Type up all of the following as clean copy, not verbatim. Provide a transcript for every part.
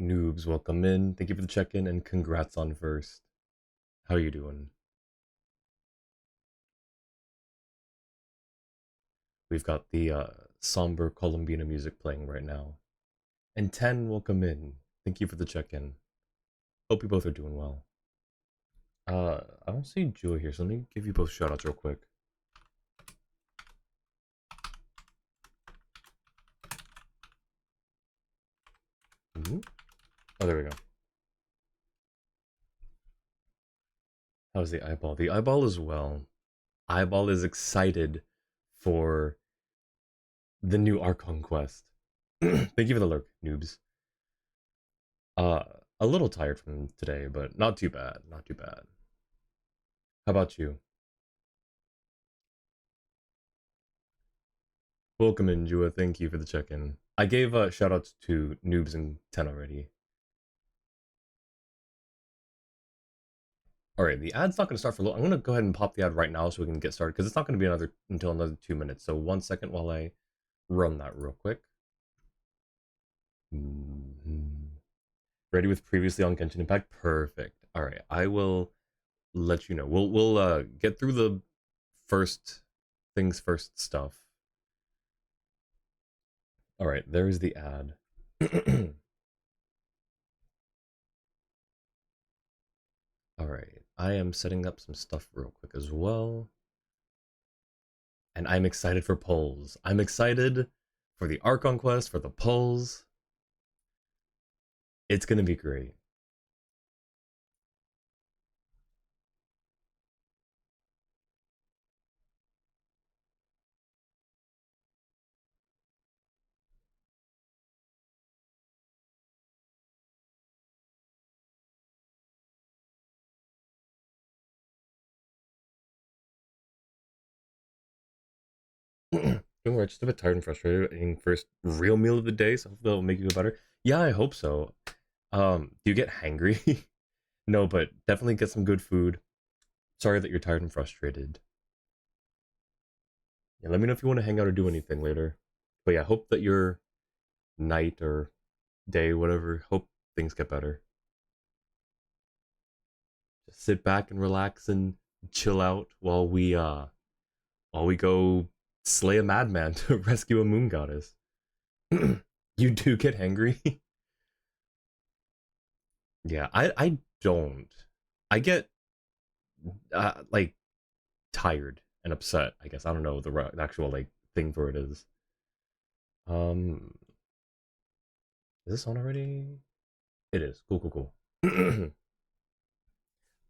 Noobs, welcome in. Thank you for the check-in and congrats on first. How are you doing? We've got the somber Columbina music playing right now. And 10, welcome in. Thank you for the check-in. Hope you both are doing well. I don't see Julia here, so let me give you both shoutouts real quick. Oh, there we go. How's the eyeball? The eyeball is well. Eyeball is excited for the new Archon quest. Thank you for the lurk, noobs. Uh, a little tired from today, but not too bad. Not too bad. How about you? Welcome in, Jua. Thank you for the check-in. I gave shoutouts to Noobs and 10 already. Alright, the ad's not going to start for a little. I'm going to go ahead and pop the ad right now so we can get started, because it's not going to be until another 2 minutes. So 1 second while I run that real quick. Ready with previously on Genshin Impact? Perfect. Alright, I will let you know. We'll get through the first things first stuff. Alright, there's the ad. Alright, I am setting up some stuff real quick as well. And I'm excited for polls. I'm excited for the Archon quest, for the polls. It's gonna be great. Don't worry, just a bit tired and frustrated. Eating first real meal of the day, so hopefully that'll make you feel better. Yeah, I hope so. Do you get hangry? No, but definitely get some good food. Sorry that you're tired and frustrated. Yeah, let me know if you want to hang out or do anything later. But yeah, hope that your night or day, whatever, hope things get better. Just sit back and relax and chill out while we go slay a madman to rescue a moon goddess. You do get hangry? Yeah, I don't. I get like tired and upset. I guess I don't know the actual like thing for it is. Um, is this on already? It is. Cool, cool, cool.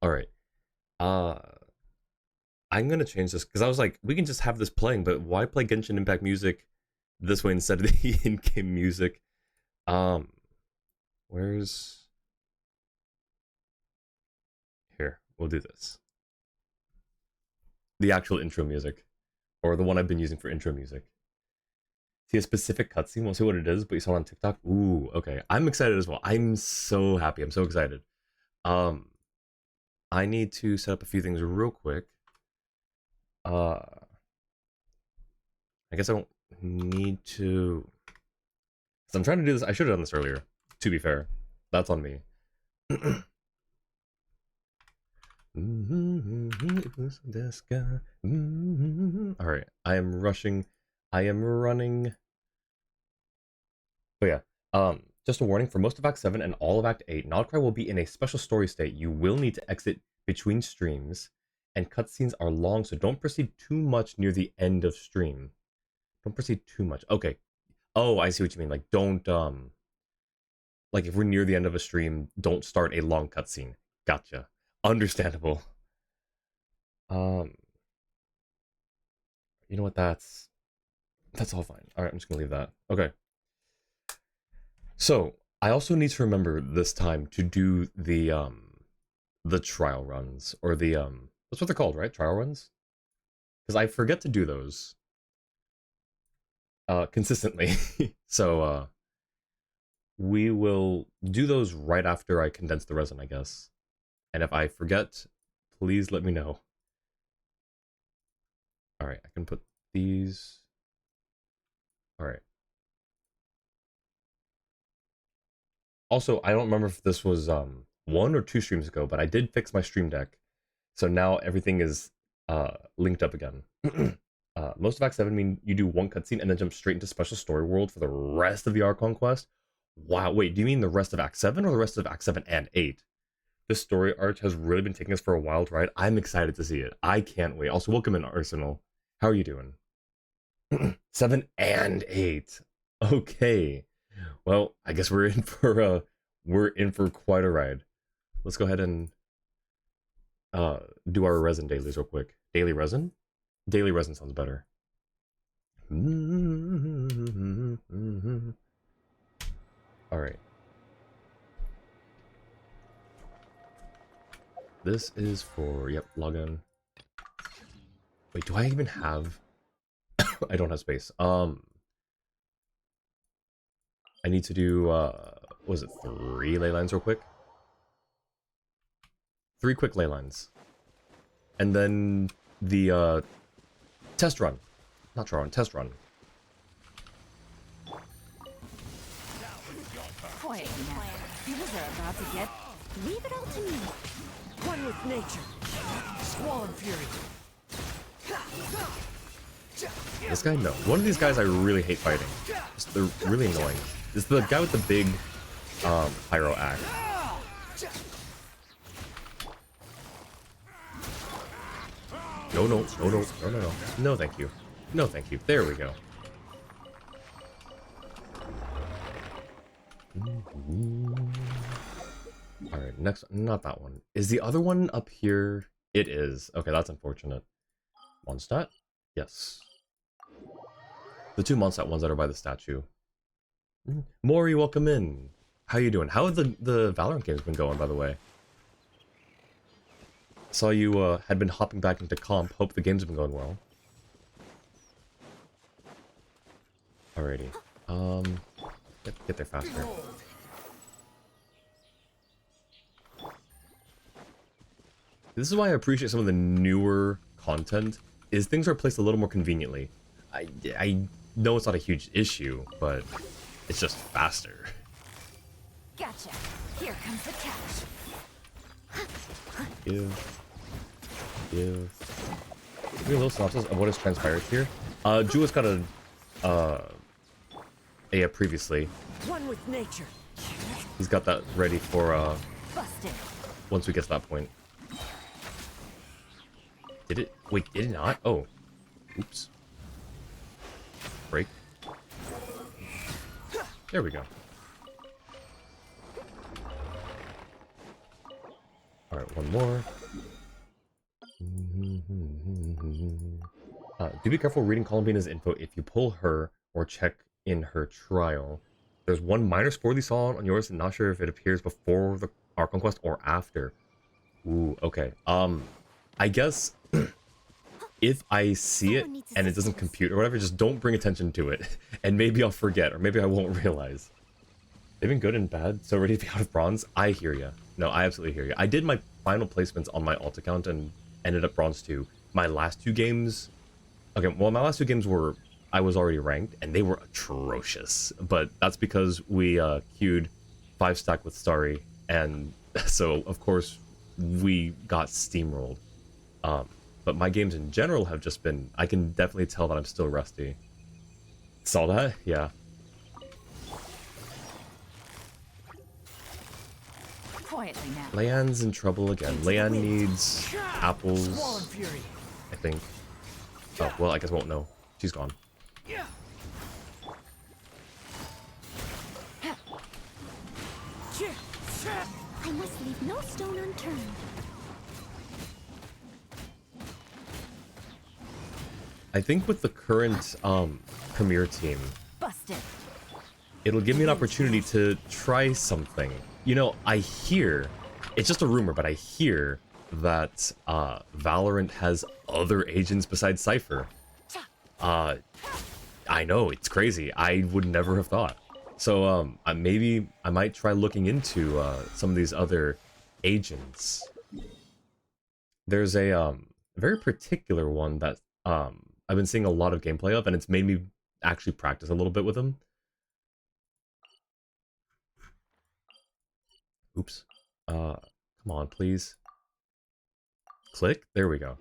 All right. Uh, I'm gonna change this because I was like, we can just have this playing, but why play Genshin Impact music this way instead of the in-game music? Um, where's here? We'll do this. The actual intro music, or the one I've been using for intro music. See a specific cutscene, we'll see what it is, but you saw it on TikTok. Ooh, okay. I'm excited as well. I'm so happy. I'm so excited. Um, I need to set up a few things real quick. Uh, I guess I don't need to. So I'm trying to do this. I should have done this earlier. To be fair, that's on me. All right, I am rushing. I am running. But yeah, just a warning, for most of Act 7 and all of Act 8, Nodcry will be in a special story state. You will need to exit between streams, and cutscenes are long, so don't proceed too much near the end of stream. Don't proceed too much. Okay. Oh, I see what you mean. Like, don't, like, if we're near the end of a stream, don't start a long cutscene. Gotcha. Understandable. Um, you know what, that's all fine. Alright, I'm just gonna leave that. Okay. So, I also need to remember this time to do the trial runs, or that's what they're called, right? Trial runs? Because I forget to do those consistently. So we will do those right after I condense the resin, I guess. And if I forget, please let me know. All right, I can put these. All right. Also, I don't remember if this was 1 or 2 streams ago, but I did fix my stream deck, so now everything is linked up again. Most of Act 7 mean you do one cutscene and then jump straight into special story world for the rest of the Archon quest. Wow, wait, do you mean the rest of Act 7 or the rest of Act 7 and 8? This story arc has really been taking us for a wild ride. I'm excited to see it. I can't wait. Also, welcome in, Arsenal. How are you doing? 7 and 8. Okay. Well, I guess we're in for quite a ride. Let's go ahead and do our resin dailies real quick. Daily resin? Daily resin sounds better. Alright. This is for, yep, login. Wait, do I even have... I don't have space. I need to do, was it 3 ley lines real quick? 3 quick ley lines. And then the, test run. Not try run, test run. Quiet now. You are about to get... Leave it all to me. One with nature. Squall and fury. This guy, no. One of these guys I really hate fighting. Just, they're really annoying. It's the guy with the big pyro axe. No, no, no, no, no, no, no. No, thank you. No, thank you. There we go. Alright, next, not that one. Is the other one up here? It is. Okay, that's unfortunate. Mondstadt? Yes. The 2 Mondstadt ones that are by the statue. Maury, welcome in. How you doing? How have the Valorant games been going, by the way? Saw you had been hopping back into comp. Hope the games have been going well. Alrighty. Get there faster. This is why I appreciate some of the newer content, is things are placed a little more conveniently. I know it's not a huge issue, but it's just faster. Gotcha. Here comes the catch. Give me a little synopsis of what has transpired here. Jules got a previously. One with nature. He's got that ready for Busted. once we get to that point. Did it? Wait, did it not? Oh. Oops. Break. There we go. Alright, one more. Do be careful reading Columbina's info if you pull her or check in her trial. There's one minor spoiler you saw on yours, and not sure if it appears before the Archon quest or after. Ooh, okay. I guess if I see it and it doesn't compute or whatever, just don't bring attention to it, and maybe I'll forget, or maybe I won't realize. They've been good and bad, so ready to be out of bronze? I hear ya. No, I absolutely hear ya. I did my final placements on my alt account and ended up bronze 2. My last 2 games... Okay, well, my last 2 games were... I was already ranked, and they were atrocious. But that's because we queued 5-stack with Starry, and so, of course, we got steamrolled. But my games in general have just been... I can definitely tell that I'm still rusty. Saw that? Yeah. Quietly now. Leanne's in trouble again. Leanne needs apples, Squall and fury. I think. Oh, well, I guess I won't know. She's gone. I must leave no stone unturned. I think with the current Premier team, Busted. it'll give me an opportunity to try something. You know, I hear, it's just a rumor, but I hear that Valorant has other agents besides Cypher. I know, it's crazy. I would never have thought. So maybe I might try looking into some of these other agents. There's a very particular one that I've been seeing a lot of gameplay of, and it's made me actually practice a little bit with them. Oops. Come on, please. Click. There we go.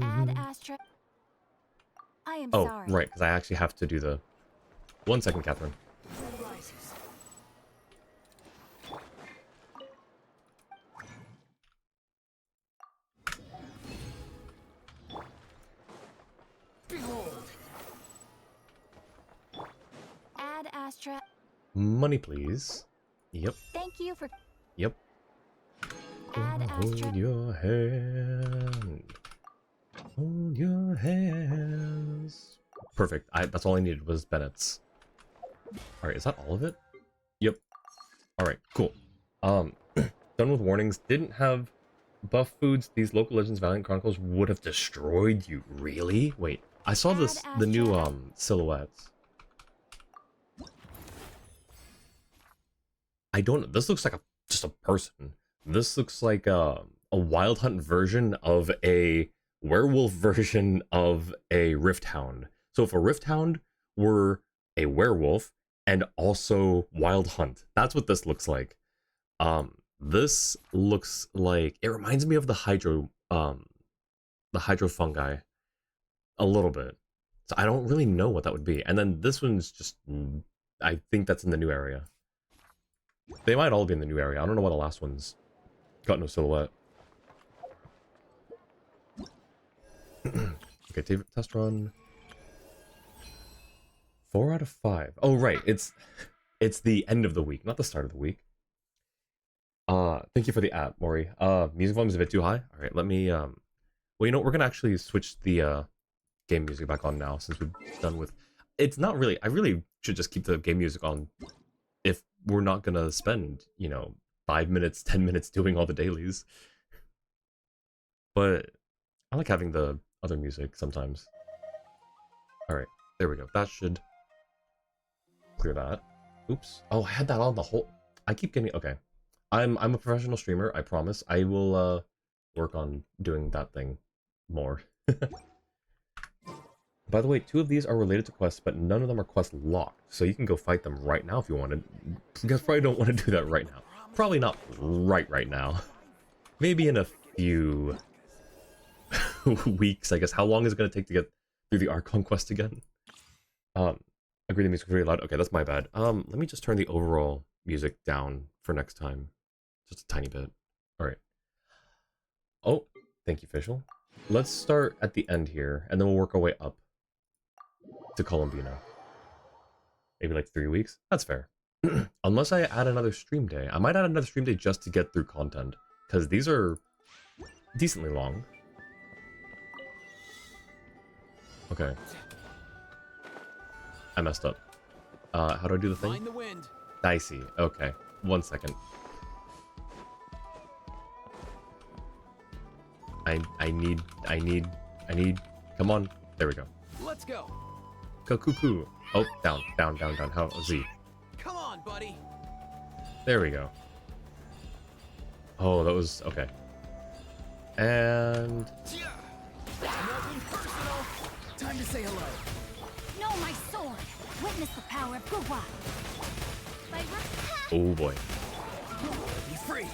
Ad Astra. I am Oh, sorry. right, because I actually have to do the... 1 second, Catherine. Behold. Ad Astra. Money, please. Yep, Thank you for yep. Ad Astra. Hold your hand. Hold your hands. Perfect. That's all I needed was Bennett's. Alright, is that all of it? Yep. Alright, cool. Done with warnings. Didn't have buff foods. These local legends Valiant Chronicles would have destroyed you. Really? Wait. I saw this the new silhouettes. I don't, this looks like just a person. This looks like a Wild Hunt version of a werewolf version of a Rift Hound. So if a Rift Hound were a werewolf and also Wild Hunt, that's what this looks like. This looks like, it reminds me of the hydro fungi a little bit. So I don't really know what that would be. And then this one's just, I think that's in the new area. They might all be in the new area. I don't know why the last one's got no silhouette. Okay, test run. 4 out of 5. Oh, right. It's the end of the week, not the start of the week. Thank you for the app, Maury. Music volume is a bit too high. All right, let me, well, you know, we're gonna actually switch the, game music back on now, since we're done with... It's not really... I really should just keep the game music on if we're not gonna spend, you know, 5 minutes, 10 minutes doing all the dailies. But I like having the other music sometimes. Alright, there we go. That should clear that. Oops. Oh, I had that on the whole... I keep getting... Okay. I'm a professional streamer, I promise. I will, work on doing that thing more. By the way, 2 of these are related to quests, but none of them are quest locked, so you can go fight them right now if you wanted. You guys probably don't want to do that right now. Probably not right now. Maybe in a few weeks, I guess. How long is it going to take to get through the Archon quest again? Agree the music's really loud. Okay, that's my bad. Let me just turn the overall music down for next time. Just a tiny bit. Alright. Oh, thank you, Fischl. Let's start at the end here, and then we'll work our way up to Columbina. Maybe like 3 weeks? That's fair. Unless I add another stream day. I might add another stream day just to get through content, because these are decently long. Okay. I messed up. How do I do the thing? Find the wind. Dicey. Okay. 1 second. I need, come on. There we go. Let's go. Cuckoo. Oh, down. How? Z. Come on, buddy. There we go. Oh, that was, okay. And... Nothing personal. Time to say hello. No, my sword. Witness the power of Guwa. Oh boy. Be free.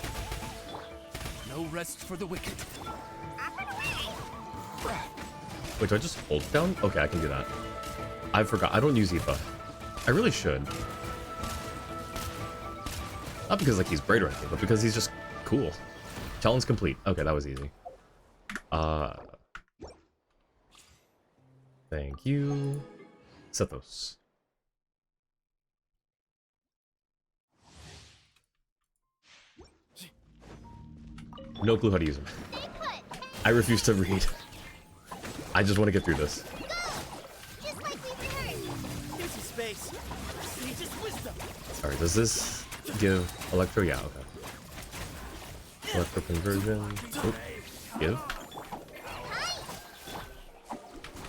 No rest for the wicked. Wait, do I just hold down? Okay, I can do that. I forgot. I don't use Aoife. I really should. Not because like he's great or anything, but because he's just cool. Challenge complete. Okay, that was easy. Thank you. Sethos. No clue how to use them. I refuse to read. I just want to get through this. Just like we've heard. Here's your space. Sage's wisdom. Alright, does this give electro? Yeah, okay. Electro conversion. Oop. Give.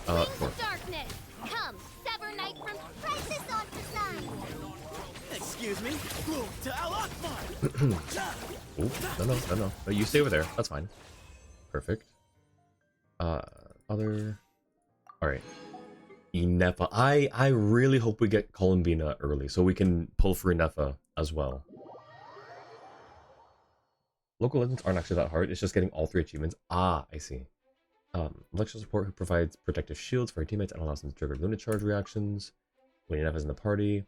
Sure. Darkness. Come, sever night from crisis on design. Excuse me. To Al Akbar. Oop. No. No, you stay over there. That's fine. Perfect. Other... Alright. Inefa. I really hope we get Columbina early so we can pull for Inefa as well. Local legends aren't actually that hard. It's just getting all 3 achievements. Ah, I see. Electrical support who provides protective shields for your teammates and allows them to trigger Luna Charge reactions. When Inefa's in the party,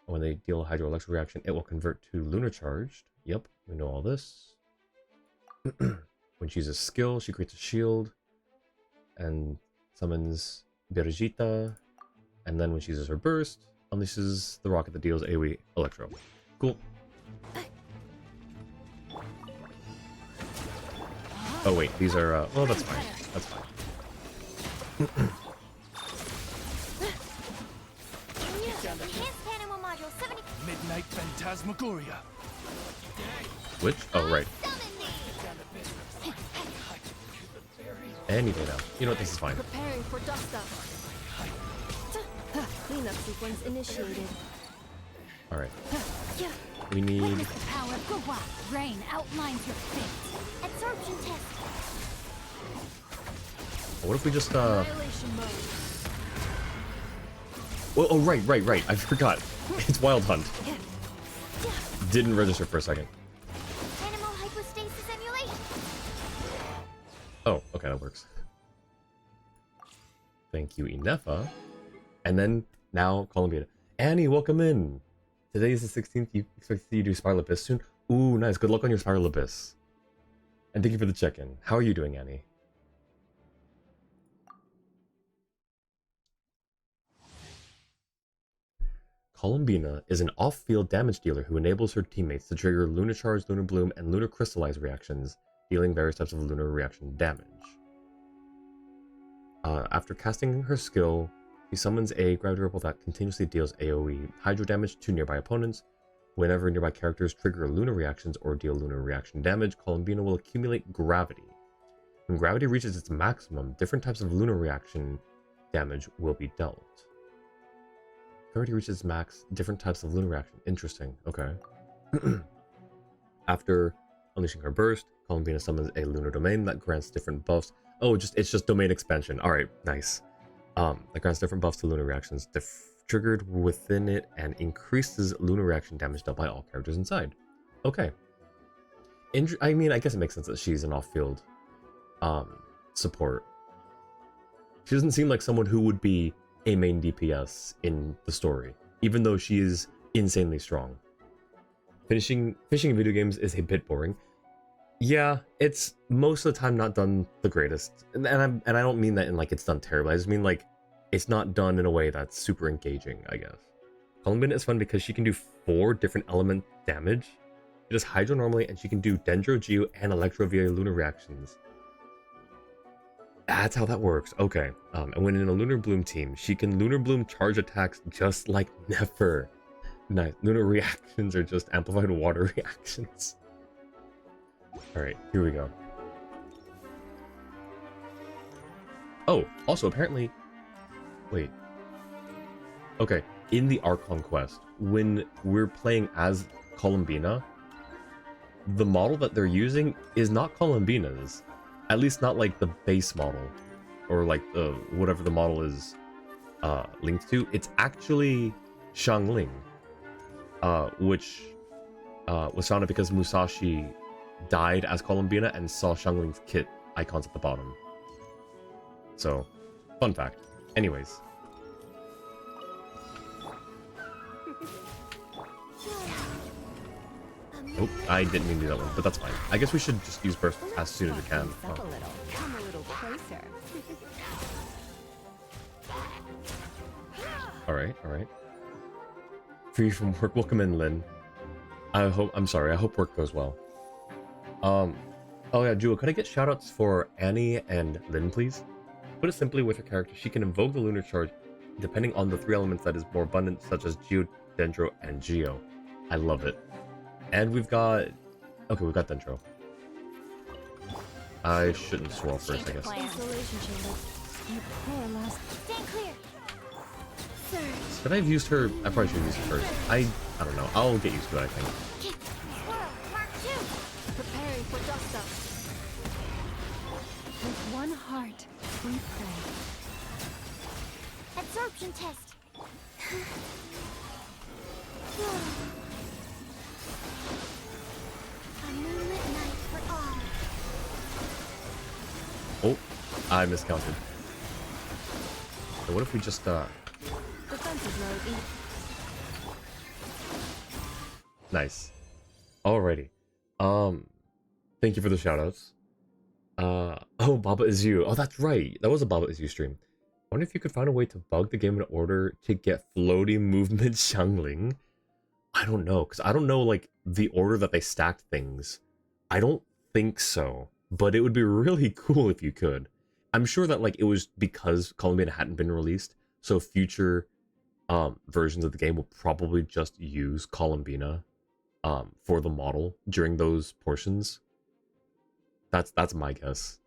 when they deal a hydroelectric reaction, it will convert to Lunar Charged. Yep, we know all this. When she uses skill, she creates a shield and summons Birgitta. And then when she uses her burst, unleashes the rocket that deals AoE Electro. Cool. Oh wait, these are, well, that's fine. That's fine. Enhanced animal module 70. Midnight Phantasmagoria. Which? Oh, right. Summon me. Any day now. You know what, this is fine. Preparing for dust up. Cleanup sequence initiated. Alright. We need... Witness the power of Gawa. Rain outlines your fate. Absorption test. What if we just, Annihilation mode. Oh, right. I forgot. It's Wild Hunt. Didn't register for a second. Animal hypostasis emulation. Oh, okay, that works. Thank you, Inefa. And then, now, Columbia. Annie, welcome in! Today is the 16th. You expect to see you do Spiral Abyss soon? Ooh, nice. Good luck on your Spiral Abyss. And thank you for the check-in. How are you doing, Annie? Columbina is an off-field damage dealer who enables her teammates to trigger Lunar Charge, Lunar Bloom, and Lunar Crystallize reactions, dealing various types of lunar reaction damage. After casting her skill, she summons a gravity ripple that continuously deals AoE hydro damage to nearby opponents. Whenever nearby characters trigger lunar reactions or deal lunar reaction damage, Columbina will accumulate gravity. When gravity reaches its maximum, different types of lunar reaction damage will be dealt. Gravity reaches max, different types of lunar reaction. Interesting. Okay. After unleashing her burst, Columbina summons a lunar domain that grants different buffs. Oh, it's just domain expansion. All right, nice. That grants different buffs to lunar reactions triggered within it and increases lunar reaction damage dealt by all characters inside. Okay. I mean, I guess it makes sense that she's an off-field support. She doesn't seem like someone who would be a main DPS in the story, even though she is insanely strong. Fishing in video games is a bit boring. Yeah, it's most of the time not done the greatest, and I don't mean that in like it's done terribly. I just mean like it's not done in a way that's super engaging, I guess. Columbina is fun because she can do 4 different element damage. She does Hydro normally, and she can do Dendro, Geo, and Electro via lunar reactions. That's how that works. Okay. And when in a Lunar Bloom team, she can Lunar Bloom charge attacks just like Nefer. Nice. Lunar reactions are just amplified water reactions. Alright, here we go. Oh, also apparently... Wait. Okay, in the Archon quest, when we're playing as Columbina, the model that they're using is not Columbina's. At least not like the base model, or like the whatever the model is linked to. It's actually Xiangling, which was founded because Musashi died as Columbina and saw Xiangling's kit icons at the bottom. So, fun fact. Anyways. Oh, I didn't mean to do that one, but that's fine. I guess we should just use burst as soon as we can. Up a little. Come a little closer. Alright. Free from work. Welcome in, Lynn. I hope work goes well. Oh yeah, Jewel, could I get shoutouts for Annie and Lynn, please? Put it simply, with her character, she can invoke the lunar charge depending on the 3 elements that is more abundant, such as Geo, Dendro, and Geo. I love it. And we've got... Okay, we've got Dendro. I shouldn't swirl first, I guess. Isolation chamber. You poor last. Stand clear. Surge. Should I have used her? I probably should have used her first. I don't know. I'll get used to it, I think. Kick. Swirl. Mark 2. Preparing for dust up. With one heart, we pray. Absorption test. A moonlit night for all. Oh, I miscounted. So what if we just Defensive mode. nice. Alrighty. Thank you for the shoutouts. Oh, Baba is you. Oh, that's right. That was a Baba is you stream. I wonder if you could find a way to bug the game in order to get floaty movement Xiangling. I don't know, because I don't know, like, the order that they stacked things. I don't think so, but it would be really cool if you could. I'm sure that, like, it was because Columbina hadn't been released, so future versions of the game will probably just use Columbina for the model during those portions. That's my guess.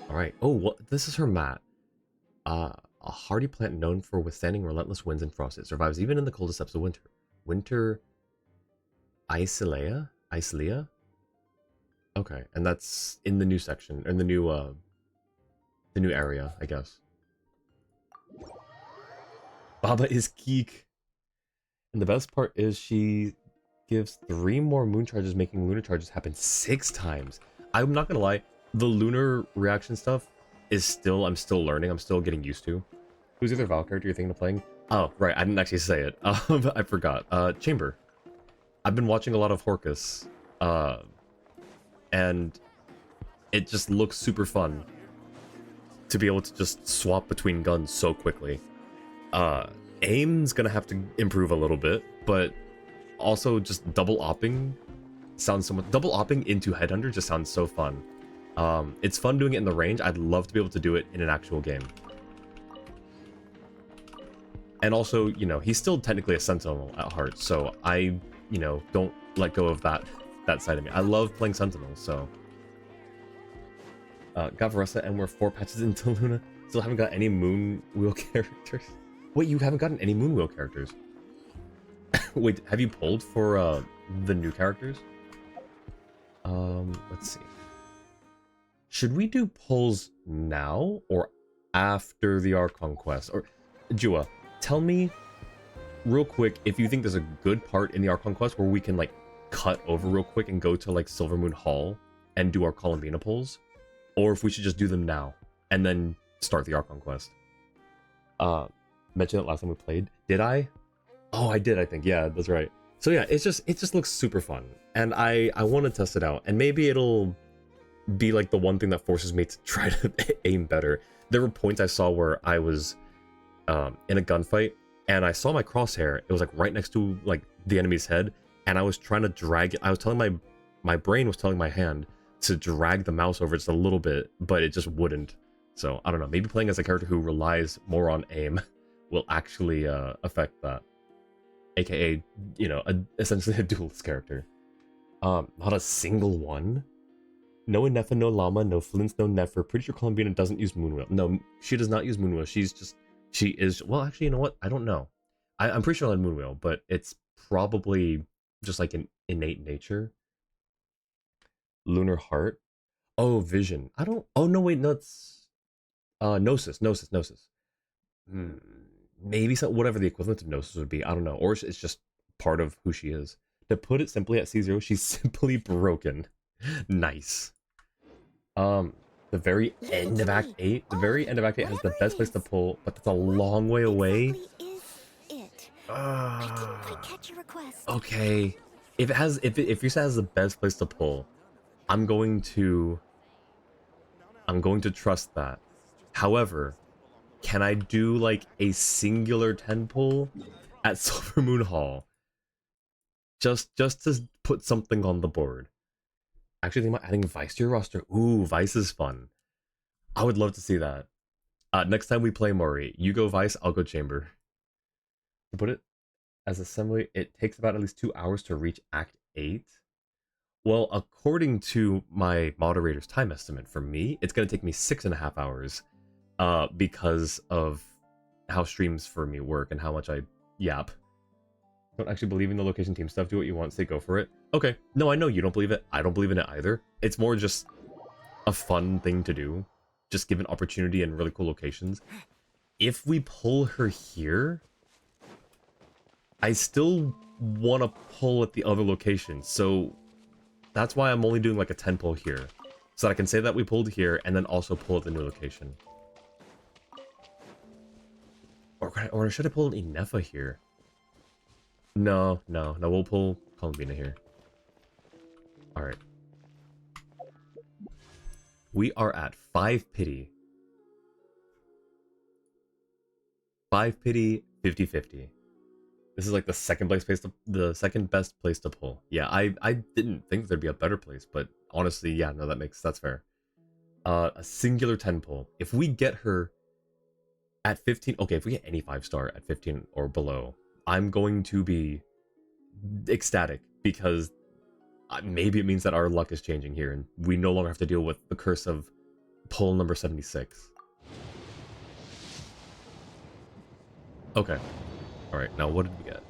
All right. Oh, what? This is her mat. A hardy plant known for withstanding relentless winds and frost. It survives even in the coldest depths of winter. Winter Isolea? Isolea? Okay, and that's in the new section, in the new area, I guess. Baba is geek. And the best part is she gives 3 more moon charges, making lunar charges happen 6 times. I'm not gonna lie, the lunar reaction stuff is I'm still learning, I'm still getting used to. Who's the other Val character you're thinking of playing? Oh, right, I didn't actually say it. I forgot. Chamber. I've been watching a lot of Horcus, and it just looks super fun to be able to just swap between guns so quickly. Aim's gonna have to improve a little bit, but also just double opping sounds so much. Double opping into Headhunter just sounds so fun. It's fun doing it in the range. I'd love to be able to do it in an actual game. And also, you know, he's still technically a Sentinel at heart, so I, you know, don't let go of that side of me. I love playing Sentinels, so. Got Varessa, and we're 4 patches into Luna. Still haven't got any Moon Wheel characters. Wait, you haven't gotten any Moon Wheel characters? Wait, have you pulled for the new characters? Let's see. Should we do pulls now or after the Archon quest? Or Jua, tell me real quick if you think there's a good part in the Archon quest where we can like cut over real quick and go to like Silvermoon Hall and do our Columbina pulls, or if we should just do them now and then start the Archon quest. Mentioned it last time we played. Did I? Oh, I did, I think. Yeah, that's right. So yeah, it just looks super fun, and I want to test it out, and maybe it'll be like the one thing that forces me to try to aim better. There were points I saw where I was in a gunfight, and I saw my crosshair. It was like right next to like the enemy's head, and I was trying to drag it. I was telling my brain was telling my hand to drag the mouse over just a little bit, but it just wouldn't. So I don't know. Maybe playing as a character who relies more on aim will actually affect that. AKA, you know, essentially a duelist character. Not a single one. No Inefa, no Llama, no Flints, no Nefer. Pretty sure Columbina doesn't use Moonwheel. No, she does not use Moonwheel. She is, well, actually, you know what? I don't know. I'm pretty sure I had Moonwheel, but it's probably just like an innate nature. Lunar Heart. Oh, Vision. I don't, oh, no, wait, no, it's, Gnosis. Maybe some, whatever the equivalent of Gnosis would be. I don't know. Or it's just part of who she is. To put it simply at C0, she's simply broken. Nice. The very end of Act 8. The very end of Act 8 has the best place to pull, but that's a long way away. Okay. If you say it has the best place to pull, I'm going to trust that. However, can I do like a singular 10 pull at Silvermoon Hall? Just to put something on the board. Actually think about adding Vice to your roster. Ooh, Vice is fun. I would love to see that. Next time we play Mori, you go Vice, I'll go Chamber. To put it as assembly, it takes about at least 2 hours to reach Act 8. Well, according to my moderator's time estimate, for me, it's going to take me 6.5 hours. Because of how streams for me work and how much I yap. Don't actually believe in the location team stuff. Do what you want, say go for it. Okay. No, I know you don't believe it. I don't believe in it either. It's more just a fun thing to do. just given opportunity and really cool locations. If we pull her here, I still want to pull at the other location, so that's why I'm only doing like a 10 pull here. So that I can say that we pulled here, and then also pull at the new location. Or should I pull an Inefa here? No, we'll pull Columbina here. Alright. We are at 5 pity. 5 pity, 50-50. This is like the second best place to pull. Yeah, I didn't think there'd be a better place, but honestly, yeah, no, that's fair. A singular 10 pull. If we get her at 15, okay, if we get any 5-star at 15 or below, I'm going to be ecstatic, because maybe it means that our luck is changing here and we no longer have to deal with the curse of pull number 76. Okay. Alright, now what did we get?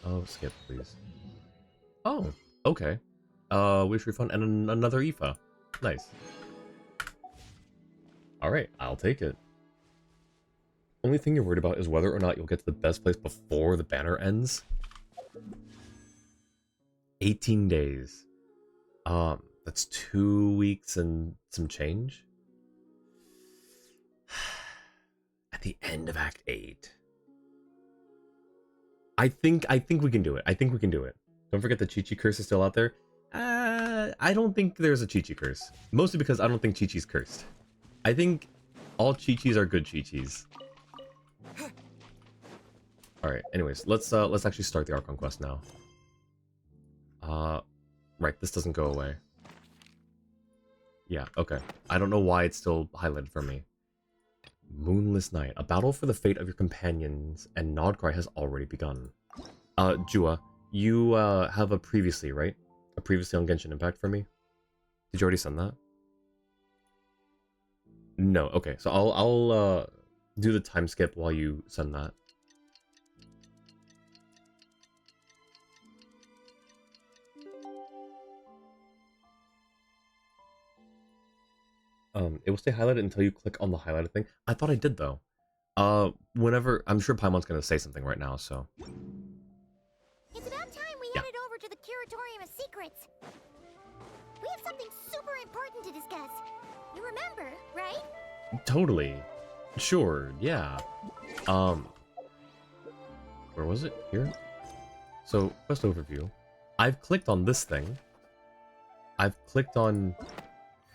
Oh, skip, please. Oh, okay. Wish refund and another IFA. Nice. Alright, I'll take it. Only thing you're worried about is whether or not you'll get to the best place before the banner ends. 18 days. That's 2 weeks and some change. At the end of Act 8. I think we can do it. I think we can do it. Don't forget the Chi-Chi curse is still out there. I don't think there's a Chi-Chi curse. Mostly because I don't think Chi-Chi's cursed. I think all Chi-Chis are good Chi-Chis. Alright, anyways, let's actually start the Archon quest now. Right, this doesn't go away. Yeah, okay. I don't know why it's still highlighted for me. Moonless Night. A battle for the fate of your companions and Nodcry has already begun. Jua, you have a previously, right? A previously on Genshin Impact for me? Did you already send that? No, okay. So I'll do the time skip while you send that. It will stay highlighted until you click on the highlighted thing. I thought I did though. Whenever I'm sure Paimon's gonna say something right now, so. It's about time we headed over to the Curatorium of Secrets. We have something super important to discuss. You remember, right? Totally. Sure, yeah. Where was it? Here? So, quest overview. I've clicked on this thing. I've clicked on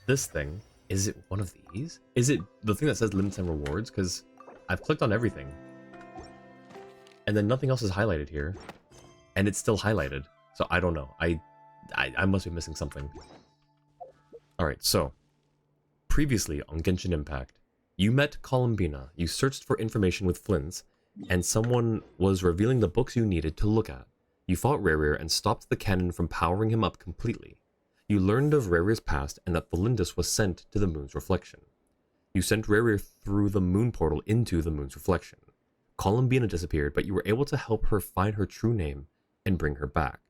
this thing. Is it one of these? Is it the thing that says limits and rewards? Because I've clicked on everything. And then nothing else is highlighted here. And it's still highlighted. So I don't know. I must be missing something. Alright, so. Previously on Genshin Impact, you met Columbina. You searched for information with Flints, and someone was revealing the books you needed to look at. You fought Rerir and stopped the cannon from powering him up completely. You learned of Rerir's past and that Valindus was sent to the moon's reflection. You sent Rerir through the moon portal into the moon's reflection. Columbina disappeared, but you were able to help her find her true name and bring her back.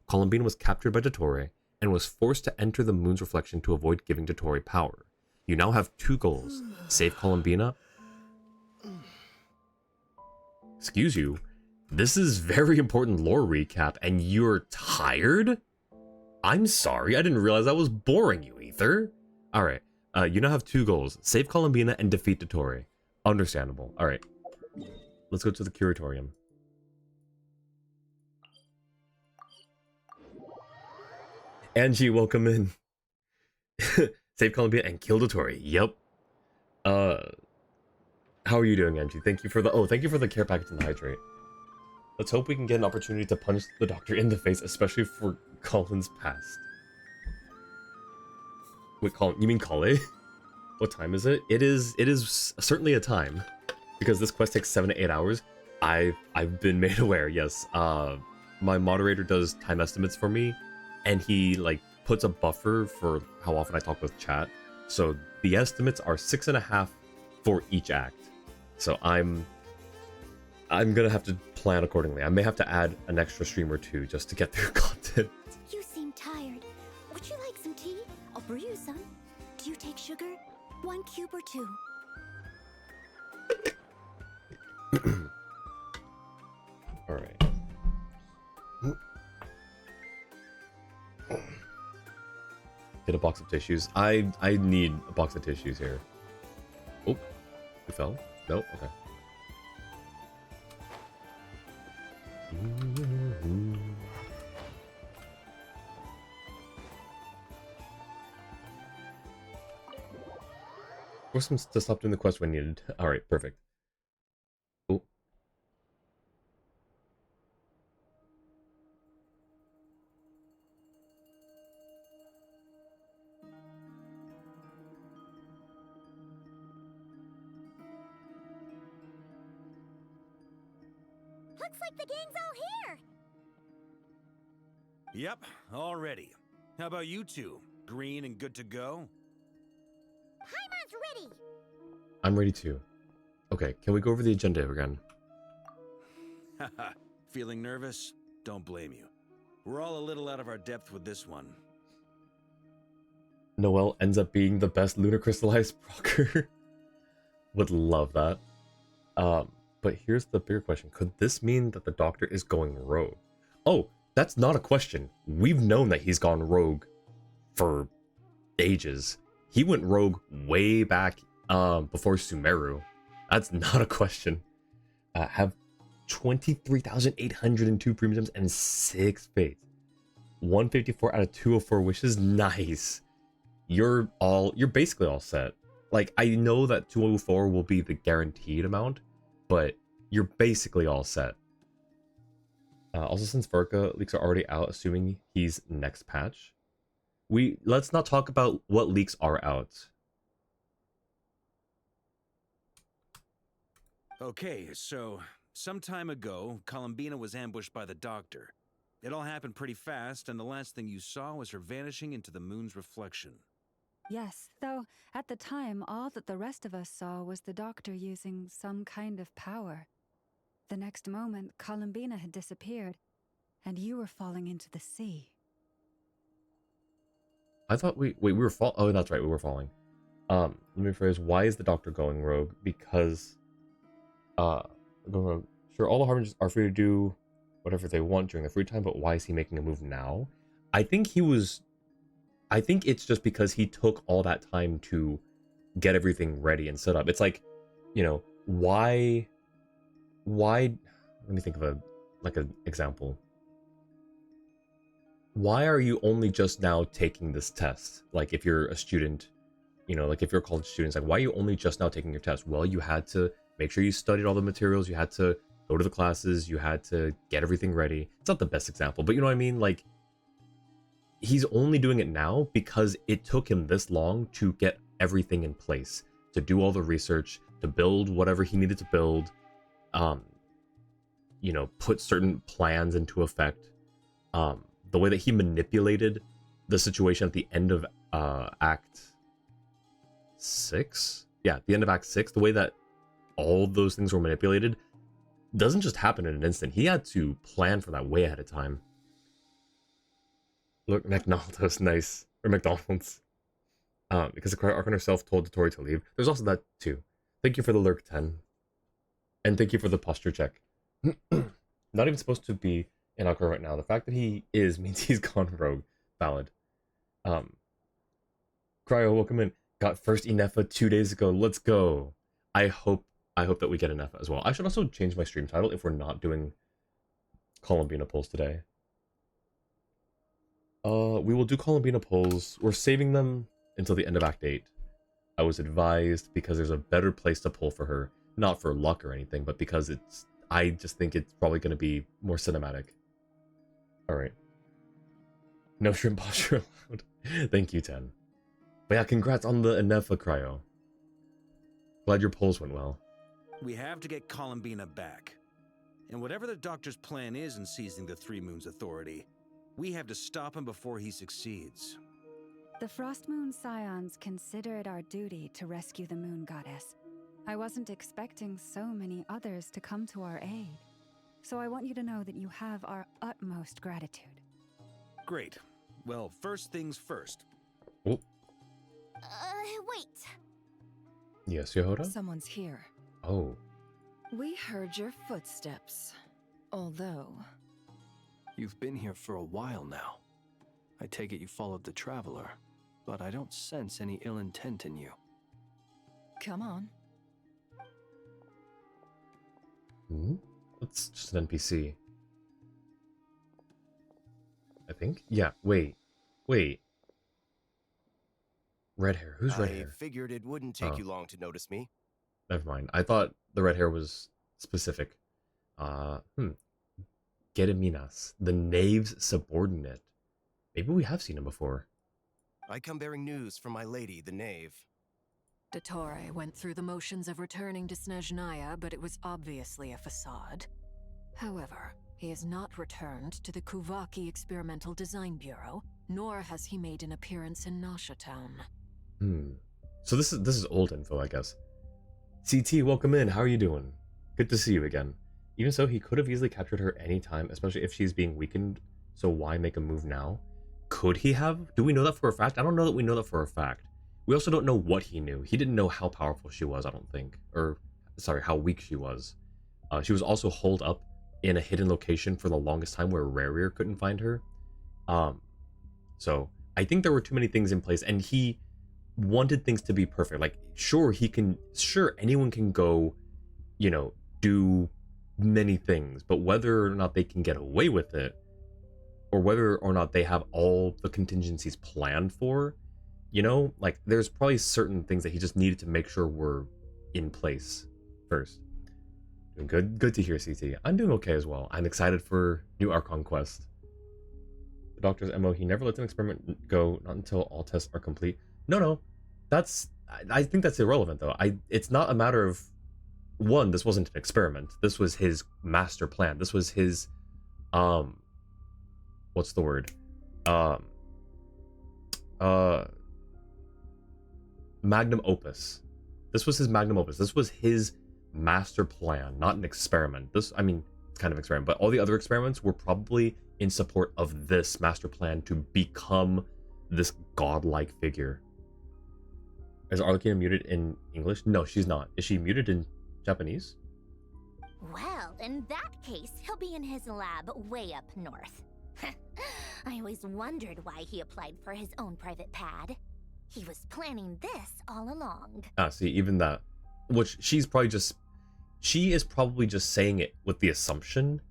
Columbina was captured by Dottore and was forced to enter the moon's reflection to avoid giving Dottore power. You now have 2 goals. Save Columbina. Excuse you. This is very important lore recap, and you're tired? I'm sorry, I didn't realize I was boring you, Ether. Alright, you now have 2 goals. Save Columbina and defeat Dottore. Understandable. Alright. Let's go to the Curatorium. Angie, welcome in. Save Columbina and kill Dottore. Yep. How are you doing, Angie? Thank you for the care package and the hydrate. Let's hope we can get an opportunity to punch the doctor in the face, especially for Colin's past. Wait, Colin, you mean Kale? What time is it? It is certainly a time. Because this quest takes 7 to 8 hours. I've been made aware, yes. My moderator does time estimates for me, and he like puts a buffer for how often I talk with chat. So the estimates are 6.5 for each act. So I'm gonna have to plan accordingly. I may have to add an extra stream or 2 just to get through content. You seem tired. Would you like some tea? I'll brew you some. super too. All right. Get a box of tissues. I need a box of tissues here. Oh, you fell? Nope. Okay. Force him to stop doing the quest when needed. Alright, perfect. Oh. Looks like the gang's all here. Yep, all ready. How about you two? Green and good to go? Paimon's ready. I'm ready too. Okay, can we go over the agenda again? Haha, feeling nervous? Don't blame you. We're all a little out of our depth with this one. Noelle ends up being the best lunar crystallized procker. Would love that. But here's the bigger question. Could this mean that the doctor is going rogue? Oh, that's not a question. We've known that he's gone rogue for ages. He went rogue way back before Sumeru. That's not a question. Have 23,802 premiums and 6 fates. 154 out of 204 wishes. Nice. You're basically all set. Like, I know that 204 will be the guaranteed amount, but you're basically all set. Also, since Verka leaks are already out, assuming he's next patch, let's not talk about what leaks are out. Okay, so some time ago, Columbina was ambushed by the doctor. It all happened pretty fast, and the last thing you saw was her vanishing into the moon's reflection. Yes, though at the time, all that the rest of us saw was the doctor using some kind of power. The next moment, Columbina had disappeared, and you were falling into the sea. I thought we were fall. Oh, that's right, we were falling. Let me rephrase. Why is the doctor going rogue? Because going rogue. Sure, all the Harbingers are free to do whatever they want during their free time, but why is he making a move now? I think it's just because he took all that time to get everything ready and set up. It's like, you know, why let me think of an example. Why are you only just now taking this test? Like, if you're a student, you know, like if you're a college student, it's like, why are you only just now taking your test? Well, you had to make sure you studied all the materials, you had to go to the classes, you had to get everything ready. It's not the best example, but you know what I mean? Like, he's only doing it now because it took him this long to get everything in place, to do all the research, to build whatever he needed to build, you know, put certain plans into effect. The way that he manipulated the situation at the end of Act 6? Yeah, the end of Act 6, the way that all those things were manipulated doesn't just happen in an instant. He had to plan for that way ahead of time. Look, McDonald's, nice. Or McDonald's. Because the Archon herself told Tori to leave. There's also that too. Thank you for the lurk 10. And thank you for the posture check. Not even supposed to be in Archon right now. The fact that he is means he's gone rogue. Valid. Cryo, welcome in. Got first Inefa 2 days ago. Let's go. I hope that we get Inefa as well. I should also change my stream title if we're not doing Columbina polls today. We will do Columbina polls. We're saving them until the end of Act 8. I was advised because there's a better place to pull for her. Not for luck or anything, but because I just think it's probably going to be more cinematic. Alright. No shrimp posture allowed. Thank you, 10. But yeah, congrats on the Inefa, Cryo. Glad your polls went well. We have to get Columbina back. And whatever the doctor's plan is in seizing the Three Moons Authority, we have to stop him before he succeeds. The Frost Moon Scions consider it our duty to rescue the Moon Goddess. I wasn't expecting so many others to come to our aid. So I want you to know that you have our utmost gratitude. Great. Well, first things first. Oh. Wait. Yes, Yehoda? Someone's here. Oh. We heard your footsteps. Although, You've been here for a while now. I take it you followed the Traveler, but I don't sense any ill intent in you. come on. Hmm? That's just an NPC. I think? Yeah, wait. Wait. Red hair. Who's red hair? I figured it wouldn't take Oh. you long to notice me. Never mind. I thought the red hair was specific. Gediminas, the knave's subordinate. Maybe we have seen him before. I come bearing news from my lady, the knave. Dottore went through the motions of returning to Snezhnaya, but it was obviously a facade. However, he has not returned to the Kuvaki Experimental Design Bureau, nor has he made an appearance in Nasha Town. So this is old info, I guess. CT, welcome in. How are you doing? Good to see you again. Even so, he could have easily captured her anytime, especially if she's being weakened, so why make a move now? Could he have? Do we know that for a fact? I don't know that we know that for a fact. We also don't know what he knew. He didn't know how powerful she was, I don't think. Or, sorry, how weak she was. She was also holed up in a hidden location for the longest time where Rarier couldn't find her. So, I think there were too many things in place, and he wanted things to be perfect. Like, sure, anyone can go, do many things, but whether or not they can get away with it, or whether or not they have all the contingencies planned for, like, there's probably certain things that he just needed to make sure were in place first. Doing good to hear, CT. I'm doing okay as well. I'm excited for new Archon quest. The doctor's MO, he never lets an experiment go, not until all tests are complete. No, I think that's irrelevant though. It's not a matter of, one, this wasn't an experiment. This was his master plan. This was his, what's the word? Magnum opus. This was his magnum opus. This was his master plan, not an experiment. It's kind of an experiment, but all the other experiments were probably in support of this master plan to become this godlike figure. Is Arlecchino muted in English? No, she's not. Is she muted in Japanese? Well, in that case, he'll be in his lab way up north. I always wondered why he applied for his own private pad. He was planning this all along. See, even that. Which she is probably just saying it with the assumption,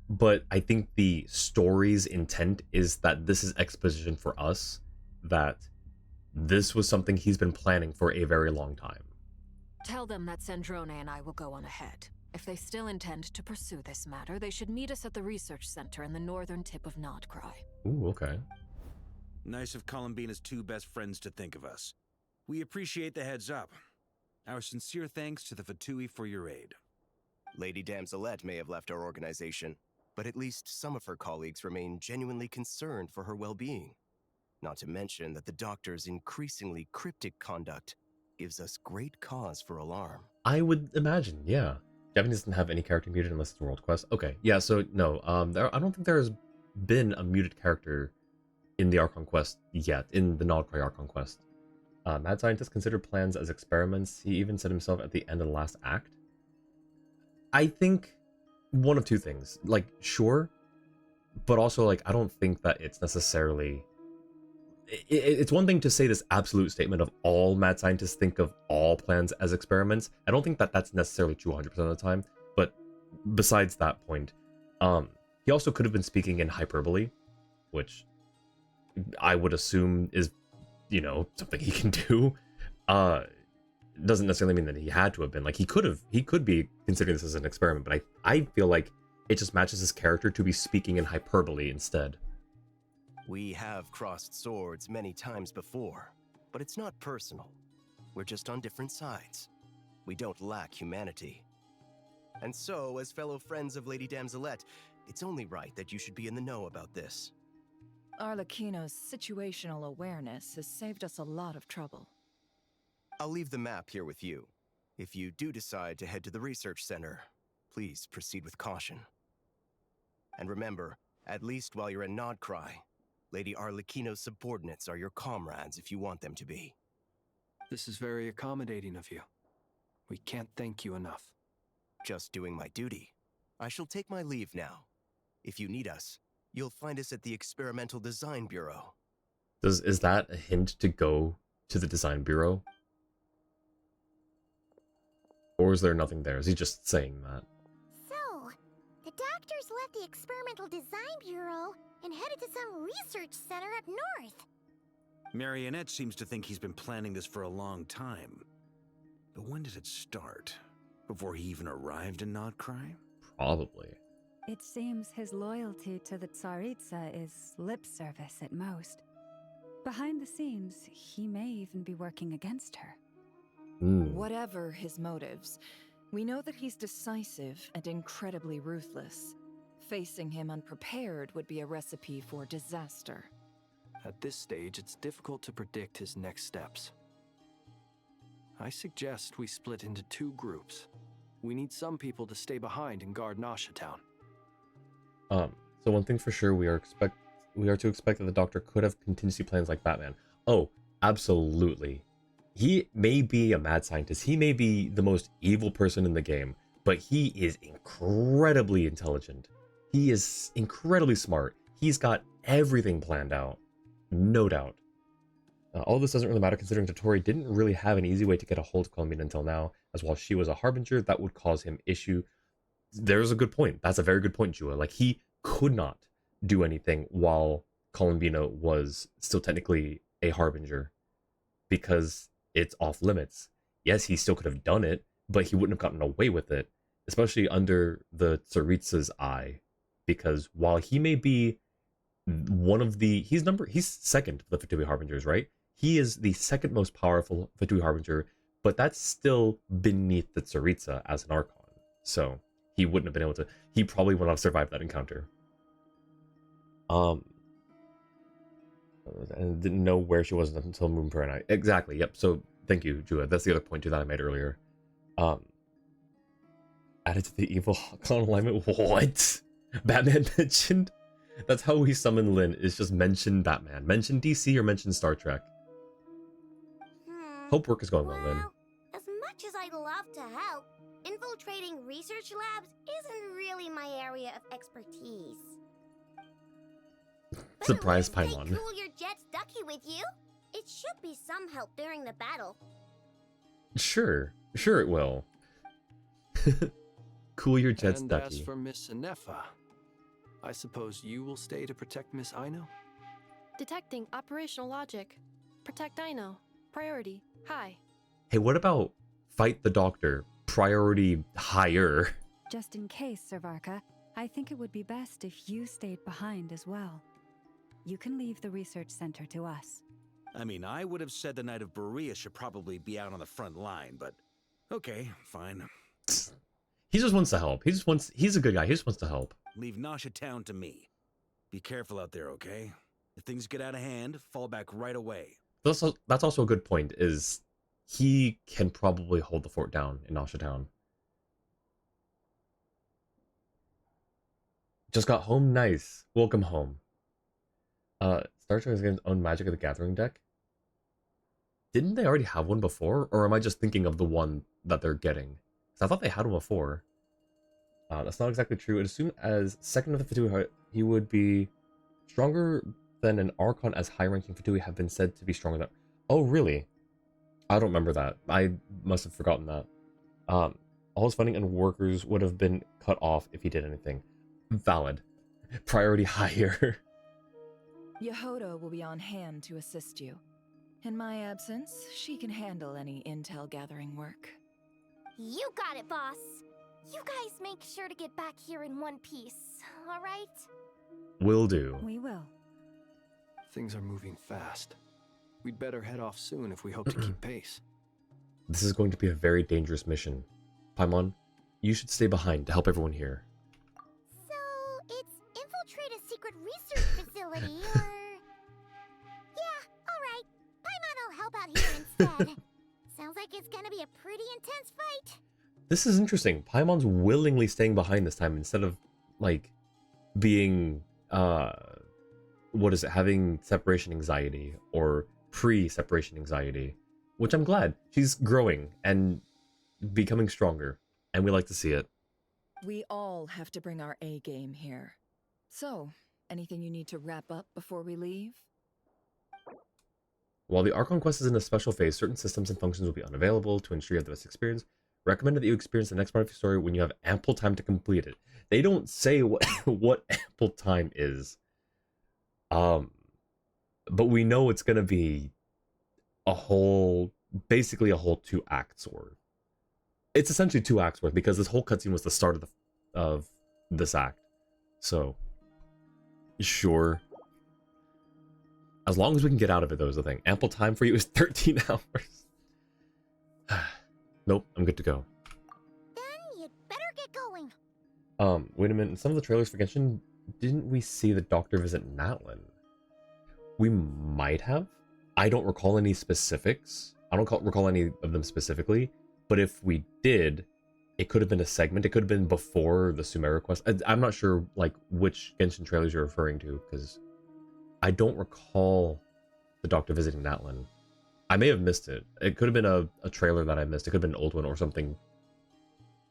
but I think the story's intent is that this is exposition for us, that this was something he's been planning for a very long time. Tell them that Sandrone and I will go on ahead. If they still intend to pursue this matter, they should meet us at the research center in the northern tip of Nodcry. Ooh, okay. Nice of Columbina's two best friends to think of us. We appreciate the heads up. Our sincere thanks to the Fatui for your aid. Lady Damselette may have left our organization, but at least some of her colleagues remain genuinely concerned for her well-being. Not to mention that the Doctor's increasingly cryptic conduct gives us great cause for alarm. I would imagine, yeah. Japanese doesn't have any character muted unless it's World Quest. Okay, yeah, so no, I don't think there's been a muted character in the Archon Quest yet, in the Nodcry Archon Quest. Mad Scientist considered plans as experiments. He even said himself at the end of the last act. I think one of two things. Like, sure, but also, like, I don't think that it's necessarily... It's one thing to say this absolute statement of all mad scientists think of all plans as experiments. I don't think that that's necessarily true 100% of the time, but besides that point, he also could have been speaking in hyperbole, which I would assume is, something he can do. Doesn't necessarily mean that he had to have been. Like, he could be considering this as an experiment, but I feel like it just matches his character to be speaking in hyperbole instead. We have crossed swords many times before, but it's not personal. We're just on different sides. We don't lack humanity. And so, as fellow friends of Lady Damselette, it's only right that you should be in the know about this. Arlecchino's situational awareness has saved us a lot of trouble. I'll leave the map here with you. If you do decide to head to the research center, please proceed with caution. And remember, at least while you're in Nodcry, Lady Arlecchino's subordinates are your comrades if you want them to be. This is very accommodating of you. We can't thank you enough. Just doing my duty. I shall take my leave now. If you need us, you'll find us at the Experimental Design Bureau. Is that a hint to go to the design bureau? Or is there nothing there? Is he just saying that? So, the doctors left the Experimental Design Bureau and headed to some research center up north. Marionette seems to think he's been planning this for a long time. But when did it start? Before he even arrived in Nodcry? Probably. It seems his loyalty to the Tsaritsa is lip service at most. Behind the scenes, he may even be working against her. Whatever his motives, we know that he's decisive and incredibly ruthless. Facing him unprepared would be a recipe for disaster. At this stage, it's difficult to predict his next steps. I suggest we split into 2 groups. We need some people to stay behind and guard Nasha Town. So one thing for sure, we are to expect that the Doctor could have contingency plans like Batman. Oh, absolutely. He may be a mad scientist. He may be the most evil person in the game, but he is incredibly intelligent. He is incredibly smart. He's got everything planned out. No doubt. All this doesn't really matter considering Totori didn't really have an easy way to get a hold of Columbine until now, as while she was a harbinger, that would cause him issue. There's a good point. That's a very good point, Jua. Like, he could not do anything while Columbina was still technically a harbinger, because it's off limits. Yes, he still could have done it, but he wouldn't have gotten away with it, especially under the Tsaritsa's eye, because while he may be one of the... he's second to the Fatui Harbingers, right? He is the second most powerful Fatui Harbinger, but that's still beneath the Tsaritsa as an Archon. So he wouldn't have been able to... he probably would not have survived that encounter. And didn't know where she was until Moon Piranha. Exactly, yep. So thank you, Jua. That's the other point too that I made earlier. Added to the evil clone alignment. What? Batman mentioned? That's how we summon Lin, is just mention Batman. Mention DC or mention Star Trek. Hope work is going well, Lin. As much as I'd love to help, infiltrating research labs isn't really my area of expertise. Surprise But Paimon. cool your Jet's ducky with you. It should be some help during the battle. Sure it will. Cool your Jet's and ducky. as for Miss Inefa, I suppose you will stay to protect Miss Aino? Detecting operational logic. Protect Aino. Priority high. Hey, what about fight the Doctor? Priority higher. Just in case, Servarka, I think it would be best if you stayed behind as well. You can leave the research center to us. I mean, I would have said the Knight of Berea should probably be out on the front line, but okay, fine. He just wants to help. He's a good guy. He just wants to help. Leave Nasha Town to me. Be careful out there, okay? If things get out of hand, fall back right away. That's also a good point, is he can probably hold the fort down in Nasha Town. Just got home, nice. Welcome home. Star Trek is getting its own Magic of the Gathering deck. Didn't they already have one before? Or am I just thinking of the one that they're getting? Because I thought they had one before. That's not exactly true. It assumed as second of the Fatui, he would be stronger than an Archon, as high-ranking Fatui have been said to be stronger than... Oh, really? I don't remember that. I must have forgotten that. All his funding and workers would have been cut off if he did anything. Valid. Priority higher. Yehoda will be on hand to assist you. In my absence, she can handle any intel gathering work. You got it, boss. You guys make sure to get back here in one piece, all right? Will do. We will. Things are moving fast. We'd better head off soon if we hope to keep pace. This is going to be a very dangerous mission. Paimon, you should stay behind to help everyone here. So, it's infiltrate a secret research facility, or... Yeah, alright. Paimon will help out here instead. Sounds like it's gonna be a pretty intense fight. This is interesting. Paimon's willingly staying behind this time instead of, like, being, what is it, having separation anxiety or pre-separation anxiety, which I'm glad. She's growing, and becoming stronger, and we like to see it. We all have to bring our A game here. So, anything you need to wrap up before we leave? While the Archon quest is in a special phase, certain systems and functions will be unavailable. To ensure you have the best experience, recommended that you experience the next part of your story when you have ample time to complete it. They don't say what what ample time is. But we know it's gonna be basically a whole 2 acts worth. It's essentially 2 acts worth because this whole cutscene was the start of this act. So, sure. As long as we can get out of it, though, is the thing. Ample time for you is 13 hours. Nope, I'm good to go. Then you'd better get going. Wait a minute. In some of the trailers for Genshin, didn't we see the doctor visit Natlin? We might have. I don't recall any specifics. I don't recall any of them specifically. But if we did, it could have been a segment. It could have been before the Sumeru quest. I'm not sure like which Genshin trailers you're referring to, because I don't recall the doctor visiting Natlin. I may have missed it. It could have been a trailer that I missed. It could have been an old one or something.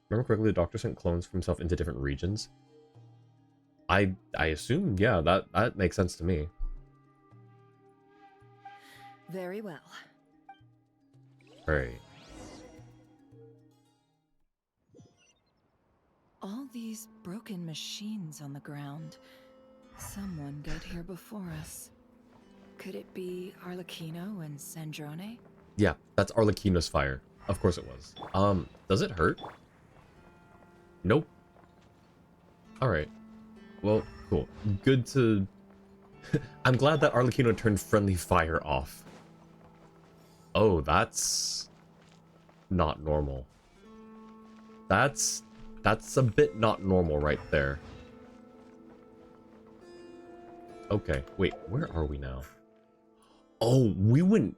Remember correctly, the doctor sent clones for himself into different regions. I assume, yeah, that makes sense to me. Very well. Alright. All these broken machines on the ground. Someone got here before us. Could it be Arlecchino and Sandrone? Yeah, that's Arlecchino's fire. Of course it was. Does it hurt? Nope. Alright. Well, cool. Good to... I'm glad that Arlecchino turned friendly fire off. Oh, that's... not normal. That's a bit not normal right there. Okay, wait, where are we now? Oh, we went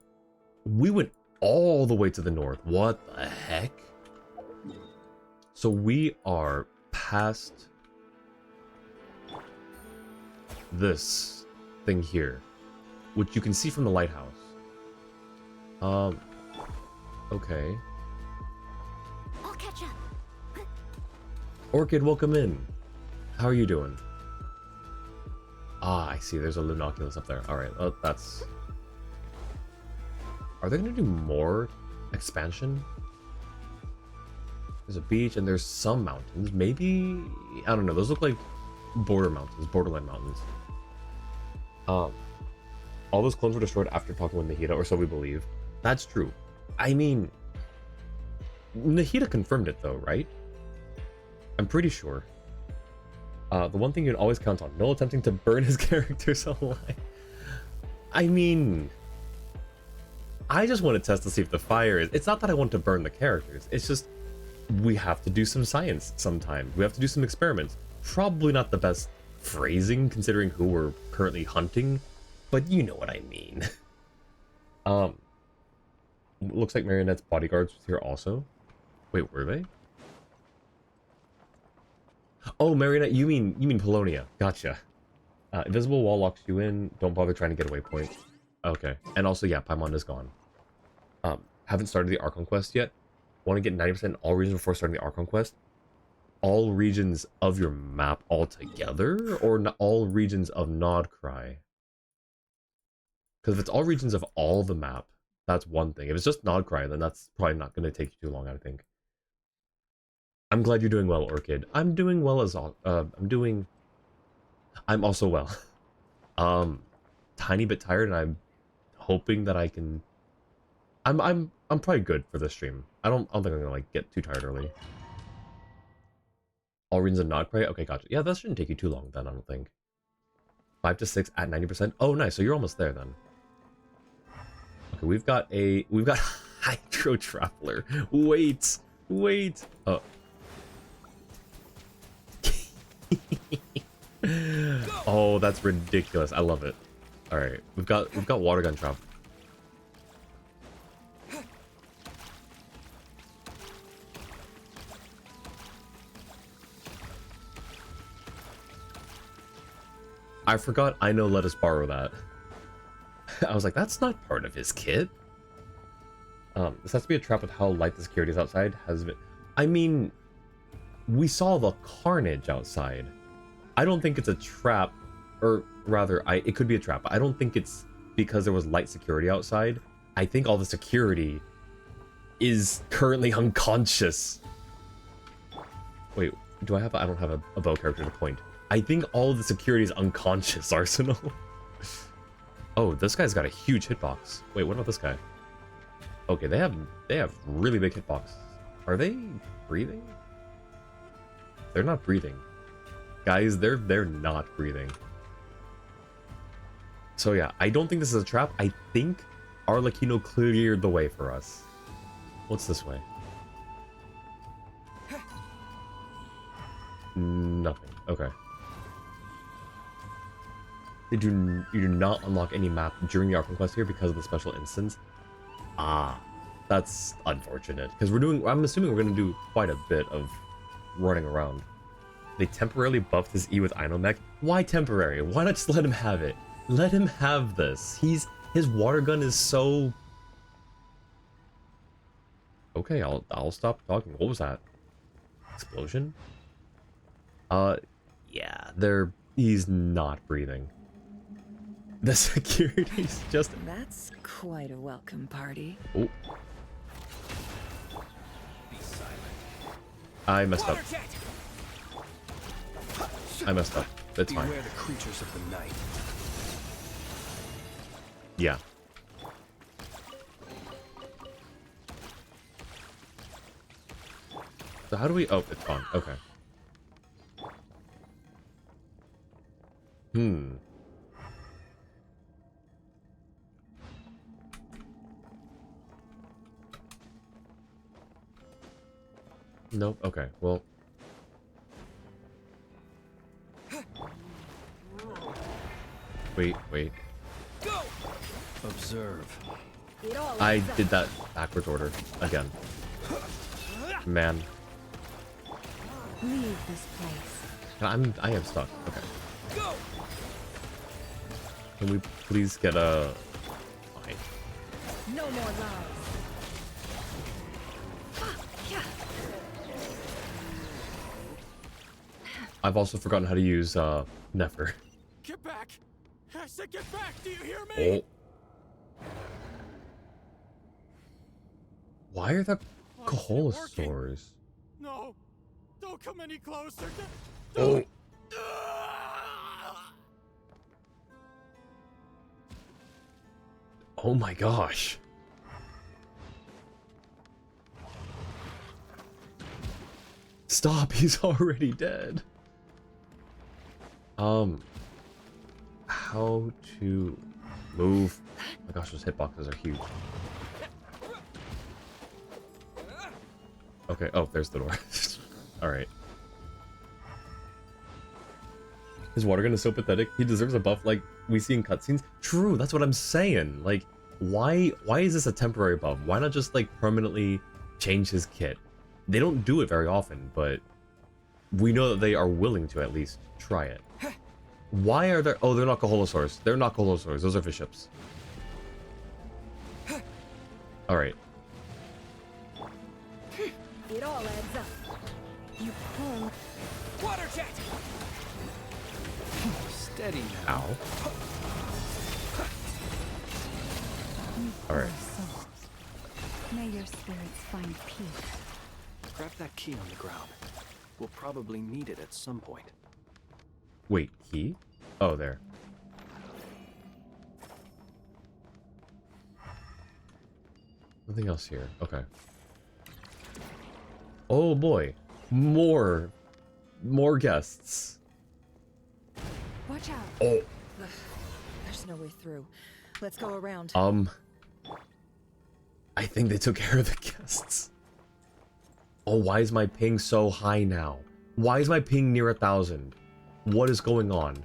all the way to the north. What the heck? So we are past this thing here, which you can see from the lighthouse. Okay. I'll catch up. Orchid, welcome in. How are you doing? Ah, I see. There's a Lunoculus up there. Alright, well, that's... Are they going to do more expansion? There's a beach and there's some mountains. Maybe... I don't know. Those look like borderland mountains. All those clones were destroyed after talking with Nahida, or so we believe. That's true. I mean... Nahida confirmed it though, right? I'm pretty sure. The one thing you'd always count on, no attempting to burn his characters alive. I mean... I just want to test to see if the fire is... It's not that I want to burn the characters, it's just... We have to do some science sometime. We have to do some experiments. Probably not the best phrasing, considering who we're currently hunting, but you know what I mean. Looks like Marionette's bodyguards was here also. Wait, were they? Oh, Marionette, you mean Polonia. Gotcha. Invisible wall locks you in. Don't bother trying to get away point. Okay. And also, yeah, Paimon is gone. Haven't started the Archon quest yet. Want to get 90% in all regions before starting the Archon quest? All regions of your map altogether? Or all regions of Nodcry? Because if it's all regions of all the map, that's one thing. If it's just Nodcry, then that's probably not going to take you too long, I think. I'm glad you're doing well, Orchid. I'm doing well as all. I'm also well. Tiny bit tired, and I'm hoping that I can. I'm probably good for this stream. I don't think I'm gonna like get too tired early. All regions of Nodcry? Okay, gotcha. Yeah, that shouldn't take you too long then, I don't think. 5 to 6 at 90%. Oh, nice. So you're almost there then. Okay, we've got Hydro Traveler. Wait. Oh. Oh, that's ridiculous. I love it. All right, we've got water gun trap. I forgot I know let us borrow that. I was like, that's not part of his kit. This has to be a trap with how light the security is outside. Has been. I mean, we saw the carnage outside. I don't think it's a trap, or rather, it could be a trap. I don't think it's because there was light security outside. I think all the security is currently unconscious. Wait, do I have? I don't have a bow character to point. I think all the security is unconscious, Arsenal. Oh, this guy's got a huge hitbox. Wait, what about this guy? Okay, they have really big hitbox. Are they breathing? They're not breathing. Guys, they're not breathing. So yeah, I don't think this is a trap. I think Arlecchino cleared the way for us. What's this way? Nothing. Okay. You do not unlock any map during the Arkham quest here because of the special instance. Ah, that's unfortunate. Because I'm assuming we're gonna do quite a bit of running around. They temporarily buffed his E with Inomech. Why temporary? Why not just let him have it? Let him have this. His water gun is so. Okay, I'll stop talking. What was that? Explosion? Yeah, he's not breathing. The security's just. That's quite a welcome party. Oh. I messed up. It's fine. Beware the creatures of the night. Yeah. So how do we? Oh, it's gone. Okay. Nope. Okay. Well. Wait. Observe. I did that backwards order again. Man. Leave this place. I am stuck. Okay. Can we please get a? Fine. No more lies. I've also forgotten how to use Nefer. Get back! I said get back! Do you hear me? Oh. Why are there Koholosaurs? No! Don't come any closer! Oh. Oh my gosh. Stop, he's already dead. How to move? Oh my gosh, those hitboxes are huge. Okay, oh, there's the door. Alright. His water gun is so pathetic. He deserves a buff like we see in cutscenes. True, that's what I'm saying. Like, why is this a temporary buff? Why not just like permanently change his kit? They don't do it very often, but we know that they are willing to at least try it. Why are there? Oh, they're not Koholosaurs. They're not Koholosaurs. Those are Bishops. All right. It all adds up. You pull. Water jet! Steady now. Ow. All right. May your spirits find peace. Grab that key on the ground. We'll probably need it at some point. Wait, key? Oh, there. Nothing else here. Okay. Oh boy, more guests. Watch out. Oh. There's no way through. Let's go around. I think they took care of the guests. Oh, why is my ping so high now? Why is my ping near 1,000? What is going on?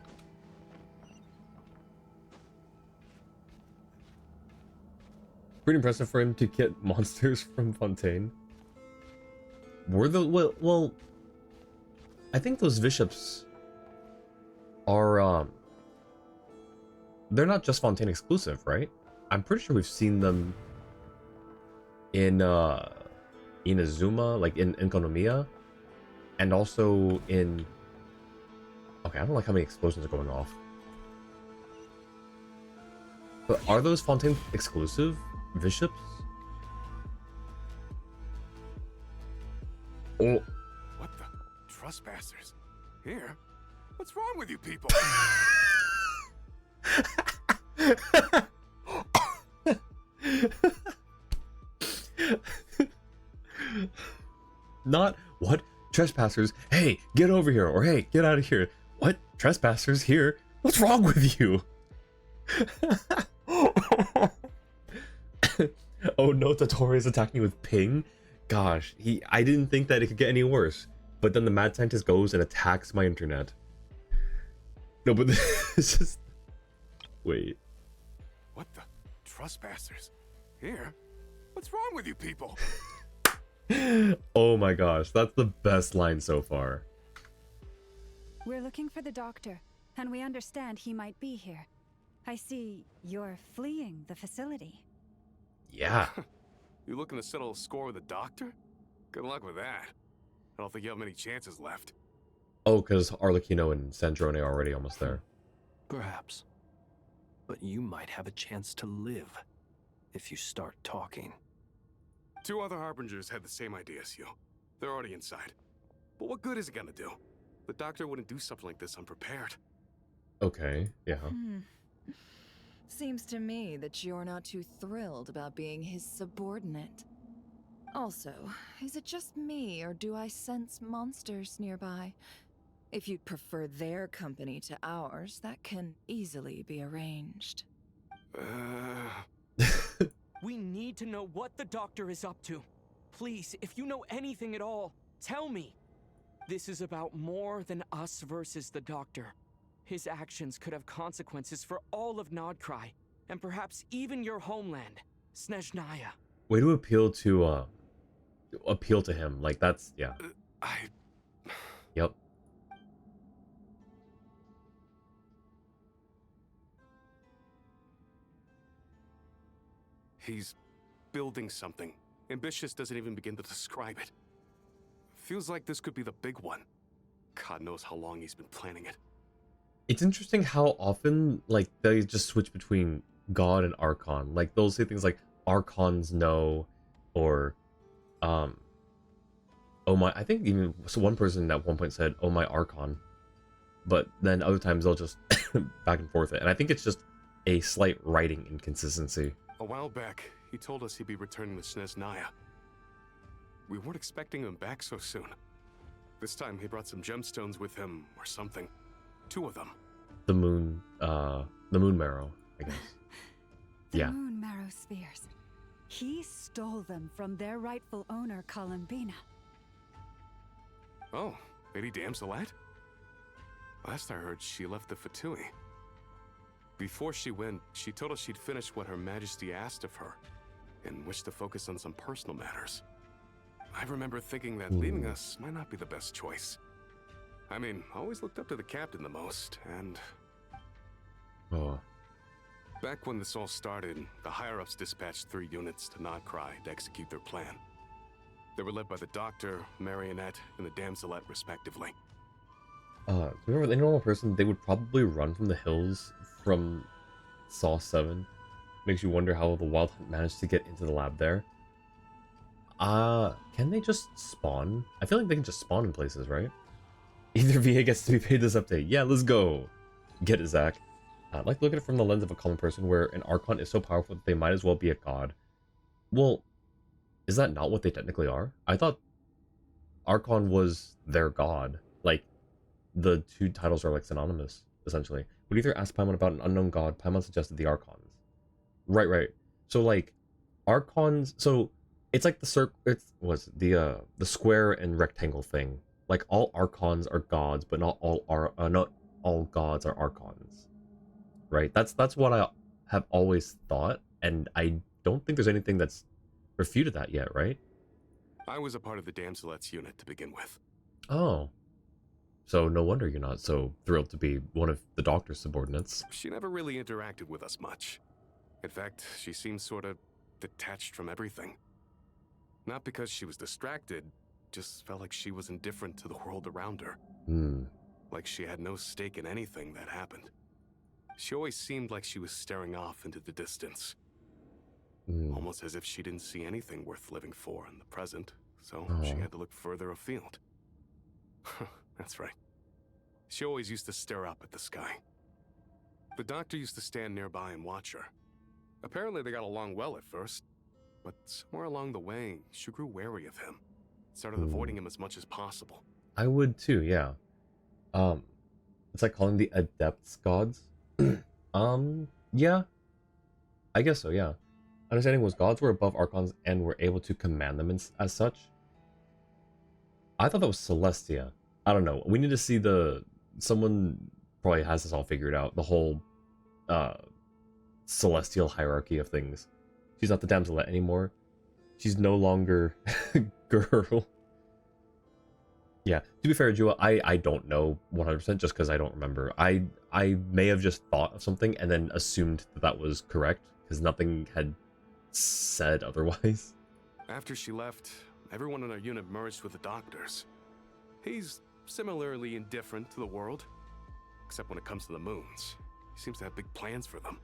Pretty impressive for him to get monsters from Fontaine. Were the well, I think those bishops are they're not just Fontaine exclusive, right? I'm pretty sure we've seen them in Inazuma, like in Konomiya, and also in. Okay, I don't like how many explosions are going off. But are those Fontaine exclusive bishops? Oh. What the? Trespassers? Here? What's wrong with you people? Not what? Trespassers? Hey, get over here! Or hey, get out of here! What? Trespassers here? What's wrong with you? Oh no, Totoro is attacking me with ping? Gosh, I didn't think that it could get any worse. But then the mad scientist goes and attacks my internet. No, but this is... Wait. What the? Trespassers? Here? What's wrong with you people? Oh my gosh, that's the best line so far. We're looking for the doctor, and we understand he might be here. I see you're fleeing the facility. Yeah. You looking to settle a score with the doctor? Good luck with that. I don't think you have many chances left. Oh, because Arlecchino and Sandrone are already almost there. Perhaps. But you might have a chance to live if you start talking. 2 other Harbingers had the same idea as you. They're already inside. But what good is it gonna do? The doctor wouldn't do something like this unprepared. Okay, yeah. Seems to me that you're not too thrilled about being his subordinate. Also, is it just me, or do I sense monsters nearby? If you'd prefer their company to ours, that can easily be arranged. We need to know what the doctor is up to. Please, if you know anything at all, tell me. This is about more than us versus the doctor. His actions could have consequences for all of Nodcry, and perhaps even your homeland, Snezhnaya. Way to appeal to him. Like, that's, yeah. Yep. He's building something. Ambitious doesn't even begin to describe it. Feels like this could be the big one. God knows how long he's been planning it. It's interesting how often, like, they just switch between God and Archon. Like, they'll say things like, Archons know, or, oh my, I think even, so one person at one point said, oh my Archon. But then other times they'll just back and forth it. And I think it's just a slight writing inconsistency. A while back, he told us he'd be returning to Snezhnaya. We weren't expecting him back so soon. This time he brought some gemstones with him, or something. 2 of them. The moon marrow, I guess. The Yeah. moon marrow spheres. He stole them from their rightful owner, Columbina. Oh, Lady Damselette? Last I heard, she left the Fatui. Before she went, she told us she'd finished what Her Majesty asked of her, and wished to focus on some personal matters. I remember thinking that leaving us might not be the best choice. I mean, I always looked up to the captain the most, and... Oh. Back when this all started, the higher-ups dispatched 3 units to Nodcry to execute their plan. They were led by the Doctor, Marionette, and the Damselette, respectively. Remember, the normal person, they would probably run from the hills from Saw 7. Makes you wonder how the Wild Hunt managed to get into the lab there. Can they just spawn? I feel like they can just spawn in places, right? Either VA gets to be paid this update. Yeah, let's go. Get it, Zach. I'd like to look at it from the lens of a common person where an Archon is so powerful that they might as well be a god. Well, is that not what they technically are? I thought Archon was their god. Like, the 2 titles are like synonymous, essentially. When either asked Paimon about an unknown god, Paimon suggested the Archons. Right. So, like, Archons... So, it's like the the square and rectangle thing. Like, all Archons are gods, but not all gods are Archons. Right? That's what I have always thought, and I don't think there's anything that's refuted that yet, right? I was a part of the Damselette's unit to begin with. Oh. So no wonder you're not so thrilled to be one of the Doctor's subordinates. She never really interacted with us much. In fact, she seemed sort of detached from everything. Not because she was distracted, just felt like she was indifferent to the world around her. Hmm. Like she had no stake in anything that happened. She always seemed like she was staring off into the distance. Almost as if she didn't see anything worth living for in the present, so she had to look further afield. That's right. She always used to stare up at the sky. The doctor used to stand nearby and watch her. Apparently they got along well at first, but somewhere along the way, she grew wary of him. Started avoiding him as much as possible. I would too, yeah. It's like calling the adepts gods. Yeah. I guess so, yeah. Understanding was gods were above archons and were able to command them as such. I thought that was Celestia. I don't know. We need to see someone probably has this all figured out. The whole celestial hierarchy of things. She's not the damselette anymore. She's no longer girl. Yeah, to be fair, Jua, I don't know 100% just because I don't remember. I may have just thought of something and then assumed that was correct because nothing had said otherwise. After she left, everyone in our unit merged with the doctors. He's similarly indifferent to the world, except when it comes to the moons. He seems to have big plans for them.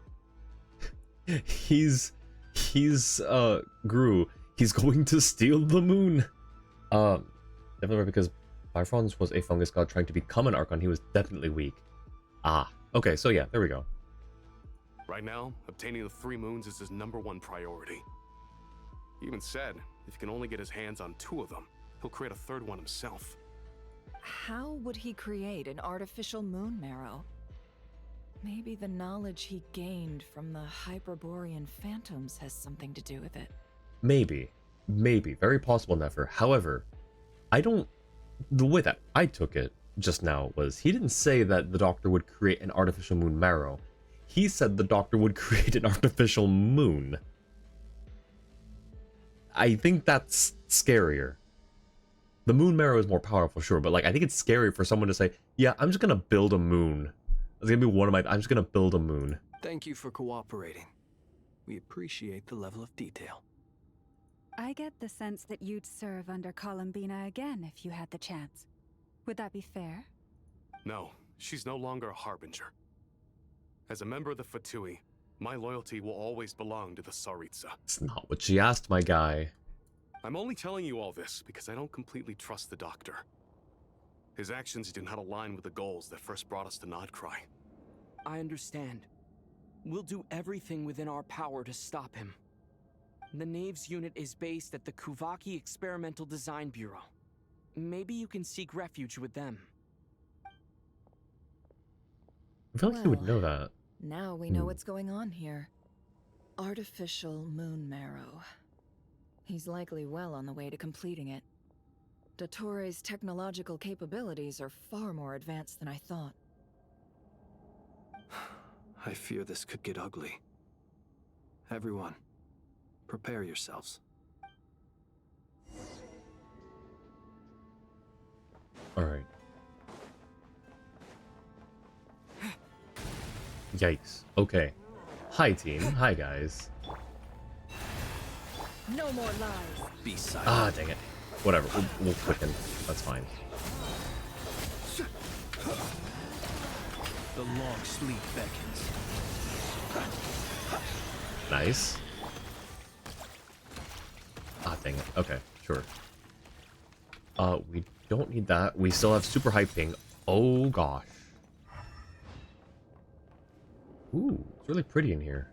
he's Gru. He's going to steal the moon. Definitely because Bifrons was a fungus god trying to become an Archon. He was definitely weak. Okay, so yeah, there we go. Right now, obtaining the 3 moons is his #1 priority. He even said if he can only get his hands on 2 of them, he'll create a 3rd one himself. How would he create an artificial moon marrow? Maybe the knowledge he gained from the Hyperborean phantoms has something to do with it. Maybe. Very possible, Nefer. However, the way that I took it just now was he didn't say that the doctor would create an artificial moon marrow. He said the doctor would create an artificial moon. I think that's scarier. The moon marrow is more powerful, sure, but like I think it's scary for someone to say, yeah, I'm just gonna build a moon. It's gonna be I'm just gonna build a moon. Thank you for cooperating. We appreciate the level of detail. I get the sense that you'd serve under Columbina again if you had the chance. Would that be fair? No, she's no longer a harbinger. As a member of the Fatui, my loyalty will always belong to the Tsaritsa. It's not what she asked, my guy. I'm only telling you all this because I don't completely trust the doctor. His actions do not align with the goals that first brought us to Nodcry. I understand. We'll do everything within our power to stop him. The Knaves unit is based at the Kuvaki Experimental Design Bureau. Maybe you can seek refuge with them. I feel like he would know that. Now we know what's going on here. Artificial moon marrow. He's likely well on the way to completing it. Dottore's technological capabilities are far more advanced than I thought. I fear this could get ugly. Everyone, prepare yourselves. Alright. Yikes. Okay. Hi, team. Hi, guys. No more lies. Be silent. Dang it. Whatever. We'll quicken. That's fine. The long sleep beckons. Nice. Dang it. Okay, sure. We don't need that. We still have super high ping. Oh, gosh. Ooh, it's really pretty in here.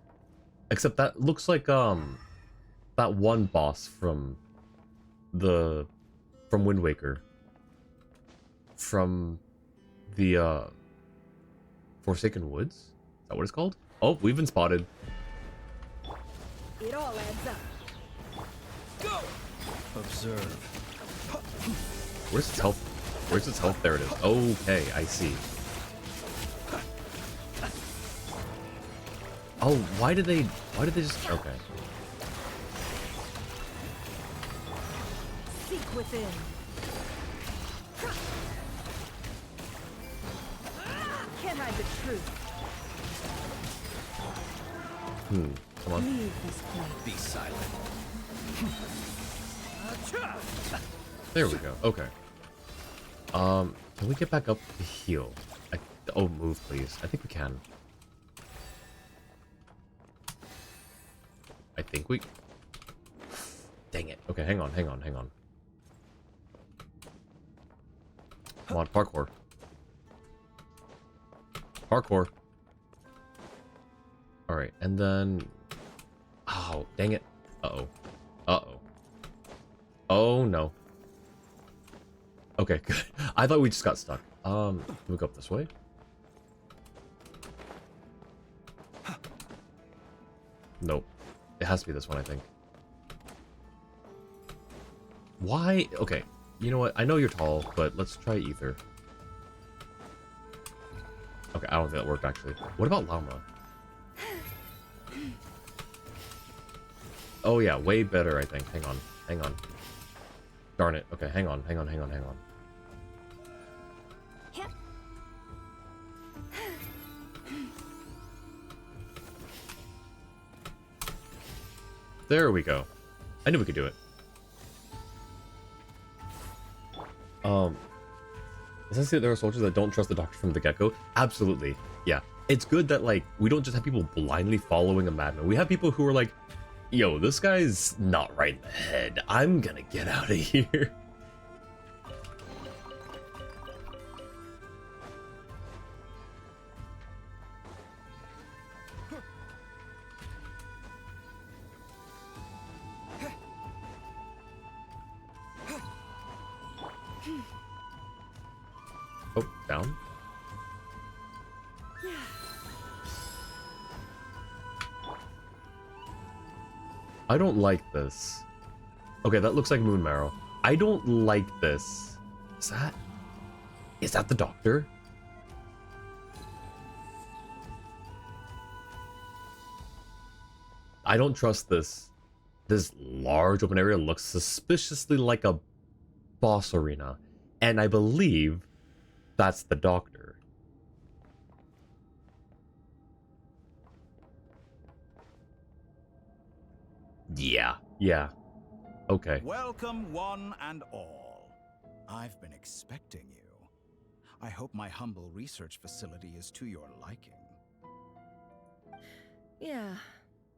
Except that looks like, that one boss from Wind Waker. From the, Forsaken Woods? Is that what it's called? Oh, we've been spotted. It all adds up. Go! Observe. Where's its health? Where's its health? There it is. Okay, I see. Oh, why did they just... Okay. Seek within. Can't hide the truth. Come on. Leave this place. Be silent. There we go. Okay. Can we get back up to heal? Oh, move, please. I think we can. I think we... Dang it. Okay, hang on. Come on, parkour. Alright, and then... Oh, dang it. Oh, no. Okay, good. I thought we just got stuck. Can we go up this way? Nope. It has to be this one, I think. Why? Okay. You know what? I know you're tall, but let's try ether. Okay, I don't think that worked, actually. What about llama? Oh, yeah. Way better, I think. Hang on. Darn it. Okay, hang on. There we go. I knew we could do it. Essentially, there are soldiers that don't trust the doctor from the get-go. Absolutely. Yeah. It's good that, like, we don't just have people blindly following a madman. We have people who are like, yo, this guy's not right in the head. I'm gonna get out of here. Oh, down. I don't like this. Okay, that looks like moon marrow. I don't like this. Is that the doctor? I don't trust this. This large open area looks suspiciously like a boss arena. And I believe that's the doctor. Yeah. Okay. Welcome, one and all. I've been expecting you. I hope my humble research facility is to your liking. Yeah,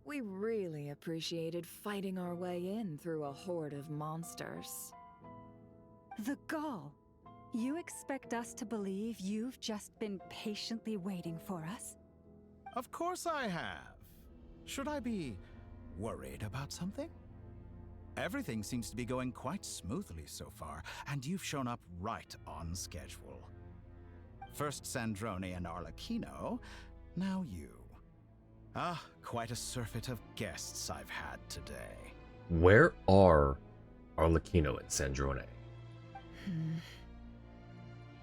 we really appreciated fighting our way in through a horde of monsters. The gall. You expect us to believe you've just been patiently waiting for us? Of course I have. Should I be worried about something? Everything seems to be going quite smoothly so far, and you've shown up right on schedule. First Sandrone and Arlecchino, now you. Ah, quite a surfeit of guests I've had today. Where are Arlecchino and Sandrone?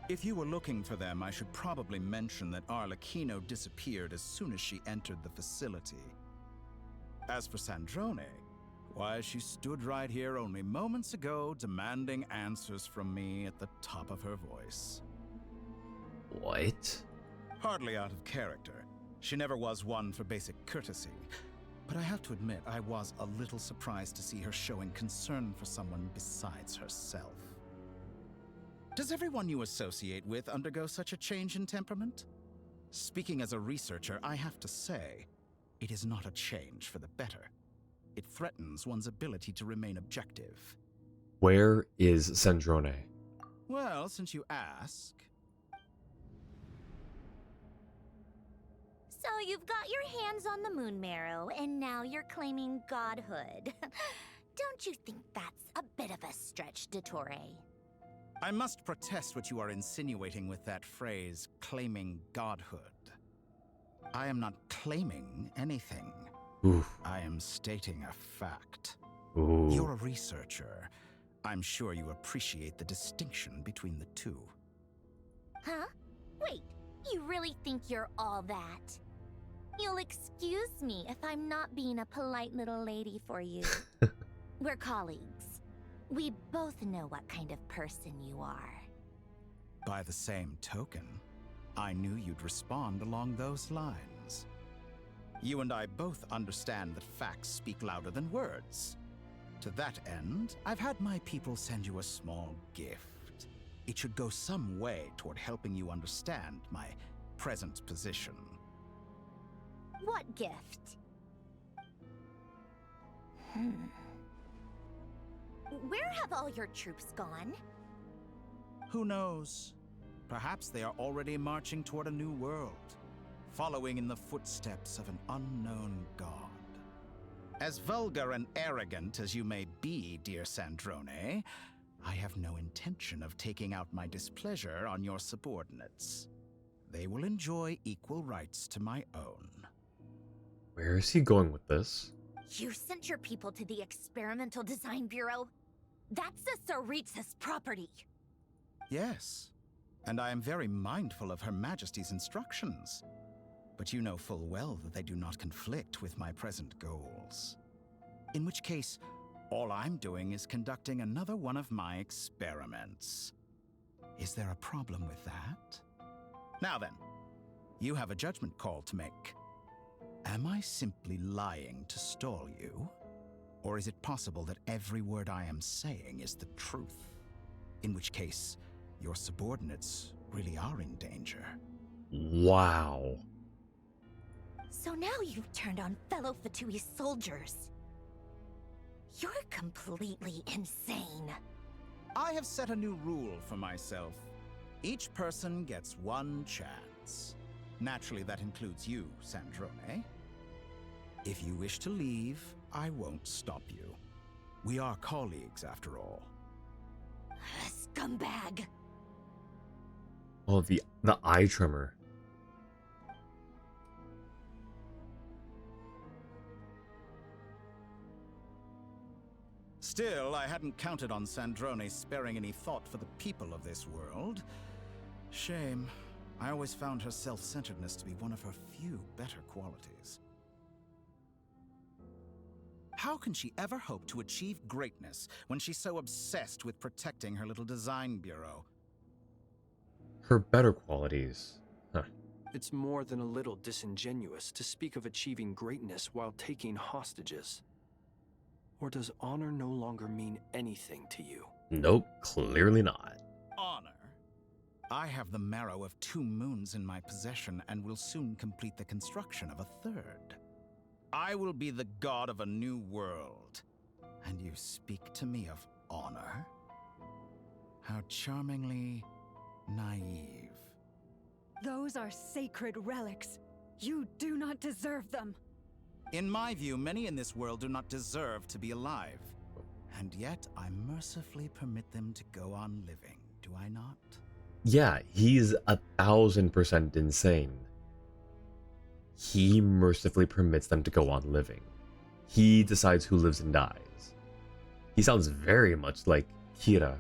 If you were looking for them, I should probably mention that Arlecchino disappeared as soon as she entered the facility. As for Sandrone, why, she stood right here only moments ago demanding answers from me at the top of her voice. What? Hardly out of character. She never was one for basic courtesy. But I have to admit, I was a little surprised to see her showing concern for someone besides herself. Does everyone you associate with undergo such a change in temperament? Speaking as a researcher, I have to say, it is not a change for the better. It threatens one's ability to remain objective. Where is Sandrone? Well, since you ask... So you've got your hands on the moon marrow, and now you're claiming godhood. Don't you think that's a bit of a stretch, Dottore? I must protest what you are insinuating with that phrase, claiming godhood. I am not claiming anything. Oof. I am stating a fact. Ooh. You're a researcher. I'm sure you appreciate the distinction between the two. Huh? Wait, you really think you're all that? You'll excuse me if I'm not being a polite little lady for you. We're colleagues. We both know what kind of person you are. By the same token, I knew you'd respond along those lines. You and I both understand that facts speak louder than words. To that end, I've had my people send you a small gift. It should go some way toward helping you understand my present position. What gift? Where have all your troops gone? Who knows? Perhaps they are already marching toward a new world, following in the footsteps of an unknown god. As vulgar and arrogant as you may be, dear Sandrone, I have no intention of taking out my displeasure on your subordinates. They will enjoy equal rights to my own. Where is he going with this? You sent your people to the Experimental Design Bureau? That's the Tsaritsa's property. Yes, and I am very mindful of Her Majesty's instructions. But you know full well that they do not conflict with my present goals. In which case, all I'm doing is conducting another one of my experiments. Is there a problem with that? Now then, you have a judgment call to make. Am I simply lying to stall you? Or is it possible that every word I am saying is the truth? In which case, your subordinates really are in danger. Wow. So now you've turned on fellow Fatui soldiers. You're completely insane. I have set a new rule for myself. Each person gets one chance. Naturally, that includes you, Sandrone. If you wish to leave, I won't stop you. We are colleagues, after all. Scumbag! Oh, the eye trimmer. Still, I hadn't counted on Sandrone sparing any thought for the people of this world. Shame. I always found her self-centeredness to be one of her few better qualities. How can she ever hope to achieve greatness when she's so obsessed with protecting her little design bureau? Her better qualities. Huh. It's more than a little disingenuous to speak of achieving greatness while taking hostages. Or does honor no longer mean anything to you? Nope, clearly not. Honor? I have the marrow of 2 moons in my possession and will soon complete the construction of a 3rd. I will be the god of a new world. And you speak to me of honor? How charmingly naive. Those are sacred relics. You do not deserve them. In my view, many in this world do not deserve to be alive. And yet, I mercifully permit them to go on living, do I not? Yeah, he's 1000% insane. He mercifully permits them to go on living. He decides who lives and dies. He sounds very much like Kira.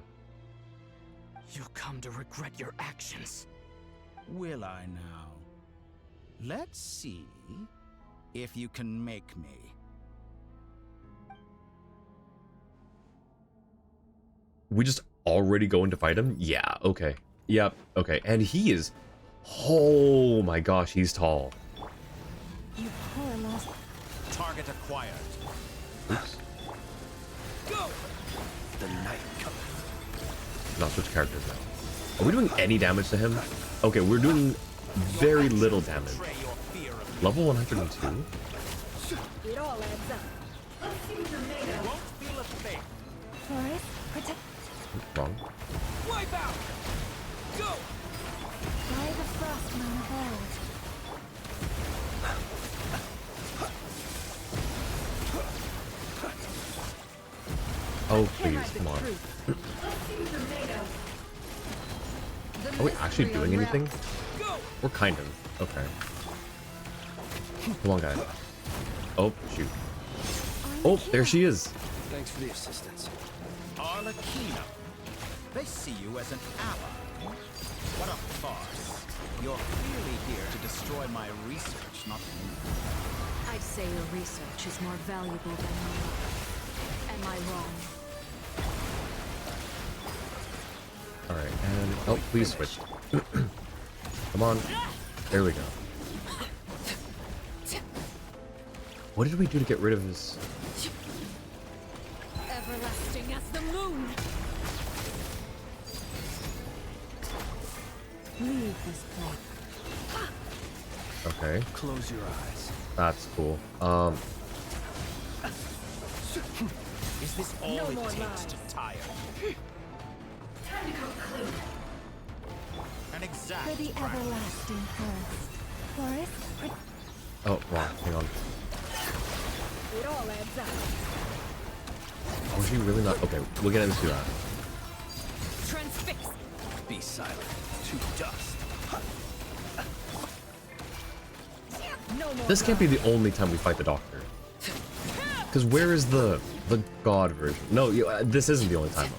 You'll come to regret your actions. Will I now? Let's see if you can make me. We just already going to fight him? Yeah, okay. Yep, okay. And he is... Oh my gosh, he's tall. You poor lost. Target acquired. Oops. Go! The night cometh. Not switch characters now. Are we doing any damage to him? Okay, we're doing very little damage. Level 102? It all adds up. Won't feel a thing. Forest, protect. Wrong. Wipe out! Go! By the frost moon of old. Oh, please, come on. Are we actually doing anything? We're kind of. Okay. Come on, guys. Oh, shoot. Oh, there she is. Thanks for the assistance. Arlecchino. They see you as an ally. What a farce. You're clearly here to destroy my research, not me. I'd say your research is more valuable than my life. Am I wrong? Alright, and... Oh, please switch. Come on. There we go. What did we do to get rid of his... Leave this place. Okay, Close your eyes. that's cool. Is this all it takes to tire? An exact For the practice. everlasting forest. Forest? Oh, wow, hang on. It all adds up. Oh, is she really not? Okay, we'll get into that. Transfix. Be silent. To dust. No more. This can't be the only time we fight the Doctor. Because where is the God version? No, this isn't the only time.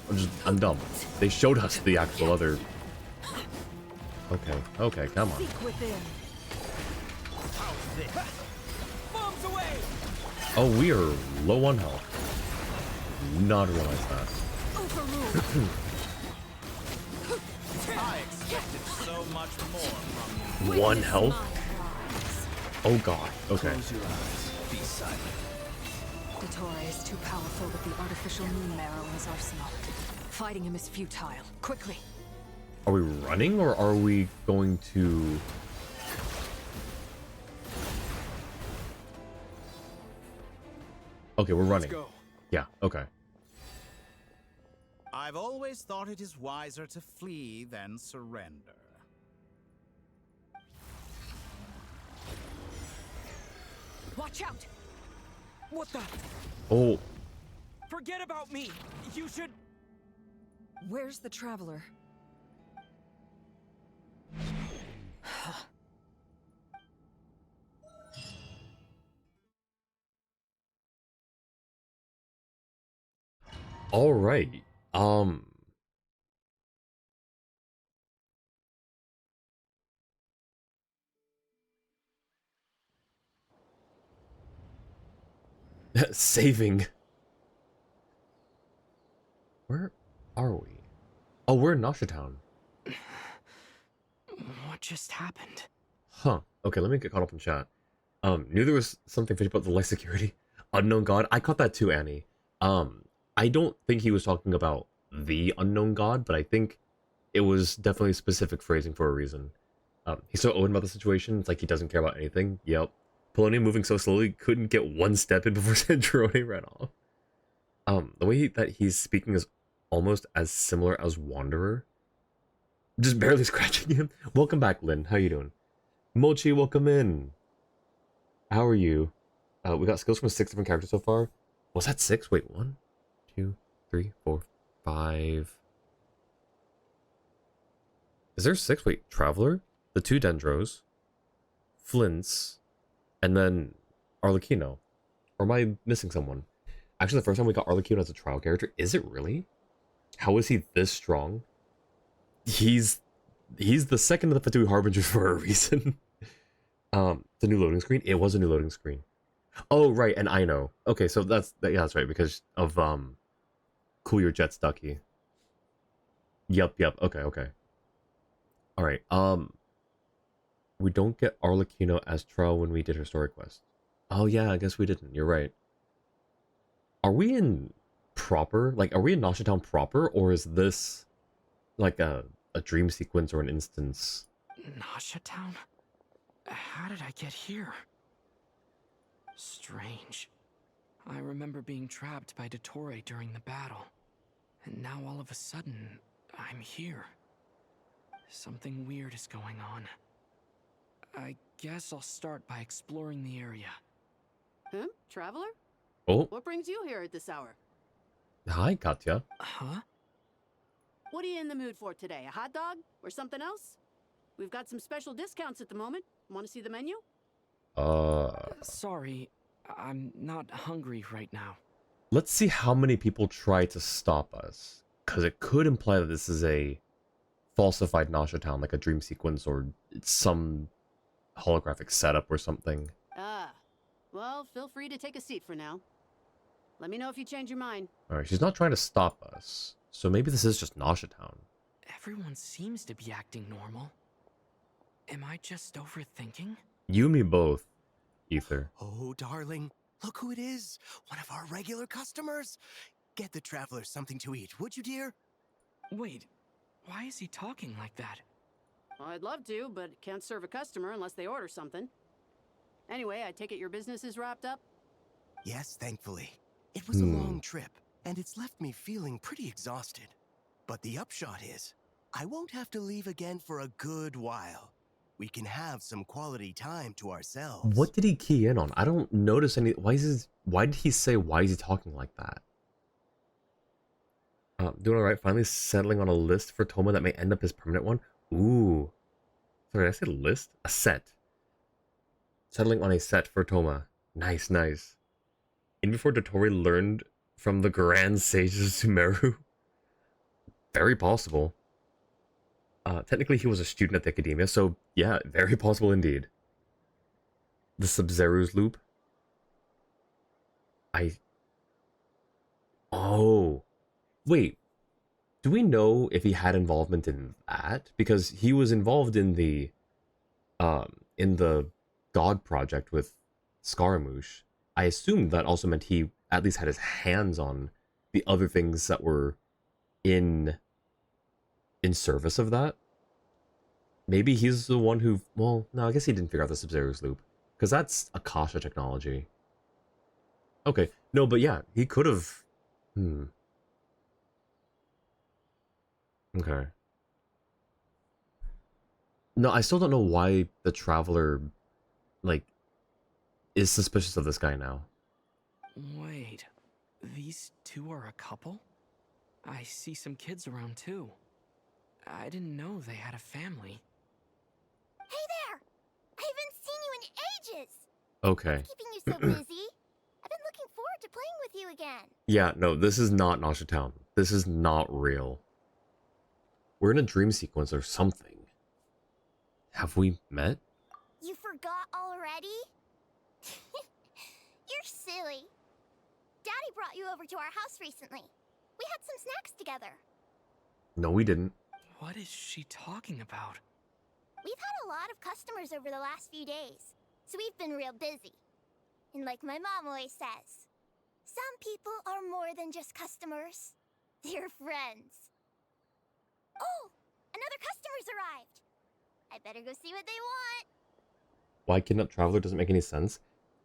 I'm dumb. They showed us the actual other. Okay, come on. Seek within. How's this? Bombs away. Oh, we are low on health. Not realize that. Overruled. I expected so much more from you. One health? Oh god. Okay. Close your eyes. Be silent. Dottore is too powerful with the artificial moon marrow in his arsenal. Fighting him is futile. Quickly. Are we running or are we going to... Okay, we're running. Let's go. Yeah, okay. I've always thought it is wiser to flee than surrender. Watch out! What the? Oh, Forget about me. You should. Where's the traveler? all right. Saving. Where are we? Oh, we're in Nasha Town. What just happened? Huh. Okay, let me get caught up in chat. Knew there was something fishy about the light security. Unknown God. I caught that too, Annie. I don't think he was talking about the unknown God, but I think it was definitely specific phrasing for a reason. He's so open about the situation. It's like he doesn't care about anything. Yep. Polonium moving so slowly, couldn't get one step in before Centrone ran off. The way that he's speaking is almost as similar as Wanderer. Just barely scratching him. Welcome back, Lynn. How you doing? Mochi, welcome in. How are you? We got skills from 6 different characters so far. Was that 6? Wait, 1, 2, 3, 4, 5. Is there 6? Wait, Traveler, the 2 Dendros, Flints, and then Arlecchino. Or am I missing someone? Actually, the first time we got Arlecchino as a trial character, is it really? How is he this strong? He's the second of the Fatui Harbingers for a reason. The new loading screen? It was a new loading screen. Oh, right, and I know. Okay, so yeah, that's right, because of, Cool Your Jets Ducky. Yep, okay. Alright, we don't get Arlecchino as trial when we did her story quest. Oh yeah, I guess we didn't, you're right. Are we in proper? Like, are we in Nasha Town proper, or is this like a dream sequence or an instance? Nasha Town? How did I get here? Strange. I remember being trapped by Dottore during the battle. And now all of a sudden, I'm here. Something weird is going on. I guess I'll start by exploring the area. Traveler? Oh, What brings you here at this hour? hi, Katya. Huh? What are you in the mood for today? A hot dog? Or something else? We've got some special discounts at the moment. Want to see the menu? Sorry, I'm not hungry right now. Let's see how many people try to stop us. Because it could imply that this is a falsified Nasha Town, like a dream sequence or some holographic setup or something. Ah. Well, feel free to take a seat for now. Let me know if you change your mind. Alright, she's not trying to stop us. So maybe this is just Nasha Town. Everyone seems to be acting normal. Am I just overthinking? You and me both, Ether. Oh, darling, look who it is. One of our regular customers. Get the traveler something to eat, would you, dear? Wait, why is he talking like that? Well, I'd love to, but can't serve a customer unless they order something. Anyway, I take it your business is wrapped up? Yes, thankfully. It was a long trip, and it's left me feeling pretty exhausted. But the upshot is, I won't have to leave again for a good while. We can have some quality time to ourselves. What did he key in on? I don't notice any. Why did he say, why is he talking like that? Doing alright, finally settling on a list for Toma that may end up his permanent one. Ooh. Sorry, did I say list? A set. Settling on a set for Toma. Nice, nice. Even before Dotori learned from the grand sages of Sumeru. Very possible. Technically he was a student at the academia, so yeah, very possible indeed. The Sub-Zero's loop. Oh. Wait. Do we know if he had involvement in that? Because he was involved in the God project with Scaramouche. I assumed that also meant he at least had his hands on the other things that were in service of that. Maybe he's the one who... Well, no, I guess he didn't figure out the Sub-Zero's loop. Because that's Akasha technology. Okay. No, but yeah, he could have... Okay. No, I still don't know why the Traveler, like, is suspicious of this guy now. Wait, these two are a couple? I see some kids around too. I didn't know they had a family. Hey there! I haven't seen you in ages! Okay. What's keeping you so busy? I've been looking forward to playing with you again. Yeah, no, this is not Nasha Town. This is not real. We're in a dream sequence or something. Have we met? You forgot already? You're silly. Daddy brought you over to our house recently. We had some snacks together. No, we didn't. What is she talking about? We've had a lot of customers over the last few days, so we've been real busy. And like my mom always says, some people are more than just customers. They're friends. Oh, another customer's arrived. I better go see what they want. Why Kidnap Traveler doesn't make any sense?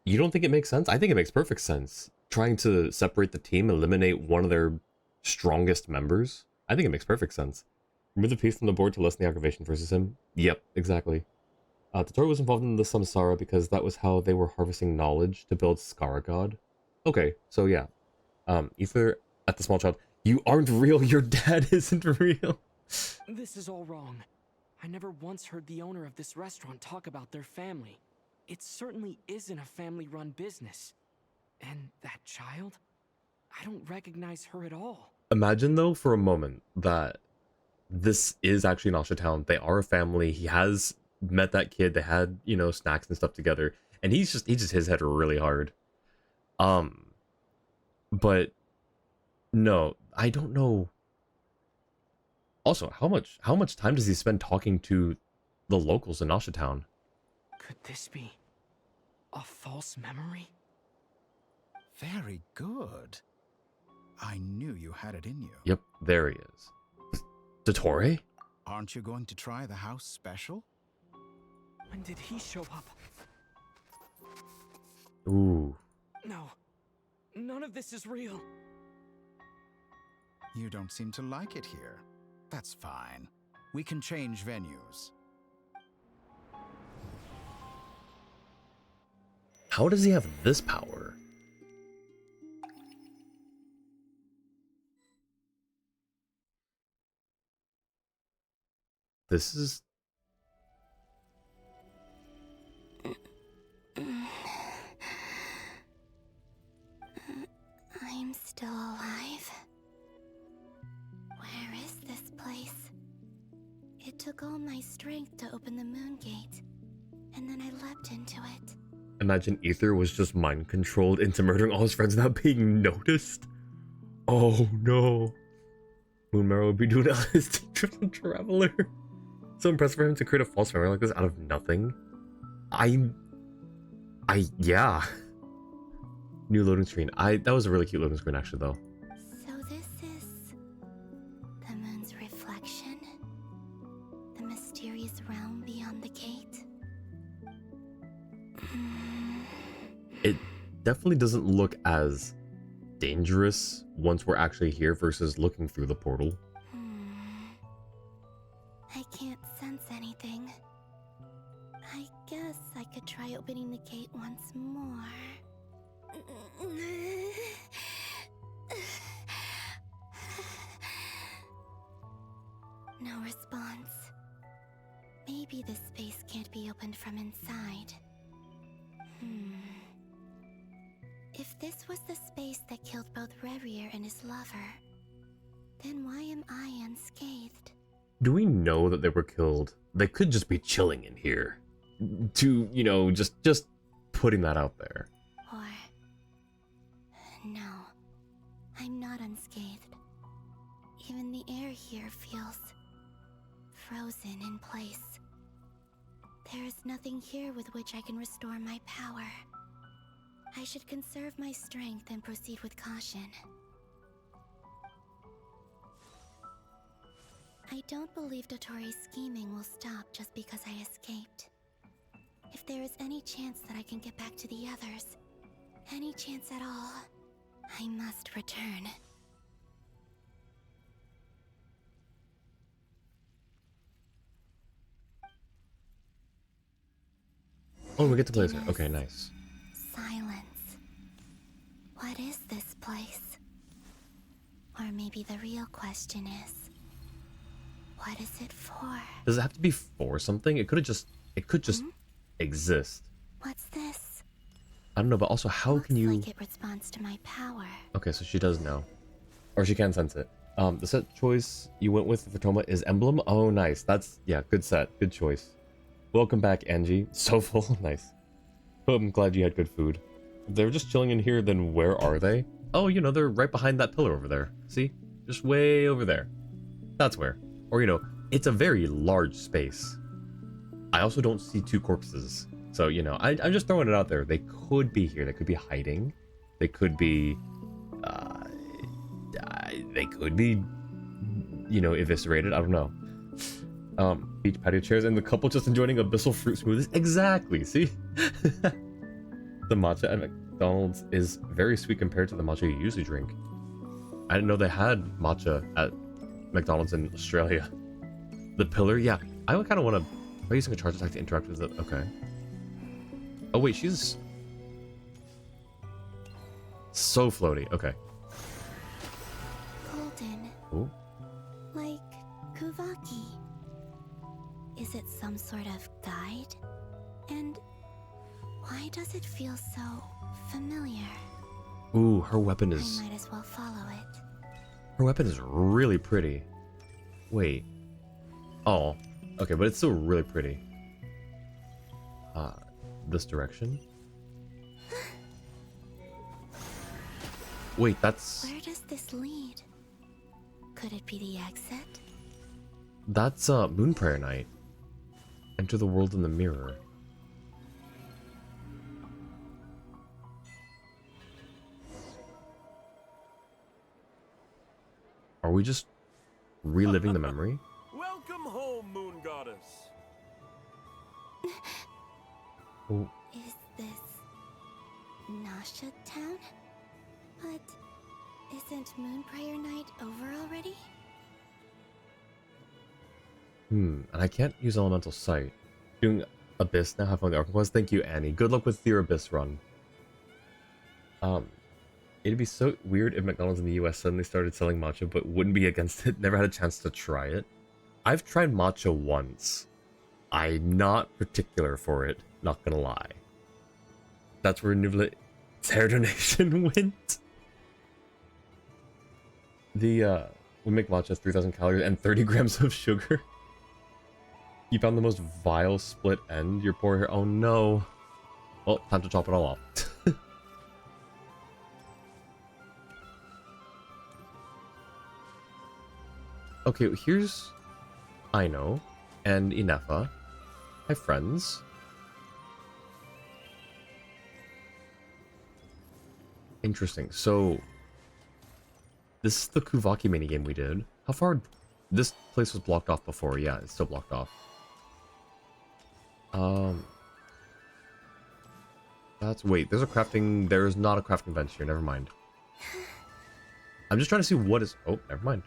You don't think it makes sense? I think it makes perfect sense. Trying to separate the team, eliminate one of their strongest members? I think it makes perfect sense. Remove the piece from the board to lessen the aggravation versus him? Yep, exactly. Totoro was involved in the Samsara because that was how they were harvesting knowledge to build Skara God. Okay, so yeah. Ether at the small child. You aren't real, your dad isn't real. This is all wrong. I never once heard the owner of this restaurant talk about their family. It certainly isn't a family-run business. And that child? I don't recognize her at all. Imagine though for a moment that this is actually Nasha Town. They are a family. He has met that kid. They had, you know, snacks and stuff together. And he just hit his head really hard. But no, I don't know. Also, how much time does he spend talking to the locals in Nasha Town? Could this be a false memory? Very good. I knew you had it in you. Yep, there he is. Dottore? Aren't you going to try the house special? When did he show up? Ooh. No. None of this is real. You don't seem to like it here. That's fine. We can change venues. How does he have this power? This is... I'm still alive. Where is this place? It took all my strength to open the moon gate, and then I leapt into it. Imagine Ether was just mind-controlled into murdering all his friends without being noticed. Oh no. Moonmaro would be doing LSD trip on Traveler. So impressive for him to create a false memory like this out of nothing. Yeah. New loading screen. That was a really cute loading screen actually though. So this is the moon's reflection? The mysterious realm beyond the gate? It definitely doesn't look as dangerous once we're actually here versus looking through the portal. I can't sense anything. I guess I could try opening the gate once more. No response. Maybe this space can't be opened from inside. If this was the space that killed both Revier and his lover, then why am I unscathed? Do we know that they were killed? They could just be chilling in here. To, you know, just putting that out there. Or... no. I'm not unscathed. Even the air here feels... frozen in place. There is nothing here with which I can restore my power. I should conserve my strength and proceed with caution. I don't believe Dotori's scheming will stop just because I escaped. If there is any chance that I can get back to the others, any chance at all, I must return. Oh, we get to play this. Okay, nice. Silence. What is this place? Or maybe the real question is, what is it for? Does it have to be for something? It could just exist. What's this? I don't know, but also how can you... Like it responds to my power. Okay, so she does know. Or she can sense it. The set choice you went with for Toma is Emblem. Oh, nice. That's, yeah, good set. Good choice. Welcome back, Angie. So full. Nice. I'm glad you had good food. If they were just chilling in here, then where are they? Oh, you know, they're right behind that pillar over there. See? Just way over there. That's where. Or, you know, it's a very large space. I also don't see two corpses. So, you know, I'm just throwing it out there. They could be here. They could be hiding. They could be... they could be, you know, eviscerated. I don't know. Beach patio chairs and the couple just enjoying abyssal fruit smoothies. Exactly, see? The matcha at McDonald's is very sweet compared to the matcha you usually drink. I didn't know they had matcha at McDonald's in Australia. The pillar, yeah. I kind of want to... Am I using a charge attack to interact with it? Okay. Oh wait, she's... so floaty. Okay. Golden. Ooh. Like Kuvaki. Is it some sort of guide? And why does it feel so familiar? Ooh, her weapon is... I might as well follow it. Her weapon is really pretty. Wait. Oh. Okay, but it's still really pretty. This direction? Wait, that's... Where does this lead? Could it be the exit? That's, Moon Prayer Night. Enter the world in the mirror. Are we just reliving the memory? Welcome home, Moon Goddess. Oh. Is this Nasha Town? But isn't Moon Prayer Night over already? And I can't use Elemental Sight. Doing Abyss now, have fun with the Arc Quest. Thank you, Annie. Good luck with your Abyss run. It'd be so weird if McDonald's in the US suddenly started selling matcha, but wouldn't be against it. Never had a chance to try it. I've tried matcha once. I'm not particular for it, not gonna lie. That's where Nivlet hair donation went. We make matcha 3,000 calories and 30 grams of sugar. You found the most vile split end. Your poor hair. Oh no. Well, time to chop it all off. Okay, here's Aino and Inefa. Hi, friends. Interesting. So, this is the Kuvaki minigame we did. How far... This place was blocked off before. Yeah, it's still blocked off. Um, wait. There's not a crafting bench here. Never mind. I'm just trying to see what is. Oh, never mind.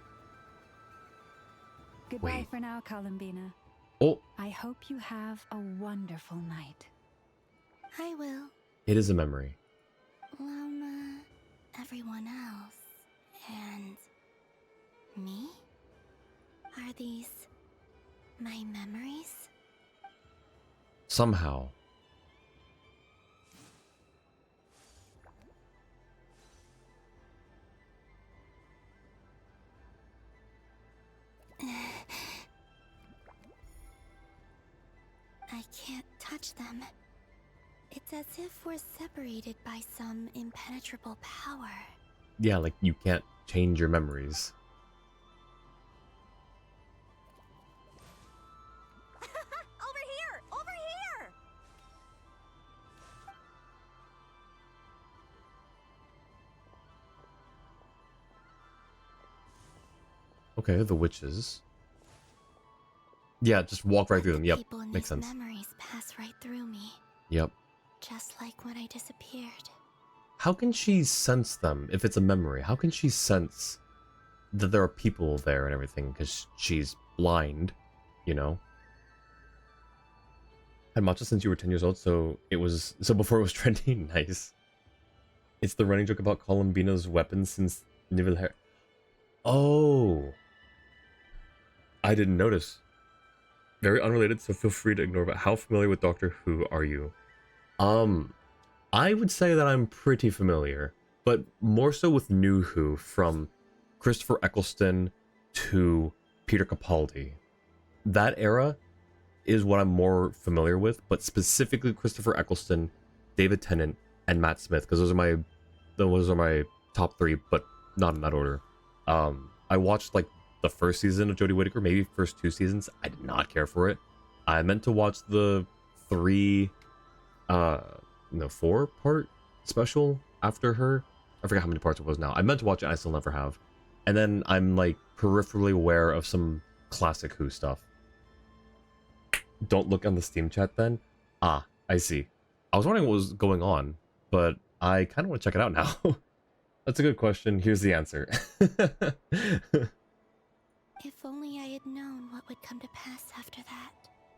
Goodbye Wait. for now, Columbina. Oh, I hope you have a wonderful night. I will. it is a memory. Everyone else. And me? Are these my memories? Somehow. I can't touch them. It's as if we're separated by some impenetrable power. Yeah, like you can't change your memories. Over here! Over here! Okay, the witches. Yeah, just walk right through them. Yep, People in makes these sense. memories pass right through me, Yep. just like when I disappeared. How can she sense them if it's a memory? How can she sense that there are people there and everything? Because she's blind, you know? Had matcha since you were 10 years old, so before it was trendy. Nice. It's the running joke about Columbina's weapons since Nivelle. Oh, I didn't notice. Very unrelated, so feel free to ignore. But how familiar with Doctor Who are you? I would say that I'm pretty familiar, but more so with New Who, from Christopher Eccleston to Peter Capaldi. That era is what I'm more familiar with, but specifically Christopher Eccleston, David Tennant, and Matt Smith, because those are my top three, but not in that order. I watched like the first season of Jodie Whittaker, maybe first two seasons. I did not care for it. I meant to watch the 4-part special after her. I forget how many parts it was now. I meant to watch it, I still never have. And then I'm like peripherally aware of some classic Who stuff. Don't look on the Steam chat then. Ah, I see. I was wondering what was going on, but I kind of want to check it out now. That's a good question. Here's the answer. If only I had known what would come to pass after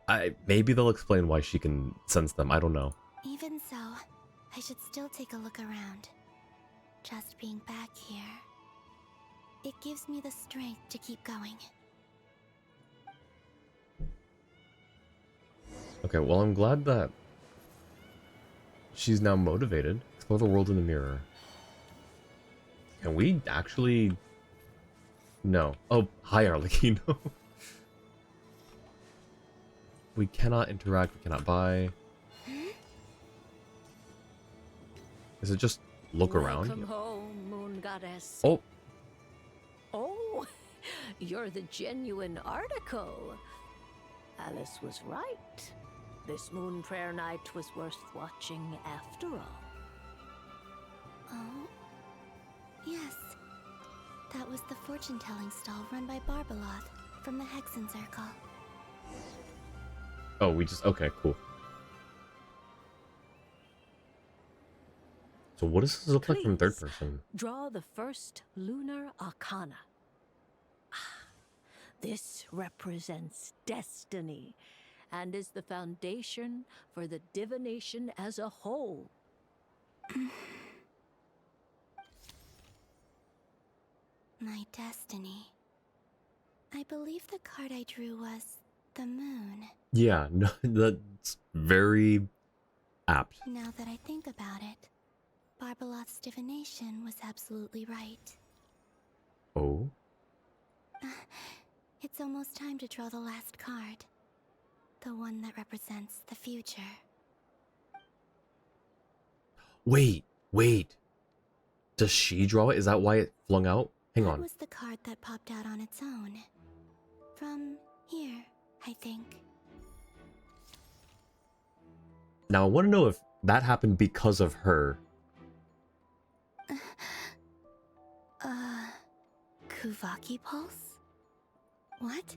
that. Maybe they'll explain why she can sense them. I don't know. Even so, I should still take a look around. Just being back here, it gives me the strength to keep going. Okay, well, I'm glad that she's now motivated. Explore the world in the mirror. Can we actually... No. Oh, hi, Arlecchino. We cannot interact, we cannot buy. Is it just look around? Welcome home, Moon Goddess. Oh, Oh, you're the genuine article. Alice was right. This moon prayer night was worth watching after all. Oh, yes. That was the fortune-telling stall run by Barbeloth from the Hexen Circle. oh, we just... Okay, cool. So what does this look like from third Please, person? Draw the first lunar arcana. Ah, this represents destiny and is the foundation for the divination as a whole. My destiny. I believe the card I drew was the moon. Yeah, no, that's very apt. Now that I think about it, Barbeloth's divination was absolutely right. Oh? It's almost time to draw the last card. The one that represents the future. Wait. Does she draw it? Is that why it flung out? Hang That on. was the card that popped out on its own. From here, I think. Now I want to know if that happened because of her. Kuvaki Pulse? What?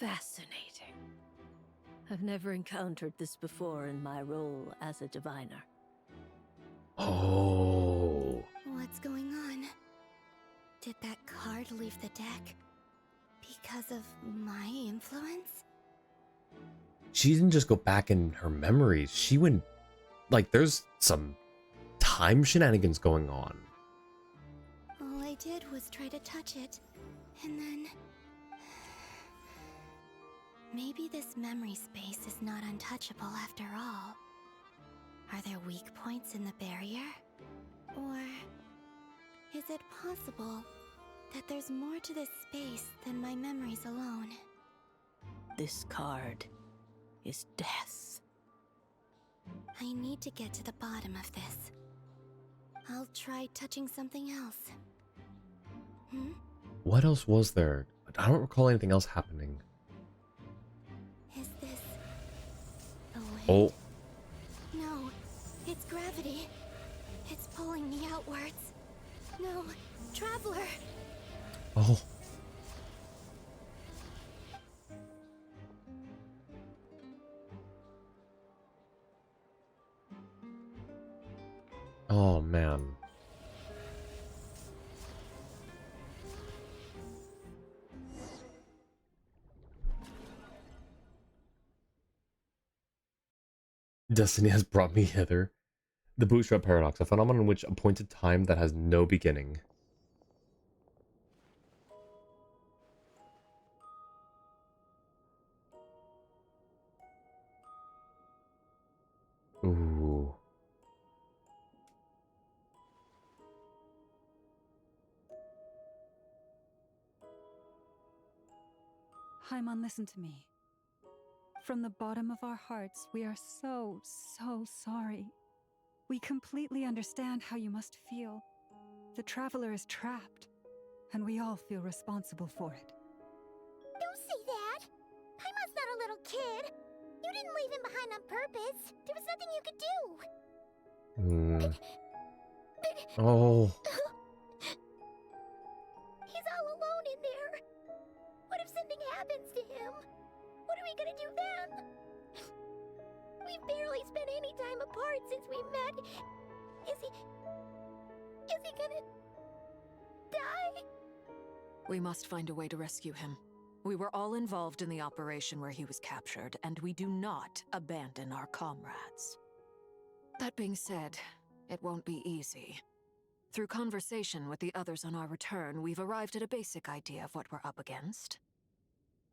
Fascinating. I've never encountered this before in my role as a diviner. Oh. What's going on? Did that card leave the deck because of my influence? She didn't just go back in her memories. She went, like, there's some time shenanigans going on. All I did was try to touch it, and then... Maybe this memory space is not untouchable after all. Are there weak points in the barrier? Or is it possible that there's more to this space than my memories alone? This card is death. I need to get to the bottom of this. I'll try touching something else. What else was there? I don't recall anything else happening. Is this the way? Oh. No, it's gravity. It's pulling me outwards. No, Traveler! Oh. Oh, man. Destiny has brought me hither. The bootstrap paradox, a phenomenon in which appointed time that has no beginning. Ooh. Haimon, listen to me. From the bottom of our hearts, we are so sorry. We completely understand how you must feel. The Traveler is trapped, and we all feel responsible for it. Don't say that! Paimon's not a little kid! You didn't leave him behind on purpose! There was nothing you could do! Oh. He's all alone in there! What if something happens to him? What are we gonna do then? We've barely spent any time apart since we met. Is he gonna die? We must find a way to rescue him. We were all involved in the operation where he was captured, and we do not abandon our comrades. That being said, it won't be easy. Through conversation with the others on our return, we've arrived at a basic idea of what we're up against.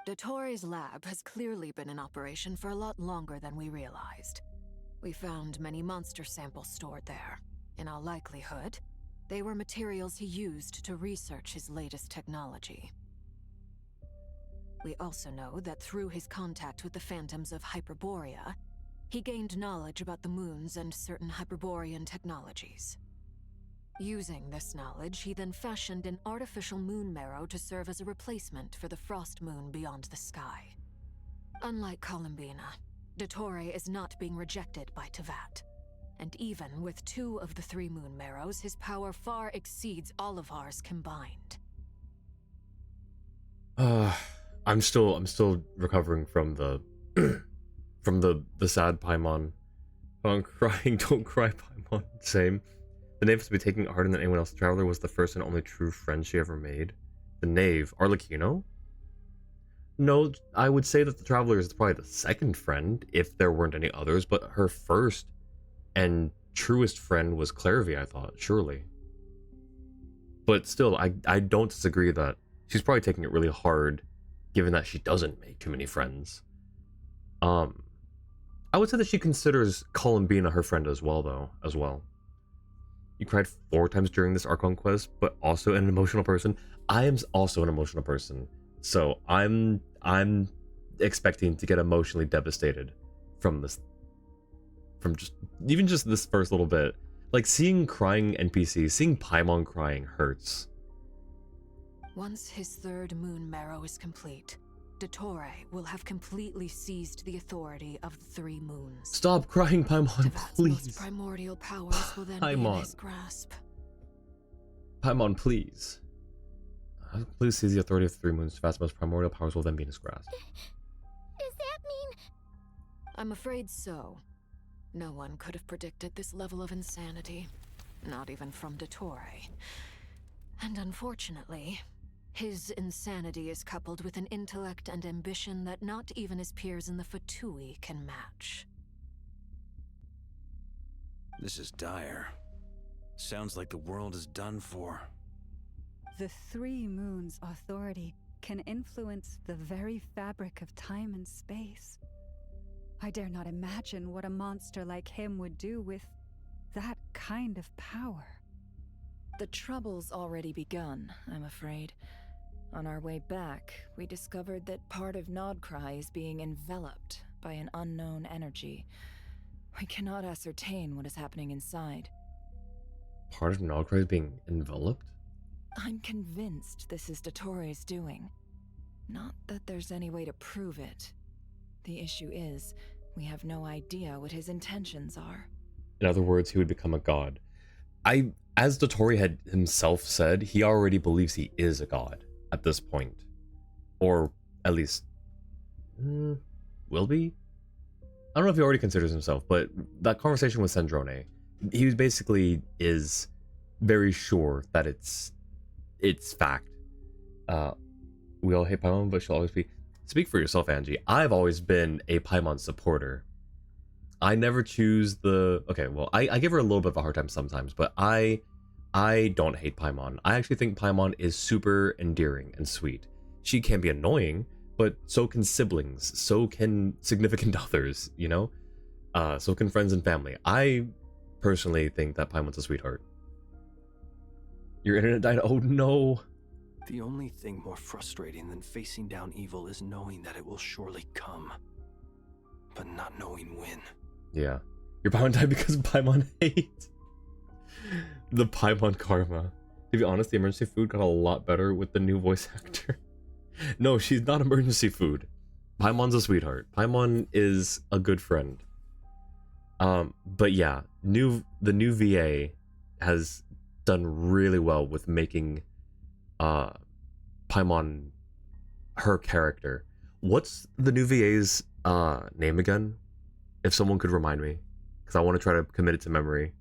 Dottoro's lab has clearly been in operation for a lot longer than we realized. We found many monster samples stored there. In all likelihood, they were materials he used to research his latest technology. We also know that through his contact with the phantoms of Hyperborea, he gained knowledge about the moons and certain Hyperborean technologies. Using this knowledge, he then fashioned an artificial moon marrow to serve as a replacement for the frost moon beyond the sky. Unlike Columbina, Dottore is not being rejected by Teyvat. And even with 2 of the 3 moon marrows, his power far exceeds all of ours combined. I'm still recovering from the from the sad Paimon. I'm crying, don't cry, Paimon. Same. The knave has been taking it harder than anyone else. The Traveler was the first and only true friend she ever made. The knave, Arlecchino? No, I would say that the Traveler is probably the second friend, if there weren't any others, but her first and truest friend was Clairvy, I thought, surely. But still, I don't disagree that she's probably taking it really hard, given that she doesn't make too many friends. I would say that she considers Columbina her friend as well, though, You cried 4 times during this Archon quest, but also an emotional person. I am also an emotional person, so I'm expecting to get emotionally devastated from this, from just this first little bit. Like, seeing crying NPCs, seeing Paimon crying hurts. Once his 3rd moon marrow is complete, Dottore will have completely seized the authority of the 3 moons. Stop crying, Paimon, please. Most primordial powers will then be in his grasp. Paimon, please. Please seize the authority of the 3 moons. Teyvat's most primordial powers will then be in his grasp. Does that mean I'm afraid so. No one could have predicted this level of insanity. Not even from Dottore. And unfortunately, his insanity is coupled with an intellect and ambition that not even his peers in the Fatui can match. This is dire. Sounds like the world is done for. The Three Moons authority can influence the very fabric of time and space. I dare not imagine what a monster like him would do with that kind of power. The trouble's already begun, I'm afraid. On our way back, we discovered that part of Nodcry is being enveloped by an unknown energy. We cannot ascertain what is happening inside. Part of Nograi is being enveloped? I'm convinced this is Dottore's doing. Not that there's any way to prove it. The issue is, we have no idea what his intentions are. In other words, he would become a god. As Dottore had himself said, he already believes he is a god at this point. Or at least, will be? I don't know if he already considers himself, but that conversation with Sandrone, he basically is very sure that it's fact. We all hate Paimon, but she'll always be. Speak for yourself, Angie. I've always been a Paimon supporter. I never choose the. Okay, well, I give her a little bit of a hard time sometimes, but I don't hate Paimon. I actually think Paimon is super endearing and sweet. She can be annoying, but so can siblings, so can significant others, you know? So can friends and family. I personally think that Paimon's a sweetheart. Your internet died? Oh no! The only thing more frustrating than facing down evil is knowing that it will surely come, but not knowing when. Yeah. Your Paimon died because of Paimon hate. The Paimon karma. To be honest, the emergency food got a lot better with the new voice actor. No, she's not emergency food. Paimon's a sweetheart. Paimon is a good friend. But yeah, the new VA has done really well with making Paimon her character. What's the new VA's name again? If someone could remind me, because I want to try to commit it to memory.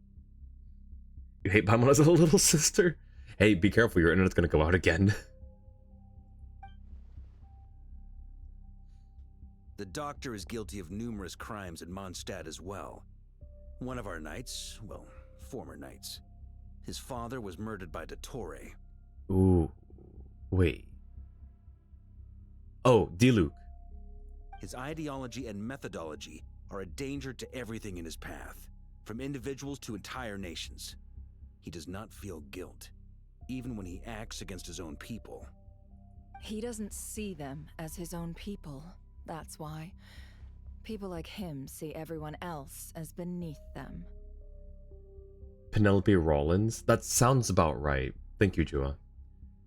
You hate Paimon as a little sister? Hey, be careful, your internet's gonna go out again. The doctor is guilty of numerous crimes in Mondstadt as well. One of our knights, well, former knights. His father was murdered by Dottore. Ooh, wait. Oh, Diluc. His ideology and methodology are a danger to everything in his path, from individuals to entire nations. He does not feel guilt, even when he acts against his own people. He doesn't see them as his own people, that's why. People like him see everyone else as beneath them. Penelope Rollins? That sounds about right. Thank you, Jua.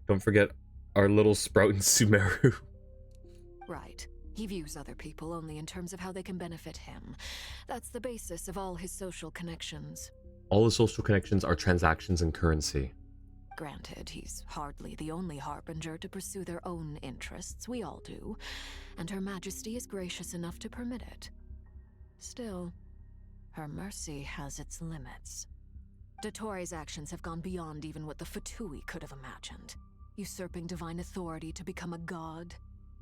Don't forget our little sprout in Sumeru. Right. He views other people only in terms of how they can benefit him. That's the basis of all his social connections. All the social connections are transactions and currency. Granted, he's hardly the only harbinger to pursue their own interests. We all do. And Her Majesty is gracious enough to permit it. Still, her mercy has its limits. Dottore's actions have gone beyond even what the Fatui could have imagined. Usurping divine authority to become a god.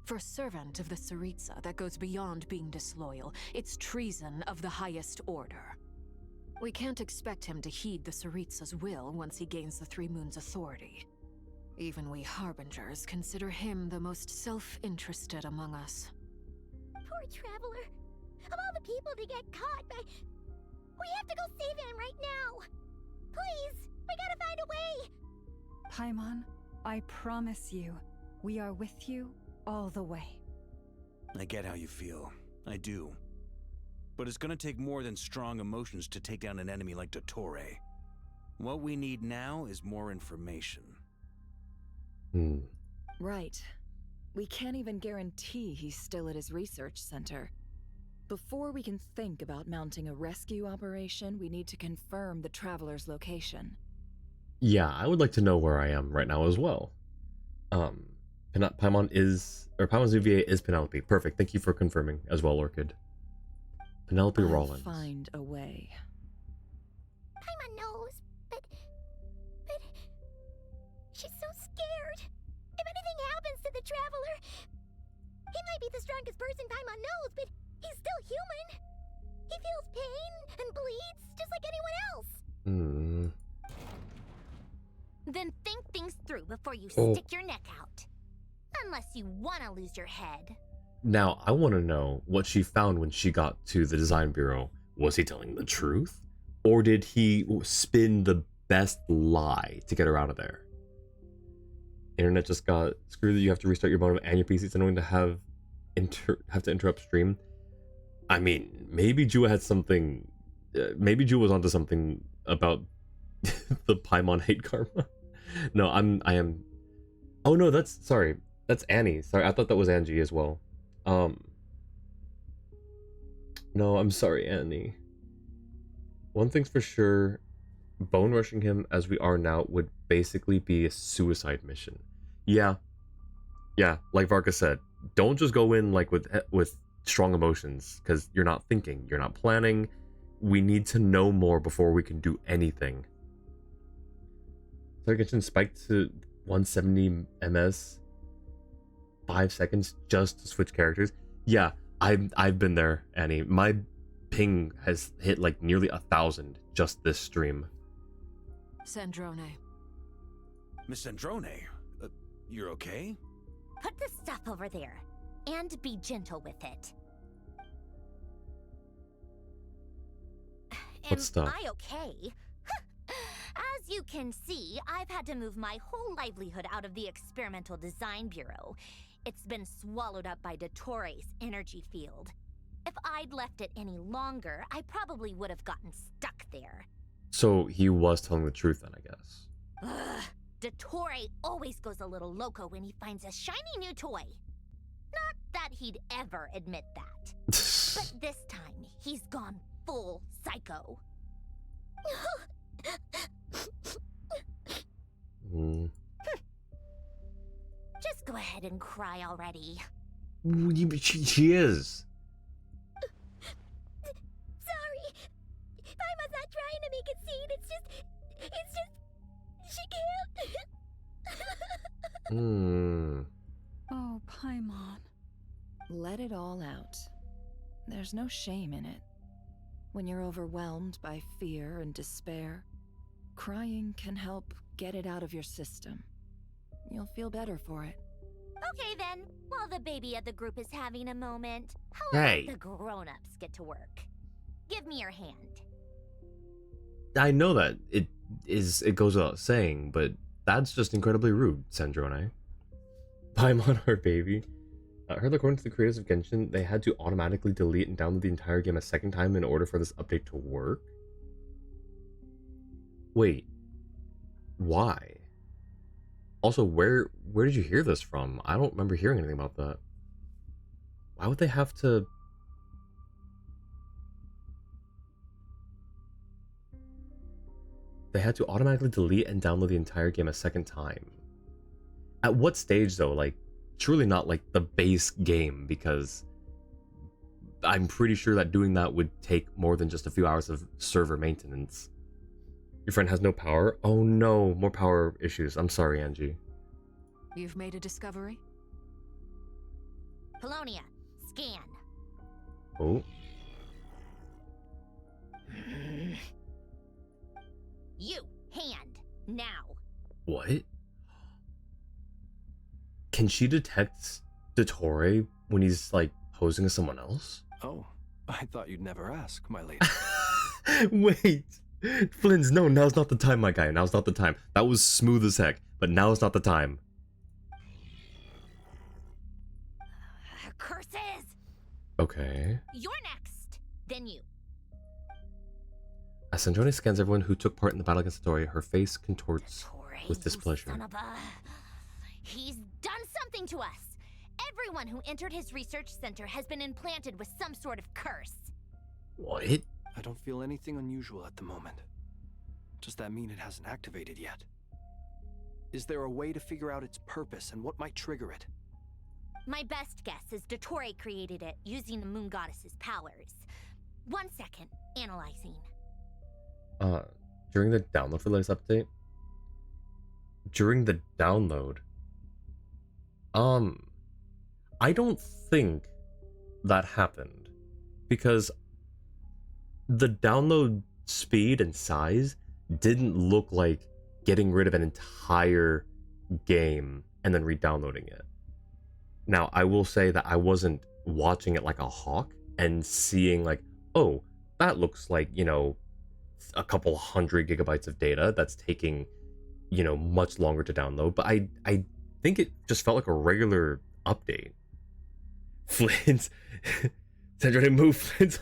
For a servant of the Tsaritsa, that goes beyond being disloyal. It's treason of the highest order. We can't expect him to heed the Tsaritsa's will once he gains the Three Moons' authority. Even we Harbingers consider him the most self-interested among us. Poor Traveler. Of all the people to get caught by... We have to go save him right now! Please! We gotta find a way! Paimon, I promise you, we are with you all the way. I get how you feel. I do. But it's gonna take more than strong emotions to take down an enemy like Dottore. What we need now is more information. Right. We can't even guarantee he's still at his research center. Before we can think about mounting a rescue operation, we need to confirm the Traveler's location. Yeah, I would like to know where I am right now as well. Paimon's new VA is Penelope. Perfect. Thank you for confirming as well, Orchid. Penelope I'll Rollins. find a way. Paimon knows, but she's so scared. If anything happens to the Traveler, he might be the strongest person Paimon knows, but he's still human. He feels pain and bleeds just like anyone else. Hmm. Then think things through before you stick your neck out. Unless you want to lose your head. Now, I want to know what she found when she got to the design bureau. Was he telling the truth? Or did he spin the best lie to get her out of there? Internet just got screwed. You have to restart your modem and your PC. It's annoying to have to interrupt stream. I mean, maybe Jua had something. Maybe Jua was onto something about the Paimon hate karma. No, I am. Oh no, that's Annie. Sorry, I thought that was Angie as well. No, I'm sorry, Annie. One thing's for sure, bone rushing him as we are now would basically be a suicide mission. Yeah, like Varka said, don't just go in like with strong emotions, because you're not thinking, you're not planning. We need to know more before we can do anything. So Genshin spiked to 170 ms, 5 seconds just to switch characters. Yeah, I've been there, Annie. My ping has hit like nearly 1,000 just this stream. Sandrone. Miss Sandrone, you're okay? Put the stuff over there. And be gentle with it. What stuff? Am I okay? As you can see, I've had to move my whole livelihood out of the Experimental Design Bureau. It's been swallowed up by Dottoro's energy field. If I'd left it any longer, I probably would have gotten stuck there. So he was telling the truth then, I guess. Ugh, Dottore always goes a little loco when he finds a shiny new toy. Not that he'd ever admit that. But this time, he's gone full psycho. Just go ahead and cry already. She is. Sorry. Paimon's not trying to make it seem. It's just, she can't. Oh, Paimon. Let it all out. There's no shame in it. When you're overwhelmed by fear and despair, crying can help get it out of your system. You'll feel better for it. Okay then, while the baby of the group is having a moment, how Hey. about the grown-ups get to work? Give me your hand. I know that it goes without saying, but that's just incredibly rude, Sandrone. Paimon, our baby. I heard according to the creators of Genshin, they had to automatically delete and download the entire game a second time in order for this update to work? Wait. Why? Also, where did you hear this from? I don't remember hearing anything about that. Why would they have to... They had to automatically delete and download the entire game a second time. At what stage, though? Like, surely not like the base game, because I'm pretty sure that doing that would take more than just a few hours of server maintenance. Your friend has no power? Oh no, more power issues. I'm sorry, Angie. You've made a discovery? Polonia, scan. Oh. You, hand, now. What? Can she detect Dottore when he's like posing as someone else? Oh, I thought you'd never ask, my lady. Wait. Flins, no, now's not the time, my guy. Now's not the time. That was smooth as heck, but now's not the time. Curses! Okay. You're next. Then you. As Sandrone scans everyone who took part in the battle against Dottore, her face contorts with displeasure. Son of a... He's done something to us. Everyone who entered his research center has been implanted with some sort of curse. What? I don't feel anything unusual at the moment. Does that mean it hasn't activated yet? Is there a way to figure out its purpose and what might trigger it? My best guess is Dottore created it using the Moon Goddess's powers. 1 second. Analyzing. During the download for the latest update, during the download, I don't think that happened because the download speed and size didn't look like getting rid of an entire game and then re-downloading it. Now, I will say that I wasn't watching it like a hawk and seeing like, oh, that looks like, you know, a couple 100 GB of data that's taking, you know, much longer to download. But I think it just felt like a regular update. Flint, Sandra didn't move. Flint.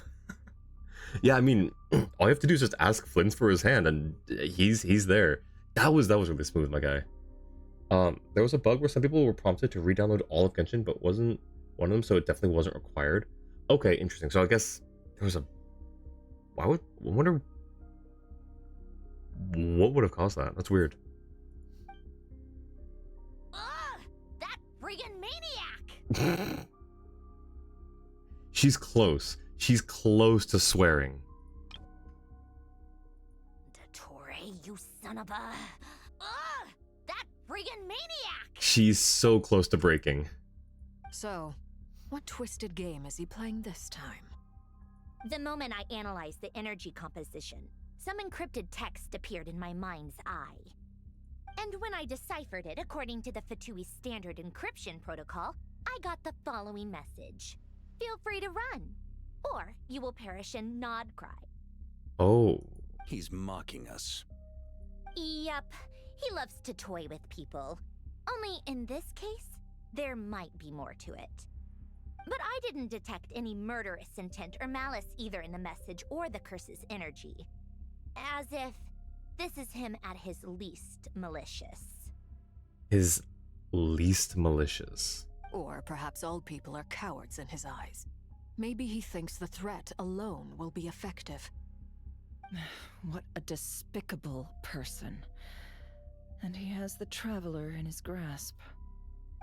Yeah, I mean, all you have to do is just ask Flint for his hand, and he's there. That was really smooth, my guy. There was a bug where some people were prompted to re-download all of Genshin, but wasn't one of them, so it definitely wasn't required. Okay, interesting. So I guess there was a. I wonder what would have caused that. That's weird. Ugh! That friggin' maniac! She's close. She's close to swearing. Dottore, you son of a... Ugh! That friggin' maniac! She's so close to breaking. So, what twisted game is he playing this time? The moment I analyzed the energy composition, some encrypted text appeared in my mind's eye. And when I deciphered it according to the Fatui standard encryption protocol, I got the following message. Feel free to run, or you will perish in nod cry. Oh. He's mocking us. Yep, he loves to toy with people. Only in this case, there might be more to it. But I didn't detect any murderous intent or malice either in the message or the curse's energy. As if this is him at his least malicious. His least malicious. Or perhaps all people are cowards in his eyes. Maybe he thinks the threat alone will be effective. What a despicable person. And he has the Traveler in his grasp.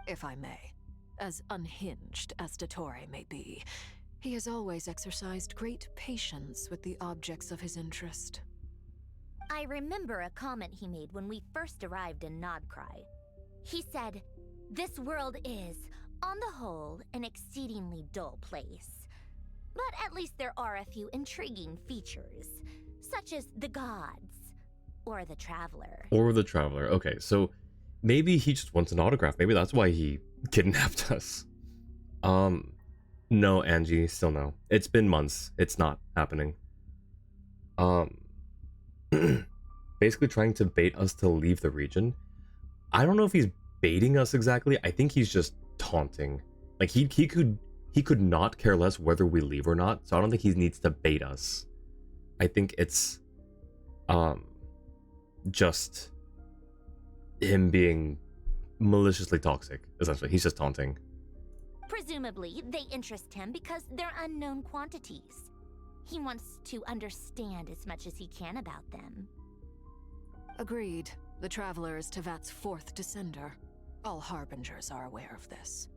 If I may, as unhinged as Dottore may be, he has always exercised great patience with the objects of his interest. I remember a comment he made when we first arrived in Nodcry. He said, "This world is, on the whole, an exceedingly dull place. But at least there are a few intriguing features, such as the gods, or the Traveler." Or the Traveler. Okay, so maybe he just wants an autograph. Maybe that's why he kidnapped us. No, Angie, still no. It's been months. It's not happening. Basically trying to bait us to leave the region. I don't know if he's baiting us exactly. I think he's just taunting. Like he could not care less whether we leave or not. So I don't think he needs to bait us. I think it's just him being maliciously toxic, essentially. He's just taunting. Presumably, they interest him because they're unknown quantities. He wants to understand as much as he can about them. Agreed. The Traveler is Tevat's fourth descender. All Harbingers are aware of this.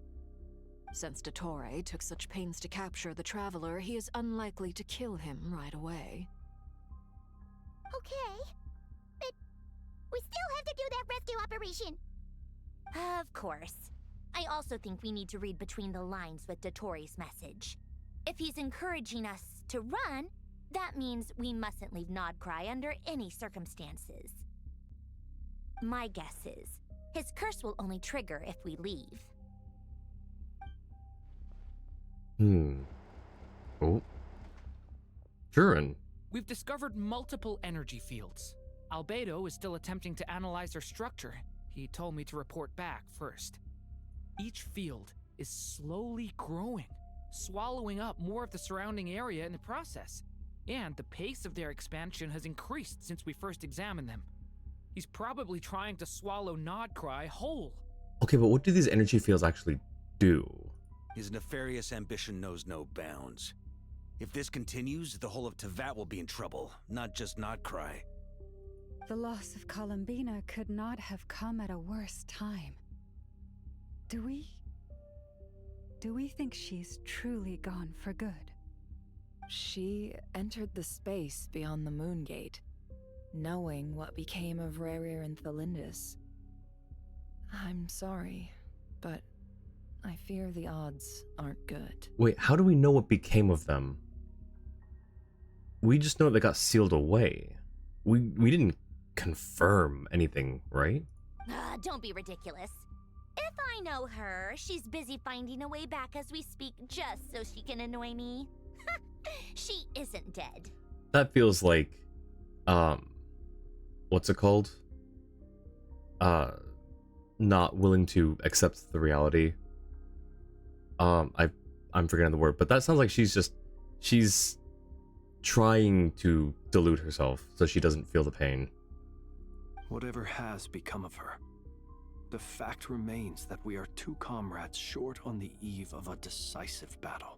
Since Dottore took such pains to capture the Traveler, he is unlikely to kill him right away. Okay, but we still have to do that rescue operation. Of course. I also think we need to read between the lines with Dottore's message. If he's encouraging us to run, that means we mustn't leave Nodcry under any circumstances. My guess is, his curse will only trigger if we leave. Oh. Jurin. We've discovered multiple energy fields. Albedo is still attempting to analyze their structure. He told me to report back first. Each field is slowly growing, swallowing up more of the surrounding area in the process. And the pace of their expansion has increased since we first examined them. He's probably trying to swallow Nodcry whole. Okay, but what do these energy fields actually do? His nefarious ambition knows no bounds. If this continues, the whole of Tevat will be in trouble, not just Nodcry. The loss of Columbina could not have come at a worse time. Do we think she's truly gone for good? she entered the space beyond the Moon Gate, knowing what became of Rerir and Thalindus. I'm sorry, but I fear the odds aren't good. Wait, how do we know what became of them? We just know they got sealed away. We didn't confirm anything, right? Don't be ridiculous. If I know her, she's busy finding a way back as we speak just so she can annoy me. She isn't dead. That feels like, what's it called? Not willing to accept the reality. I'm forgetting the word, but that sounds like she's trying to delude herself so she doesn't feel the pain. Whatever has become of her, the fact remains that we are two comrades short on the eve of a decisive battle.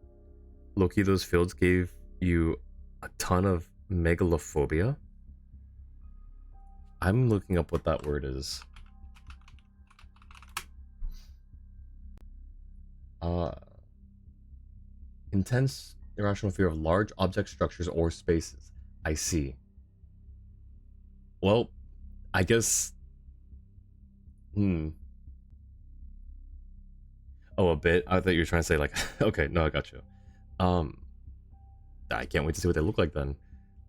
Loki, those fields gave you a ton of megalophobia? I'm looking up what that word is. Intense irrational fear of large object structures or spaces. I see. Well, I guess... Oh, a bit? I thought you were trying to say like... Okay, no, I got you. I can't wait to see what they look like then.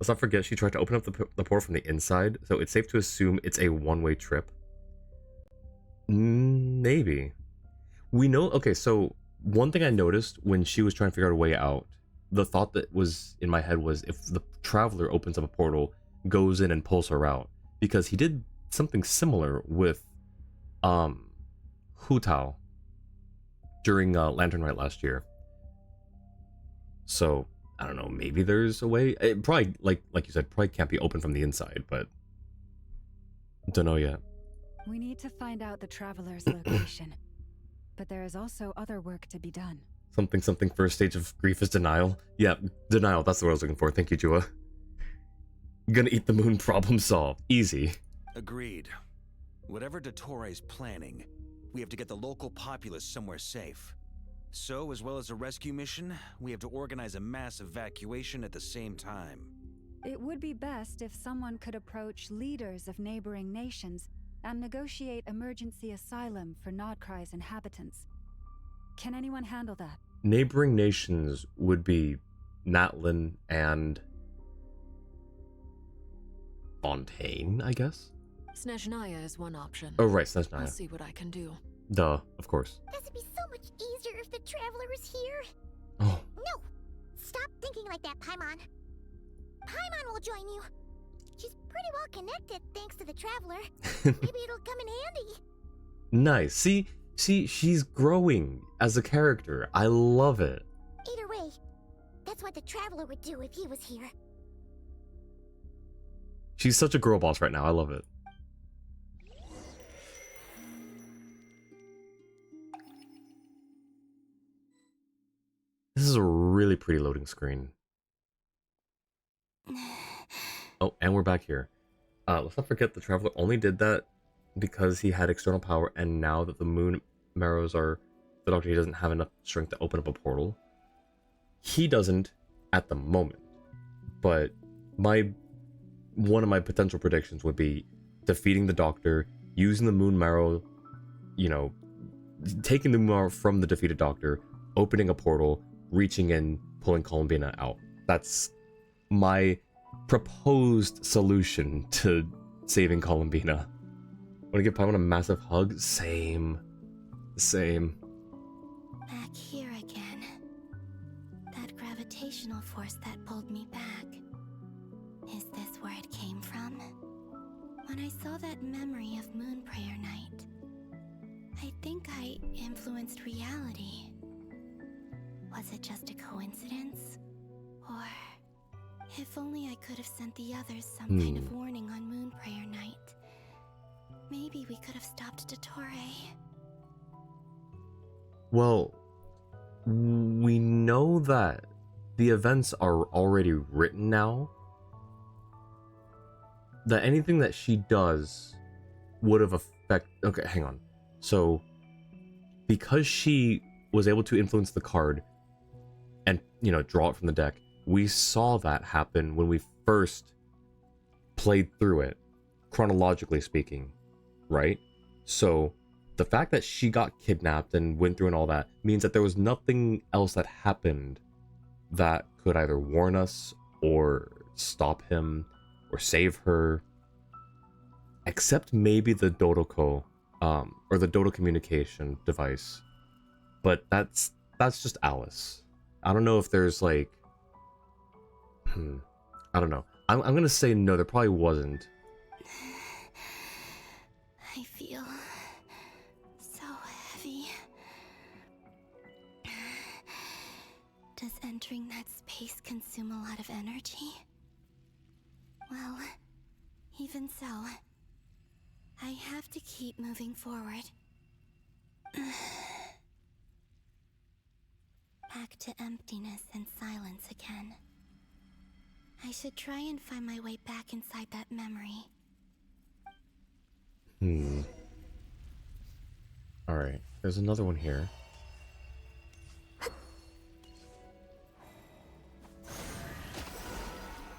Let's not forget she tried to open up the portal from the inside, so it's safe to assume it's a one-way trip. Maybe. We know... Okay, so one thing I noticed when she was trying to figure out a way out, the thought that was in my head was if the Traveler opens up a portal, goes in and pulls her out. Because he did something similar with Hu Tao during Lantern Rite last year. So, I don't know, maybe there's a way. It probably, like you said, probably can't be open from the inside, but don't know yet. We need to find out the Traveler's location. But there is also other work to be done. Something first stage of grief is denial. Yeah, denial, that's the word I was looking for. Thank you, Jua. Gonna eat the moon, problem solved. Easy. Agreed. Whatever Dottore planning, we have to get the local populace somewhere safe. So, as well as a rescue mission, we have to organize a mass evacuation at the same time. It would be best if someone could approach leaders of neighboring nations and negotiate emergency asylum for Nodcry's inhabitants. Can anyone handle that? Neighboring nations would be Natlin and Fontaine, I guess? Snezhnaya is one option. Oh, right, Snezhnaya. I'll see what I can do. Duh, of course. This would be so much easier if the Traveler was here. Oh. No! Stop thinking like that, Paimon. Paimon will join you. She's pretty well connected thanks to the Traveler. Maybe it'll come in handy. Nice. See, she's growing as a character. I love it. Either way, that's what the Traveler would do if he was here. She's such a girl boss right now. I love it. This is a really pretty loading screen. Oh, and we're back here. Let's not forget the Traveler only did that because he had external power, and now that the moon marrows are the Doctor, he doesn't have enough strength to open up a portal. He doesn't at the moment. But one of my potential predictions would be defeating the Doctor, using the moon marrow, you know, taking the moon marrow from the defeated Doctor, opening a portal, reaching in, pulling Columbina out. That's my proposed solution to saving Columbina. Want to give Paimon a massive hug? Same. Back here again. That gravitational force that pulled me back. Is this where it came from? When I saw that memory of Moon Prayer Night, I think I influenced reality. Was it just a coincidence? Or if only I could have sent the others some kind of warning on Moon Prayer Night. Maybe we could have stopped Dottore. Well, we know that the events are already written now. That anything that she does would have Okay, hang on. So, because she was able to influence the card and, you know, draw it from the deck, we saw that happen when we first played through it, chronologically speaking, right? So the fact that she got kidnapped and went through and all that means that there was nothing else that happened that could either warn us or stop him or save her, except maybe the Dodoko, or the Dodo communication device. But that's just Alice. I don't know if there's like, I don't know. I'm gonna say no. There probably wasn't. I feel so heavy. Does entering that space consume a lot of energy? Well, even so, I have to keep moving forward. Back to emptiness and silence again. I should try and find my way back inside that memory. Alright, there's another one here.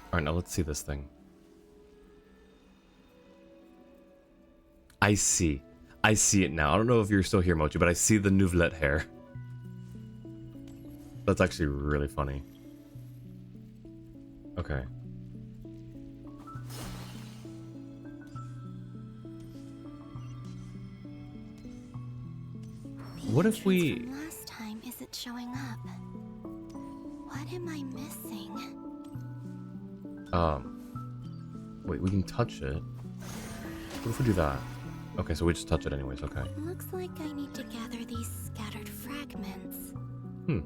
Alright, now let's see this thing. I see it now. I don't know if you're still here, Mochi, but I see the Nouvellette hair. That's actually really funny. Okay. What if we... From last time isn't showing up. What am I missing? Wait, we can touch it. What if we do that? Okay, so we just touch it anyways, okay. Looks like I need to gather these scattered fragments. Can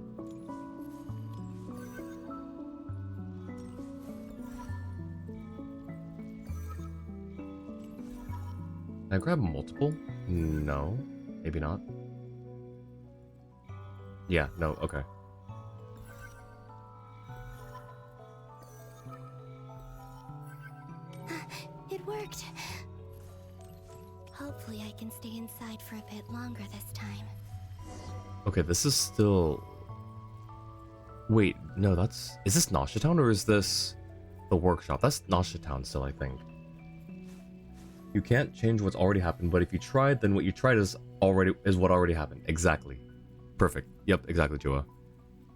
I grab multiple? No. Maybe not. Yeah, no, okay. It worked. Hopefully I can stay inside for a bit longer this time. Okay, this is still... Wait, no, that's... Is this Nausea Town or is this the workshop? That's Nausea Town still, I think. You can't change what's already happened, but if you tried, then what you tried is what already happened. Exactly. Perfect. Yep, exactly, Joa.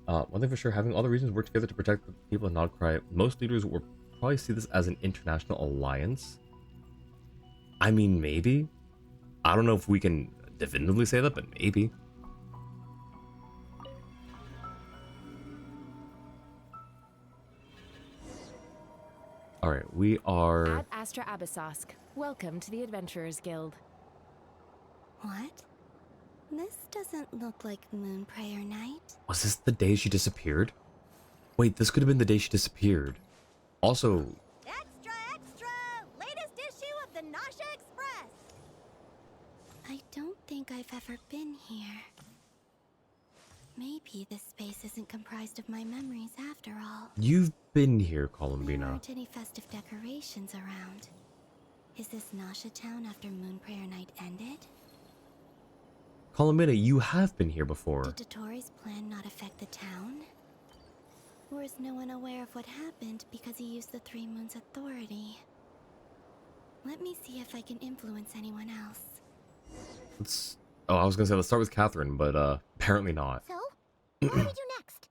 One thing for sure, having all the regions work together to protect the people of Nodcry, most leaders will probably see this as an international alliance. I mean, maybe. I don't know if we can definitively say that, but maybe. Alright, we are... At Astra Abyssosk. Welcome to the Adventurers Guild. What? This doesn't look like Moonprayer Night. Was this the day she disappeared? Wait, this could have been the day she disappeared. Also... Extra, extra! Latest issue of the Nausea Express! I don't think I've ever been here. Maybe this space isn't comprised of my memories after all. You've been here, There Columbina. aren't any festive decorations around. Is this Nausea Town after Moonprayer Night ended? Columbina, you have been here before. Did Dotori's plan not affect the town? Or is no one aware of what happened because he used the Three Moons' authority? Let me see if I can influence anyone else. Let's... Oh, I was gonna say let's start with Catherine, but apparently not. So, what do we do next?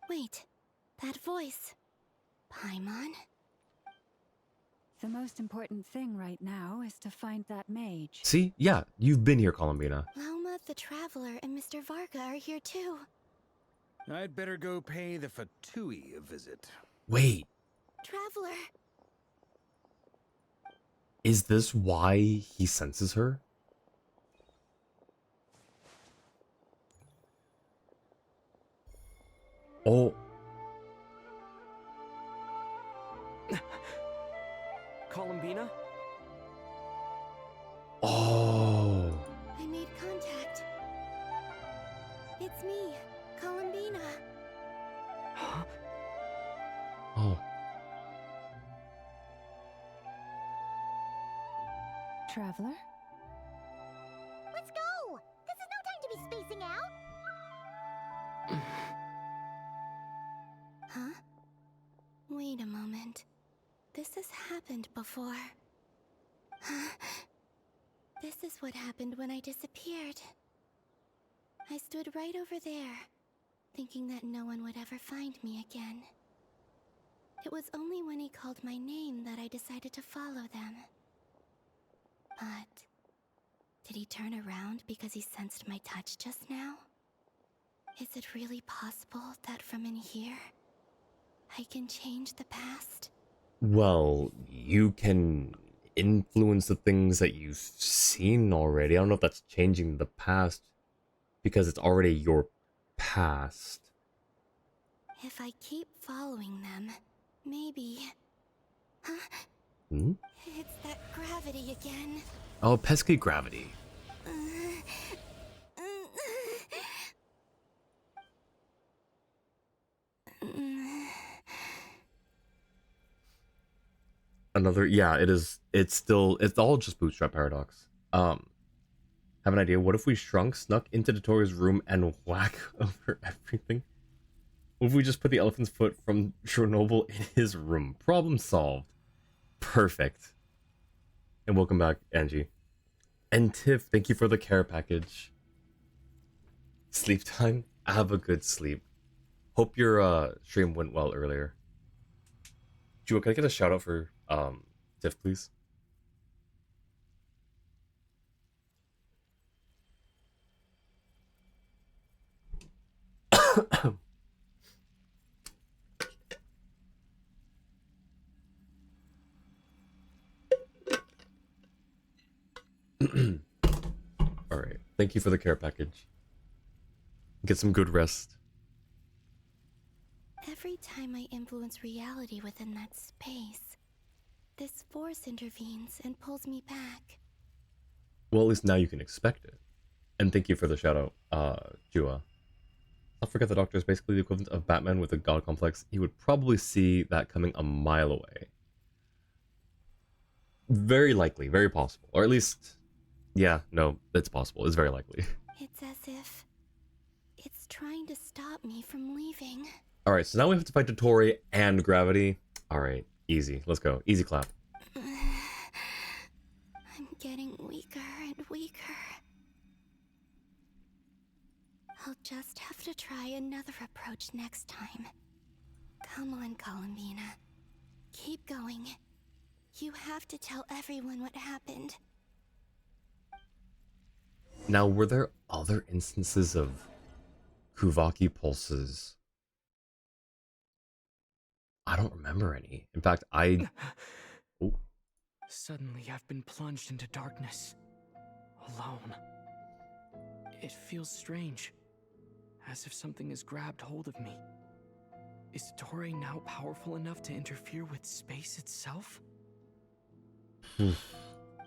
Wait, that voice. Paimon? The most important thing right now is to find that mage. See? Yeah, you've been here, Columbina. Lauma the Traveler and Mr. Varga are here too. I'd better go pay the Fatui a visit. Wait, Traveler! is this why he senses her? Oh, Columbina? oh. I made contact. It's me, Columbina. Huh? Oh. Traveler? Let's go! This is no time to be spacing out! Huh? Wait a moment. This has happened before. This is what happened when I disappeared. I stood right over there, thinking that no one would ever find me again. It was only when he called my name that I decided to follow them. But did he turn around because he sensed my touch just now? Is it really possible that from in here, I can change the past? Well, you can influence the things that you've seen already. I don't know if that's changing the past because it's already your past. If I keep following them, maybe... Huh? Hmm? It's that gravity again. Oh, pesky gravity. Another, yeah, it is. It's all just bootstrap paradox. Have an idea. What if we snuck into Dottoro's room and whack over everything? What if we just put the elephant's foot from Chernobyl in his room? Problem solved. Perfect. And welcome back, Angie. And Tiff, thank you for the care package. Sleep time. Have a good sleep. Hope your stream went well earlier. Jewel, can I get a shout out for Tiff, please? Alright. Thank you for the care package. Get some good rest. Every time I influence reality within that space, this force intervenes and pulls me back. Well, at least now you can expect it. And thank you for the shout out, Jua. I'll forget the Doctor is basically the equivalent of Batman with a god complex. He would probably see that coming a mile away. Very likely, very possible. Or at least, yeah, no, it's possible. It's very likely. It's as if it's trying to stop me from leaving. Alright, so now we have to fight Dottore and Gravity. Alright, easy. Let's go. Easy clap. I'm getting weaker and weaker. I'll just have to try another approach next time. Come on, Columbina. Keep going. You have to tell everyone what happened. Now, were there other instances of Kuvaki pulses? I don't remember any. In fact, oh. Suddenly, I've been plunged into darkness. Alone. It feels strange. As if something has grabbed hold of me. Is Dottore now powerful enough to interfere with space itself?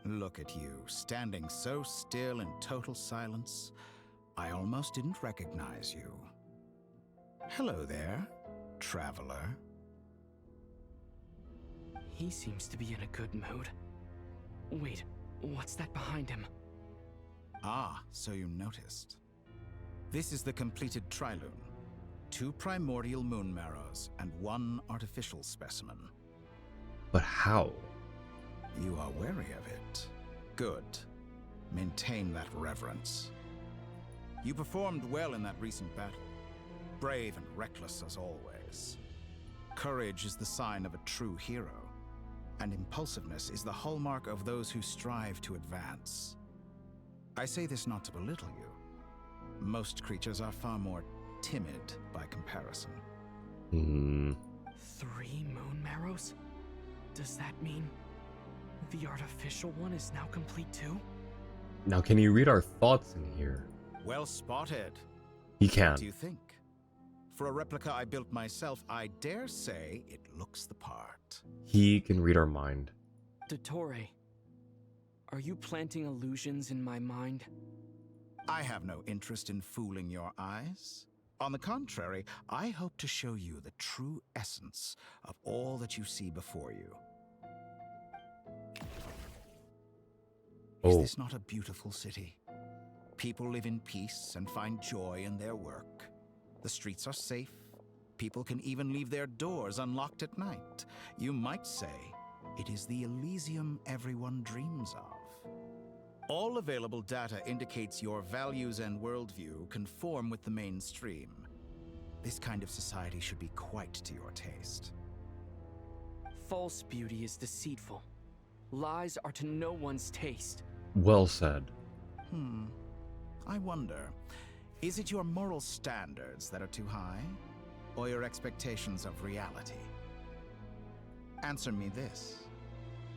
Look at you, standing so still in total silence. I almost didn't recognize you. Hello there, traveler. He seems to be in a good mood. Wait, what's that behind him? Ah, so you noticed. This is the completed Trilune. 2 primordial moon marrows and 1 artificial specimen. But how? You are wary of it. Good. Maintain that reverence. You performed well in that recent battle. Brave and reckless as always. Courage is the sign of a true hero, and impulsiveness is the hallmark of those who strive to advance. I say this not to belittle you. Most creatures are far more timid by comparison. 3 moon marrows? Does that mean the artificial one is now complete too? Now, can you read our thoughts in here? Well spotted. He can. What do you think? For a replica I built myself, I dare say it looks the part. He can read our mind. Dottore, are you planting illusions in my mind? I have no interest in fooling your eyes. On the contrary, I hope to show you the true essence of all that you see before you. Is this not a beautiful city? People live in peace and find joy in their work. The streets are safe, People can even leave their doors unlocked at night. You might say it is the Elysium everyone dreams of. All available data indicates your values and worldview conform with the mainstream. This kind of society should be quite to your taste. False beauty is deceitful. Lies are to no one's taste. Well said. I wonder, is it your moral standards that are too high, or your expectations of reality? Answer me this.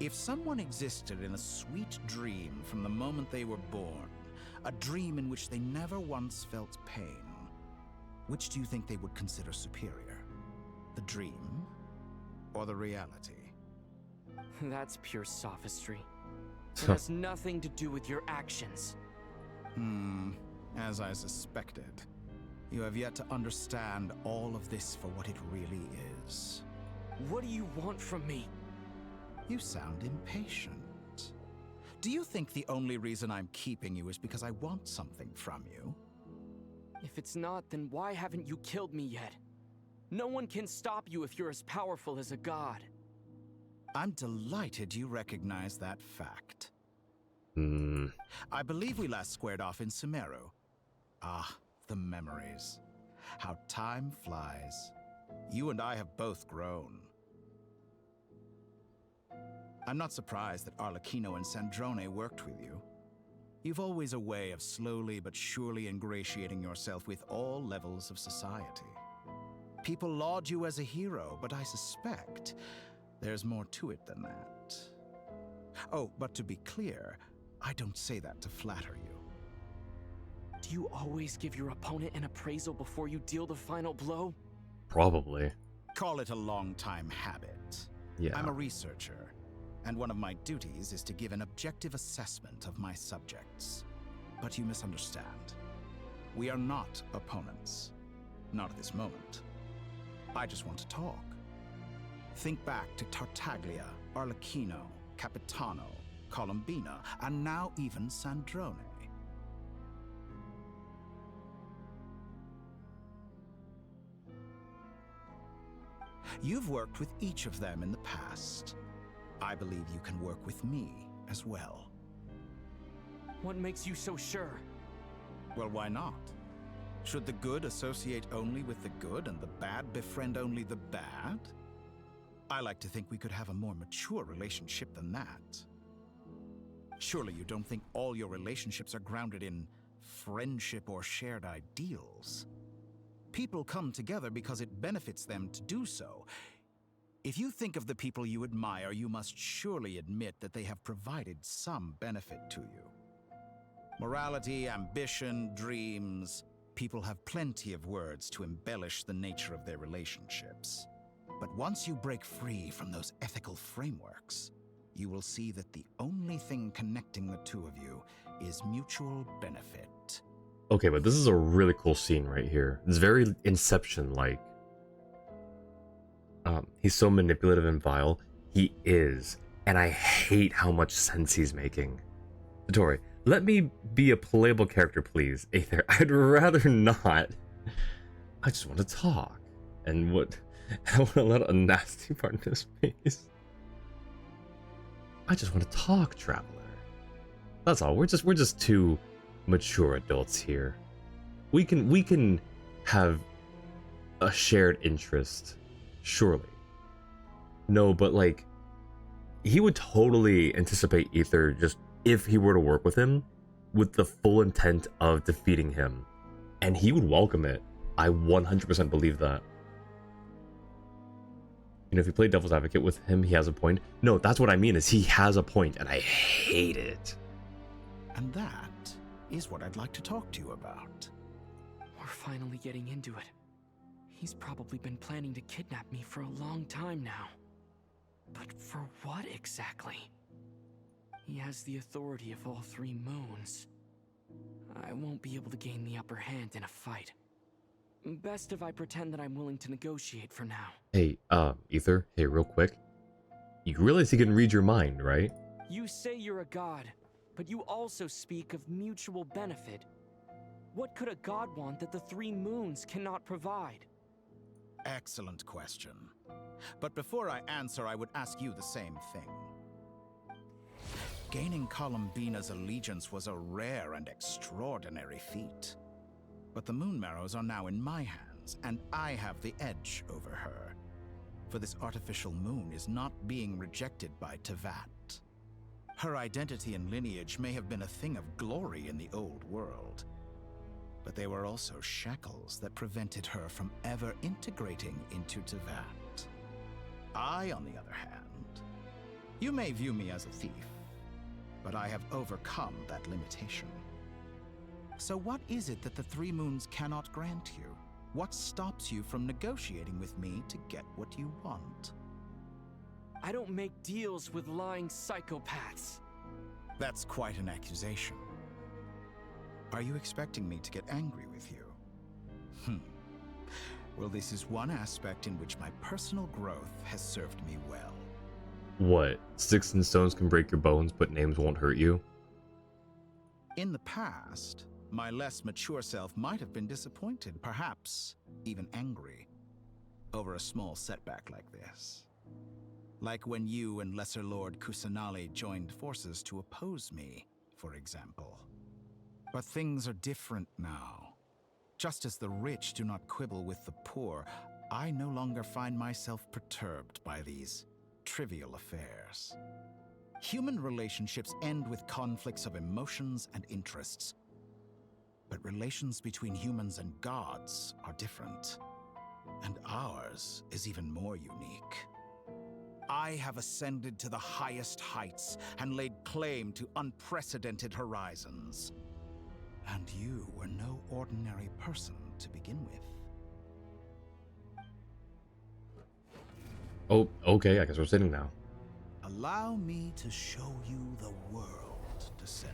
If someone existed in a sweet dream from the moment they were born, a dream in which they never once felt pain, which do you think they would consider superior? The dream or the reality? That's pure sophistry. It has nothing to do with your actions. As I suspected. You have yet to understand all of this for what it really is. What do you want from me? You sound impatient. Do you think the only reason I'm keeping you is because I want something from you? If it's not, then why haven't you killed me yet? No one can stop you if you're as powerful as a god. I'm delighted you recognize that fact. I believe we last squared off in Sumeru. Ah, the memories. How time flies. You and I have both grown. I'm not surprised that Arlecchino and Sandrone worked with you. You've always a way of slowly but surely ingratiating yourself with all levels of society. People laud you as a hero, but I suspect there's more to it than that. Oh, but to be clear, I don't say that to flatter you. Do you always give your opponent an appraisal before you deal the final blow? Probably. Call it a long-time habit. Yeah. I'm a researcher, and one of my duties is to give an objective assessment of my subjects. But you misunderstand. We are not opponents. Not at this moment. I just want to talk. Think back to Tartaglia, Arlecchino, Capitano, Colombina, and now even Sandrone. You've worked with each of them in the past. I believe you can work with me as well. What makes you so sure? Well, why not? Should the good associate only with the good and the bad befriend only the bad? I like to think we could have a more mature relationship than that. Surely you don't think all your relationships are grounded in friendship or shared ideals? People come together because it benefits them to do so. If you think of the people you admire, you must surely admit that they have provided some benefit to you. Morality, ambition, dreams. People have plenty of words to embellish the nature of their relationships. But once you break free from those ethical frameworks, you will see that the only thing connecting the two of you is mutual benefit. Okay, but this is a really cool scene right here. It's very Inception-like. He's so manipulative and vile. He is. And I hate how much sense he's making. Tori, let me be a playable character, please. Aether, I'd rather not. I just want to talk. And what... I want to let a nasty part in his face. I just want to talk, Traveler. That's all. We're just two mature adults here. We can have a shared interest, surely. No, but like, he would totally anticipate Aether just if he were to work with him with the full intent of defeating him, and he would welcome it. I 100% believe that. You know, if you play devil's advocate with him, he has a point. No, that's what I mean, is he has a point, and I hate it. And that is what I'd like to talk to you about. We're finally getting into it. He's probably been planning to kidnap me for a long time now. But for what exactly? He has the authority of all three moons. I won't be able to gain the upper hand in a fight. Best if I pretend that I'm willing to negotiate for now. Hey, Aether, hey, real quick. You realize he can read your mind, right? You say you're a god, but you also speak of mutual benefit. What could a god want that the three moons cannot provide? Excellent question. But before I answer, I would ask you the same thing. Gaining Columbina's allegiance was a rare and extraordinary feat. But the Moon Marrows are now in my hands, and I have the edge over her. For this artificial moon is not being rejected by Tevat. Her identity and lineage may have been a thing of glory in the old world, but they were also shackles that prevented her from ever integrating into Tevat. I, on the other hand, you may view me as a thief, but I have overcome that limitation. So what is it that the Three Moons cannot grant you? What stops you from negotiating with me to get what you want? I don't make deals with lying psychopaths. That's quite an accusation. Are you expecting me to get angry with you? Well, this is one aspect in which my personal growth has served me well. What? Sticks and stones can break your bones, but names won't hurt you? In the past, my less mature self might have been disappointed, perhaps even angry, over a small setback like this. Like when you and Lesser Lord Kusanali joined forces to oppose me, for example. But things are different now. Just as the rich do not quibble with the poor, I no longer find myself perturbed by these trivial affairs. Human relationships end with conflicts of emotions and interests. But relations between humans and gods are different. And ours is even more unique. I have ascended to the highest heights and laid claim to unprecedented horizons. And you were no ordinary person to begin with. Oh, okay, I guess we're sitting now. Allow me to show you the world, Descender.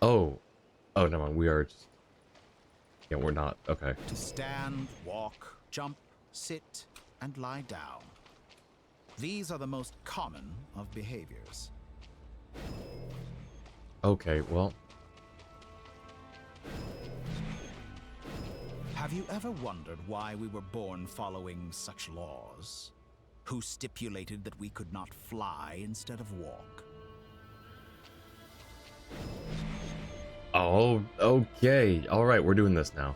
Oh, never mind. We are just... Yeah, we're not. Okay. To stand, walk, jump, sit, and lie down. These are the most common of behaviors. Okay, well... Have you ever wondered why we were born following such laws? Who stipulated that we could not fly instead of walk? Oh, okay. Alright, we're doing this now.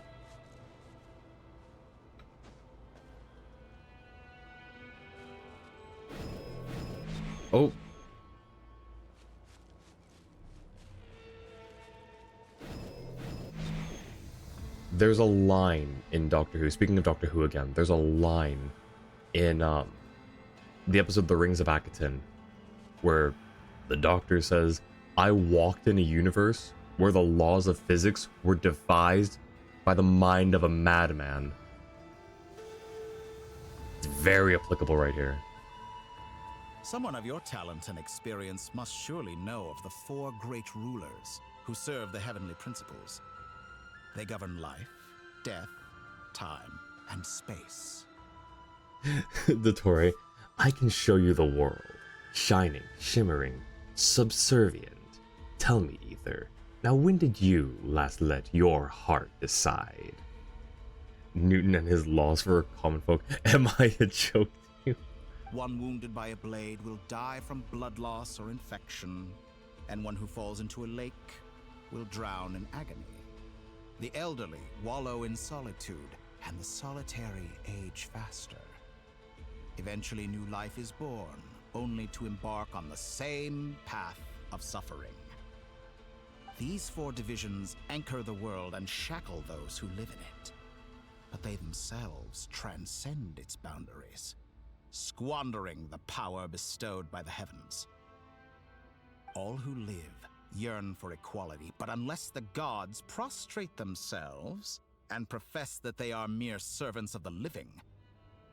Oh. There's a line in Doctor Who. Speaking of Doctor Who again, there's a line in the episode The Rings of Akaton where the Doctor says, I walked in a universe where the laws of physics were devised by the mind of a madman. It's very applicable right here. Someone of your talent and experience must surely know of the four great rulers who serve the heavenly principles. They govern life, death, time, and space. Dottore, I can show you the world. Shining, shimmering, subservient. Tell me, Ether, now when did you last let your heart decide? Newton and his laws for common folk. Am I a joke to you? One wounded by a blade will die from blood loss or infection, and one who falls into a lake will drown in agony. The elderly wallow in solitude, and the solitary age faster. Eventually new life is born, only to embark on the same path of suffering. These four divisions anchor the world and shackle those who live in it. But they themselves transcend its boundaries, squandering the power bestowed by the heavens. All who live yearn for equality, but unless the gods prostrate themselves and profess that they are mere servants of the living,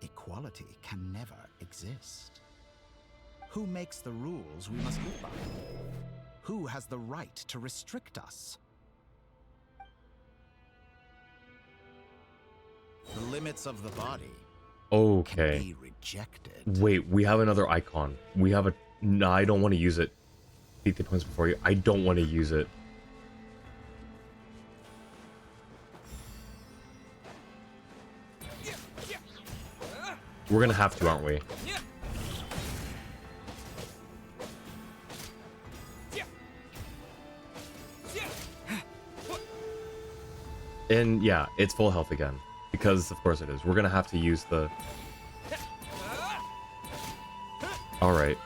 equality can never exist. Who makes the rules we must live by? Who has the right to restrict us? The limits of the body Okay. can be rejected. Wait, we have another icon. We have a... No, I don't want to use it. beat the points before you. I don't want to use it. We're gonna have to, aren't we? And yeah, it's full health again. Because of course it is. We're gonna have to use the... Alright.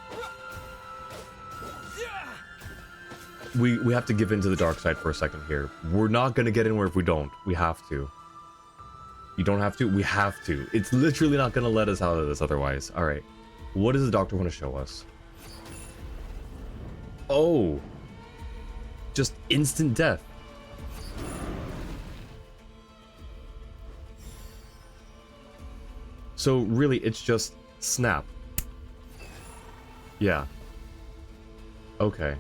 We have to give in to the dark side for a second here. We're not gonna get anywhere if we don't. We have to. You don't have to? We have to. It's literally not gonna let us out of this otherwise. Alright. What does the doctor want to show us? Oh! Just instant death. So really, it's just snap. Yeah. Okay.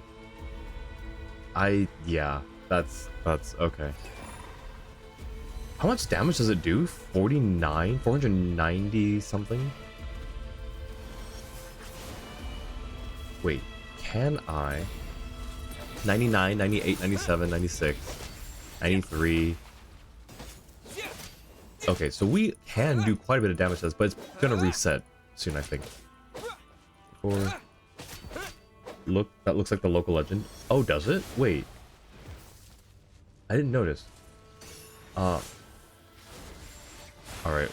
Yeah, that's okay. How much damage does it do? 49? 490 something? Wait, can I? 99, 98, 97, 96, 93. Okay, so we can do quite a bit of damage to this, but it's gonna reset soon, I think. Look, that looks like the local legend. Oh, does it? Wait. I didn't notice. Alright,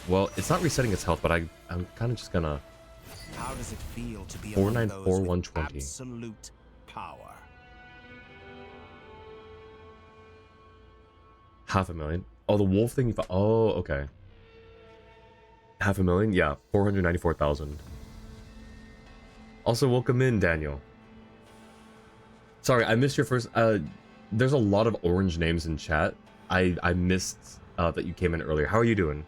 well, it's not resetting its health, but I'm kind of just gonna... How does it feel to be 494, 120. Absolute power? 500,000. Oh, the wolf thing. Oh, okay. 500,000. Yeah, 494,000. Also, welcome in, Daniel. Sorry, I missed your first. There's a lot of orange names in chat. I missed that you came in earlier. How are you doing?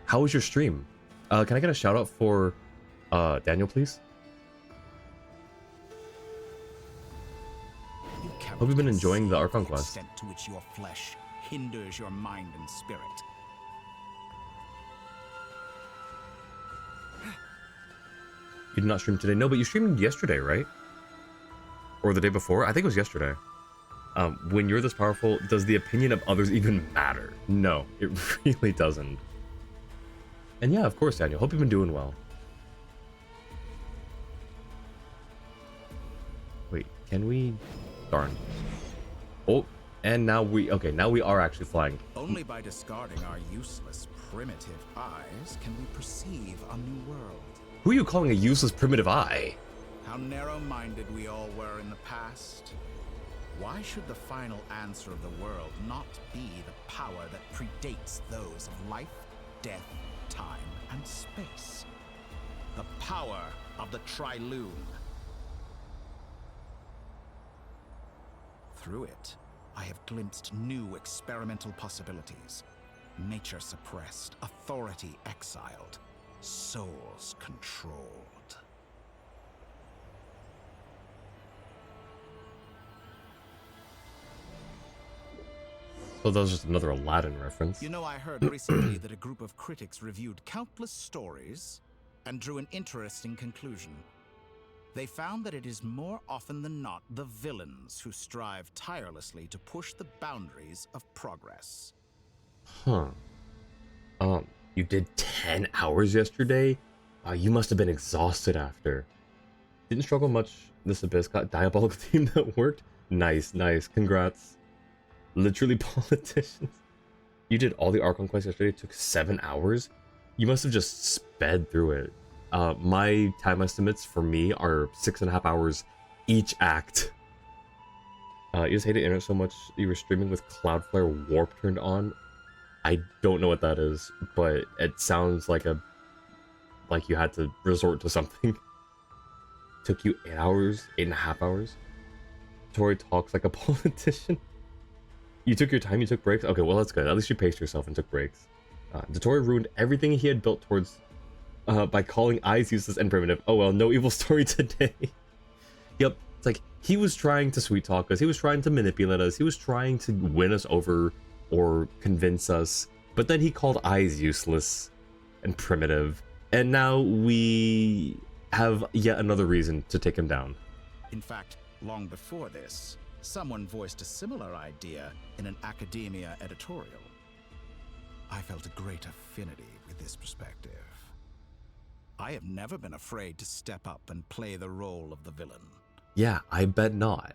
How was your stream? Can I get a shout out for Daniel, please? Hope you've been enjoying the Archon quest. To which your flesh hinders your mind and spirit. You did not stream today? No, but you streamed yesterday, right? Or the day before? I think it was yesterday. When you're this powerful, does the opinion of others even matter? No, it really doesn't. And yeah, of course, Daniel. Hope you've been doing well. Wait, can we... Darn. Oh, and now we... Okay, now we are actually flying. Only by discarding our useless, primitive eyes can we perceive a new world. Who are you calling a useless primitive eye? How narrow-minded we all were in the past. Why should the final answer of the world not be the power that predates those of life, death, time, and space? The power of the Trilune. Through it, I have glimpsed new experimental possibilities. Nature suppressed, authority exiled, souls controlled. So that was just another Aladdin reference. You know, I heard recently that a group of critics reviewed countless stories and drew an interesting conclusion. They found that it is more often than not the villains who strive tirelessly to push the boundaries of progress. Huh. You did 10 hours yesterday? You must have been exhausted after. Didn't struggle much this abyss. Got diabolical team that worked? Nice, nice. Congrats. Literally politicians. You did all the Archon quests yesterday. It took 7 hours? You must have just sped through it. My time estimates for me are 6.5 hours each act. You just hated internet so much you were streaming with Cloudflare Warp turned on. I don't know what that is, but it sounds like you had to resort to something. Took you 8 hours, 8.5 hours. Tori talks like a politician. You took your time, you took breaks? Okay, well that's good. At least you paced yourself and took breaks. Dotori ruined everything he had built towards by calling eyes useless and primitive. Oh well, no evil story today. Yep, it's like he was trying to sweet talk us, he was trying to manipulate us, he was trying to win us over or convince us, but then he called eyes useless and primitive, and now we have yet another reason to take him down. In fact, Long before this, someone voiced a similar idea in an academia editorial. I felt a great affinity with this perspective. I have never been afraid to step up and play the role of the villain. Yeah, I bet not.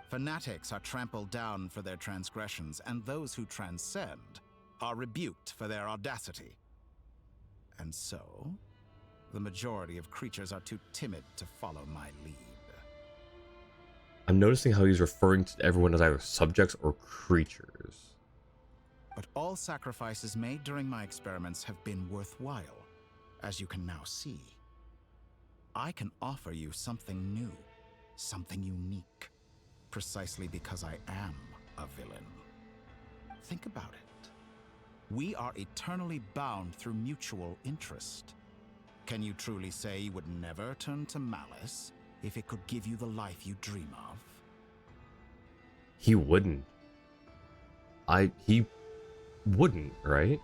Fanatics are trampled down for their transgressions, and those who transcend are rebuked for their audacity. And so, the majority of creatures are too timid to follow my lead. I'm noticing how he's referring to everyone as either subjects or creatures. But all sacrifices made during my experiments have been worthwhile, as you can now see. I can offer you something new, something unique, precisely because I am a villain. Think about it. We are eternally bound through mutual interest. Can you truly say you would never turn to malice if it could give you the life you dream of? He wouldn't. He wouldn't, right?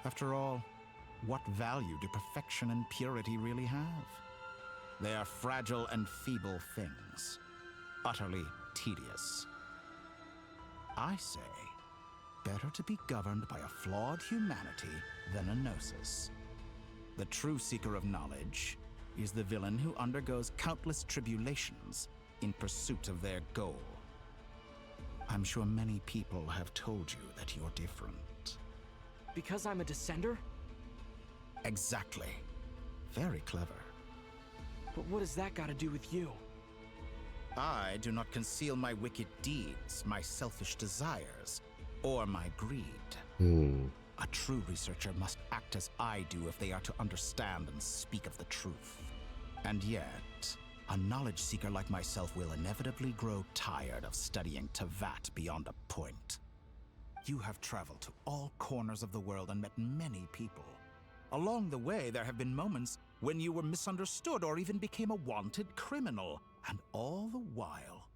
After all, what value do perfection and purity really have? They are fragile and feeble things, utterly tedious. I say, better to be governed by a flawed humanity than a gnosis. The true seeker of knowledge is the villain who undergoes countless tribulations in pursuit of their goal. I'm sure many people have told you that you're different. Because I'm a descender? Exactly. Very clever. But what does that got to do with you? I do not conceal my wicked deeds, my selfish desires, or my greed. A true researcher must act as I do if they are to understand and speak of the truth. And yet, a knowledge seeker like myself will inevitably grow tired of studying Tevat beyond a point. You have traveled to all corners of the world and met many people. Along the way, there have been moments when you were misunderstood or even became a wanted criminal. And all the while,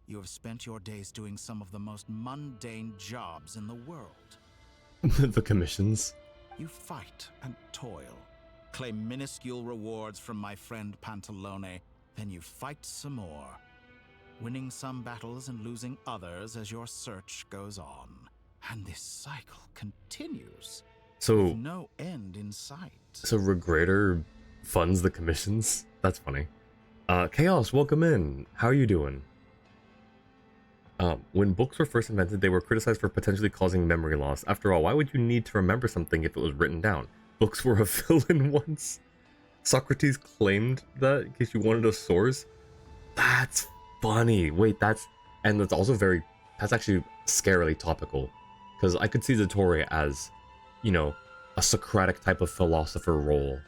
you have spent your days doing some of the most mundane jobs in the world. The commissions. You fight and toil, claim minuscule rewards from my friend Pantalone, then you fight some more, winning some battles and losing others as your search goes on. And this cycle continues, with no end in sight. So Regrader funds the commissions? That's funny. Chaos, welcome in. How are you doing? When books were first invented, they were criticized for potentially causing memory loss. After all, why would you need to remember something if it was written down? Books were a villain once. Socrates claimed that in case you wanted a source. That's funny. Wait, that's also that's actually scarily topical. Because I could see Zatori as, you know, a Socratic type of philosopher role.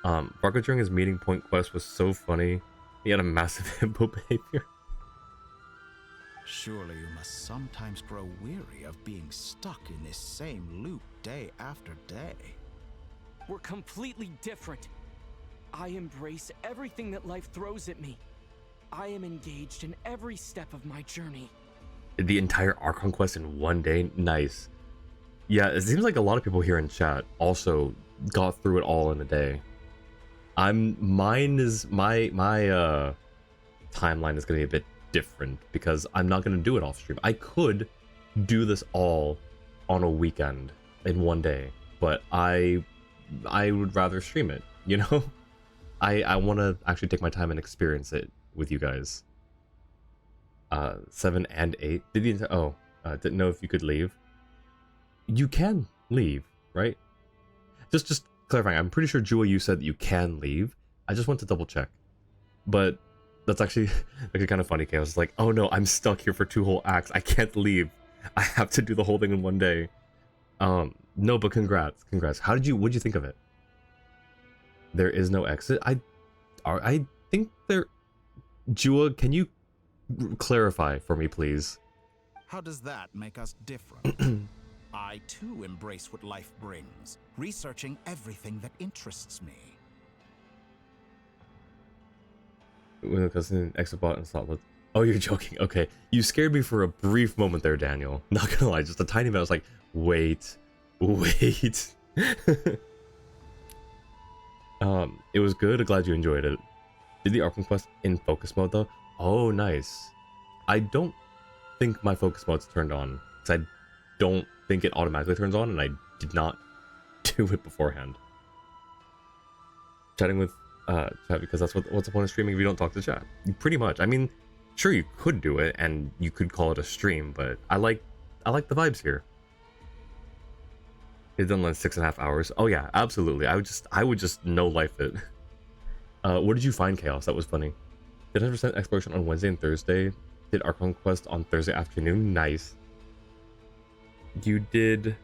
Barker during his meeting point quest was so funny. He had a massive hippo behavior. Surely you must sometimes grow weary of being stuck in this same loop day after day. We're completely different. I embrace everything that life throws at me. I am engaged in every step of my journey. The entire Archon quest in one day? Nice. Yeah, it seems like a lot of people here in chat also got through it all in a day. My timeline is gonna be a bit different because I'm not gonna do it off stream. I could do this all on a weekend in one day, but I would rather stream it, you know? I want to actually take my time and experience it with you guys. 7 and 8. Didn't know if you could leave. You can leave, right? Just clarifying. I'm pretty sure Jua, you said that you can leave. I just want to double check. But that's actually kind of funny. Chaos. It's like, oh no, I'm stuck here for 2 whole acts. I can't leave. I have to do the whole thing in one day. No, but congrats. What'd you think of it? There is no exit. I think there. Jua, can you clarify for me, please? How does that make us different? I too embrace what life brings, researching everything that interests me. When the cousin exit bot and slot. Oh, you're joking. Okay, you scared me for a brief moment there, Daniel. Not gonna lie, just a tiny bit. I was like, wait. It was good. I'm glad you enjoyed it. Did the Arkham quest in focus mode though? Oh, nice. I don't think my focus mode's turned on, because I don't think it automatically turns on, and I did not do it beforehand. Chatting with chat, because that's what's the point of streaming if you don't talk to chat? Pretty much. I mean, sure, you could do it and you could call it a stream, but I like the vibes here. It's done like 6.5 hours. Oh yeah, absolutely. I would just no life it. What did you find, Chaos? That was funny. Did 100% exploration on Wednesday and Thursday. Did Arkham Quest on Thursday afternoon. Nice. You did.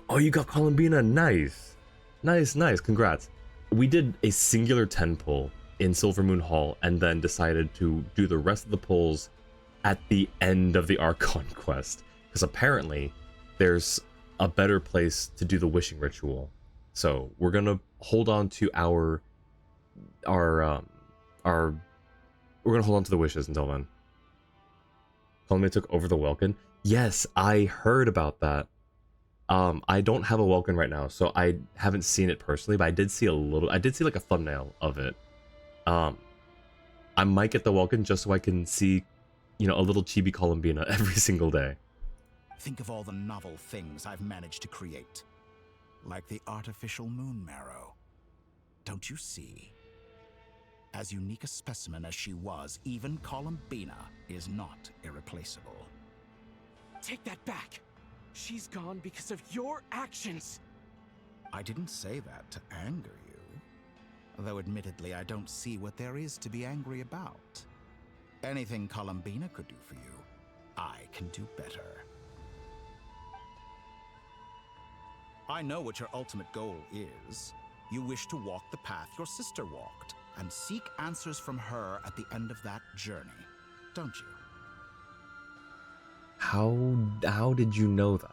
Oh, you got Columbina. Nice. Nice. Congrats. We did a singular 10 pull in Silvermoon Hall and then decided to do the rest of the pulls at the end of the Archon quest, because apparently there's a better place to do the wishing ritual. So we're gonna hold on to we're gonna hold on to the wishes until then. Columbia took over the Welkin. Yes, I heard about that. I don't have a Welkin right now, so I haven't seen it personally, but I did see like a thumbnail of it. I might get the Welkin just so I can see, a little chibi Columbina every single day. Think of all the novel things I've managed to create. Like the artificial moon marrow. Don't you see? As unique a specimen as she was, even Columbina is not irreplaceable. Take that back. She's gone because of your actions. I didn't say that to anger you. Though admittedly, I don't see what there is to be angry about. Anything Columbina could do for you, I can do better. I know what your ultimate goal is. You wish to walk the path your sister walked, and seek answers from her at the end of that journey, don't you? How did you know that?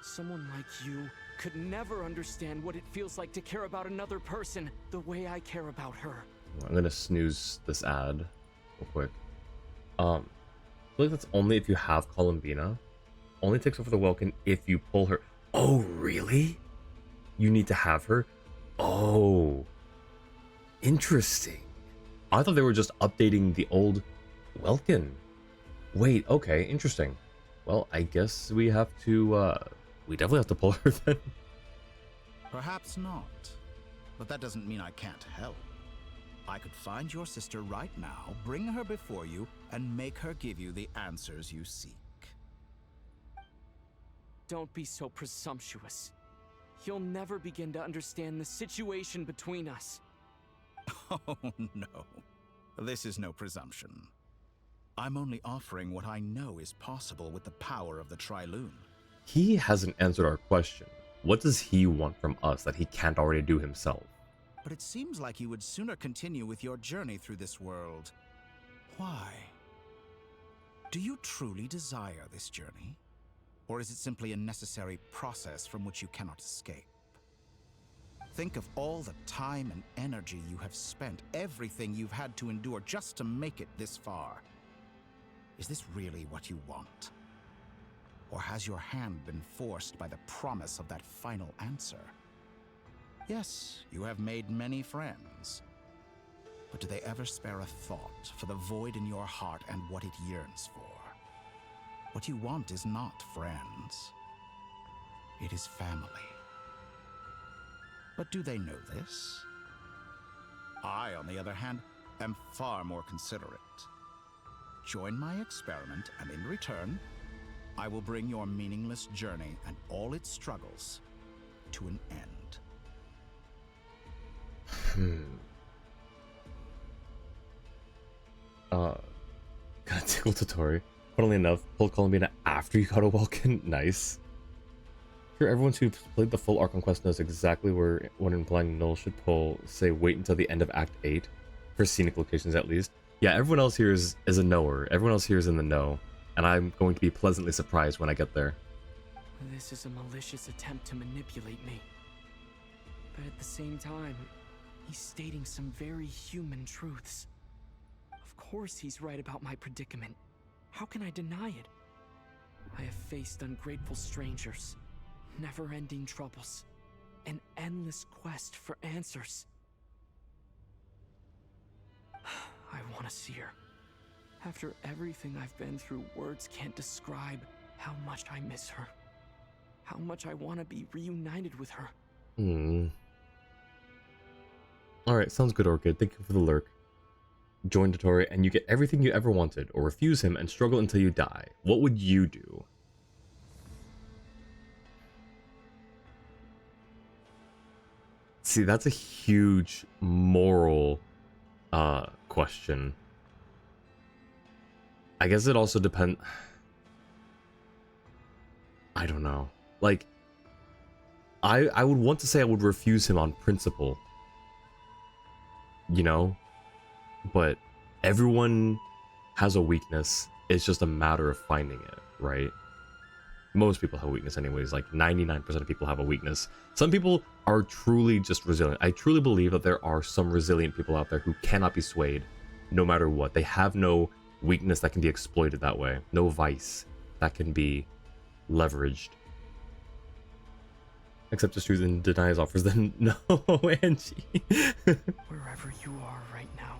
Someone like you could never understand what it feels like to care about another person the way I care about her. I'm gonna snooze this ad real quick. I feel like that's only if you have Columbina. Only takes over the Welkin if you pull her. Oh, really? You need to have her? Oh. Interesting. I thought they were just updating the old Welkin. Wait, okay, interesting. Well, I guess we have to, we definitely have to pull her then. Perhaps not. But that doesn't mean I can't help. I could find your sister right now, bring her before you, and make her give you the answers you seek. Don't be so presumptuous. You'll never begin to understand the situation between us. Oh, no. This is no presumption. I'm only offering what I know is possible with the power of the Triloon. He hasn't answered our question. What does he want from us that he can't already do himself? But it seems like you would sooner continue with your journey through this world. Why? Do you truly desire this journey? Or is it simply a necessary process from which you cannot escape? Think of all the time and energy you have spent, everything you've had to endure just to make it this far. Is this really what you want? Or has your hand been forced by the promise of that final answer? Yes, you have made many friends. But do they ever spare a thought for the void in your heart and what it yearns for? What you want is not friends. It is family. But do they know this? I, on the other hand, am far more considerate. Join my experiment, and in return, I will bring your meaningless journey and all its struggles to an end. Got tickled Totori. Funnily enough, pulled Columbina after you got a Welkin. Nice. Sure, everyone who's played the full Arkham Quest knows exactly where when implying Null should pull, say, wait until the end of Act 8, for scenic locations at least. Yeah, everyone else here is a knower. Everyone else here is in the know, and I'm going to be pleasantly surprised when I get there. This is a malicious attempt to manipulate me. But at the same time, he's stating some very human truths. Of course he's right about my predicament. How can I deny it? I have faced ungrateful strangers, never-ending troubles, an endless quest for answers. I want to see her. After everything I've been through, words can't describe how much I miss her. How much I want to be reunited with her. Alright, sounds good, Orchid. Thank you for the lurk. Join Dottore and you get everything you ever wanted, or refuse him and struggle until you die. What would you do? See, that's a huge moral question. I guess it also depends. I don't know. Like, I would want to say I would refuse him on principle. You know? But everyone has a weakness. It's just a matter of finding it, right? Most people have a weakness anyways. Like 99% of people have a weakness. Some people are truly just resilient. I truly believe that there are some resilient people out there who cannot be swayed no matter what. They have no weakness that can be exploited that way. No vice that can be leveraged. Except just choosing to deny his offers, then no, Angie. Wherever you are right now,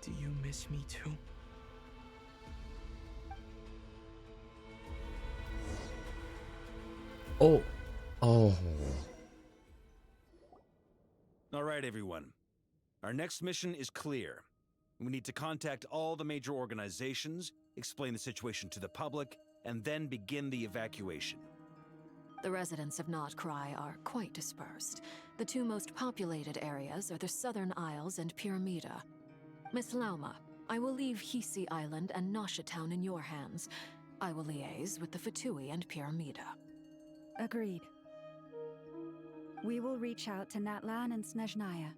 do you miss me too? Oh. All right, everyone. Our next mission is clear. We need to contact all the major organizations, explain the situation to the public, and then begin the evacuation. The residents of Notcry are quite dispersed. The two most populated areas are the Southern Isles and Pyramida. Miss Lauma, I will leave Hisi Island and Nasha Town in your hands. I will liaise with the Fatui and Pyramida. Agreed. We will reach out to Natlan and Snezhnaya.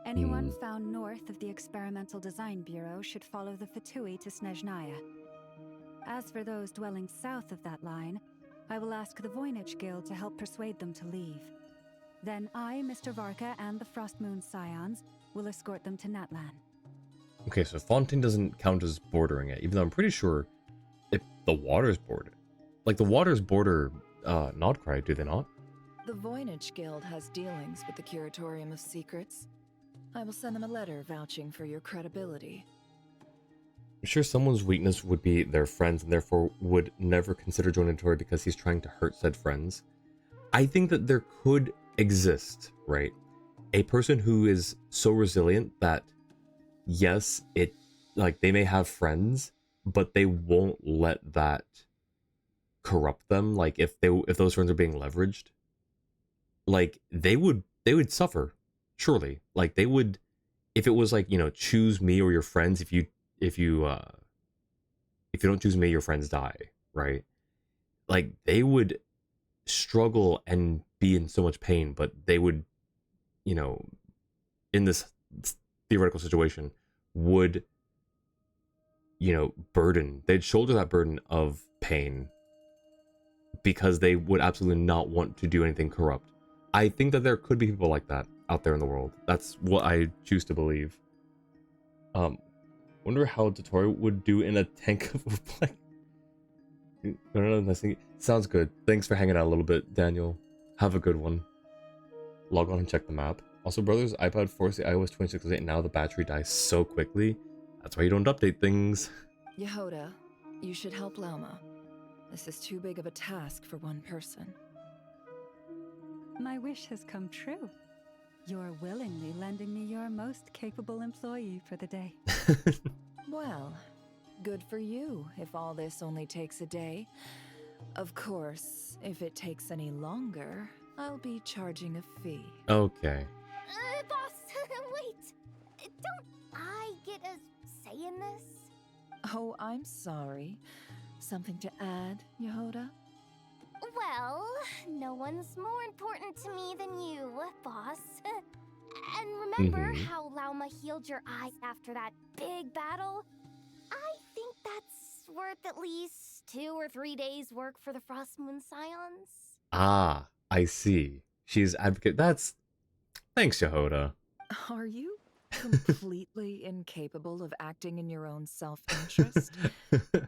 Anyone found north of the Experimental Design Bureau should follow the Fatui to Snezhnaya. As for those dwelling south of that line, I will ask the Voynich Guild to help persuade them to leave. Then I, Mr. Varka, and the Frostmoon Scions will escort them to Natlan. Okay, so Fontaine doesn't count as bordering it, even though I'm pretty sure if the waters border. Like, the waters border Notcry, do they not? The Voynich Guild has dealings with the Curatorium of Secrets. I will send them a letter vouching for your credibility. I'm sure someone's weakness would be their friends and therefore would never consider joining Dottore because he's trying to hurt said friends. I think that there could exist, right? A person who is so resilient that, yes, they may have friends, but they won't let that corrupt them. Like, if those friends are being leveraged, like, they would suffer, surely. Like, they would, if it was like, choose me or your friends, if you don't choose me, your friends die, right? Like, they would struggle and be in so much pain, but they would, in this theoretical situation, would, they'd shoulder that burden of pain because they would absolutely not want to do anything corrupt. I think that there could be people like that out there in the world. That's what I choose to believe. Wonder how Dottore would do in a tank of a play. Sounds good. Thanks for hanging out a little bit, Daniel. Have a good one. Log on and check the map. Also, brothers, iPad forced the iOS 26 update. Now the battery dies so quickly. That's why you don't update things. Yehoda, you should help Lauma. This is too big of a task for one person. My wish has come true. You're willingly lending me your most capable employee for the day. Well, good for you if all this only takes a day. Of course, if it takes any longer, I'll be charging a fee. Okay. Boss, wait. Don't I get a say in this? Oh, I'm sorry. Something to add, Yehoda? Well, no one's more important to me than you, boss. And remember how Lauma healed your eyes after that big battle? I think that's worth at least 2 or 3 days' work for the Frostmoon Scions. Ah, I see. She's advocate. Thanks, Yehoda. Are you completely incapable of acting in your own self-interest?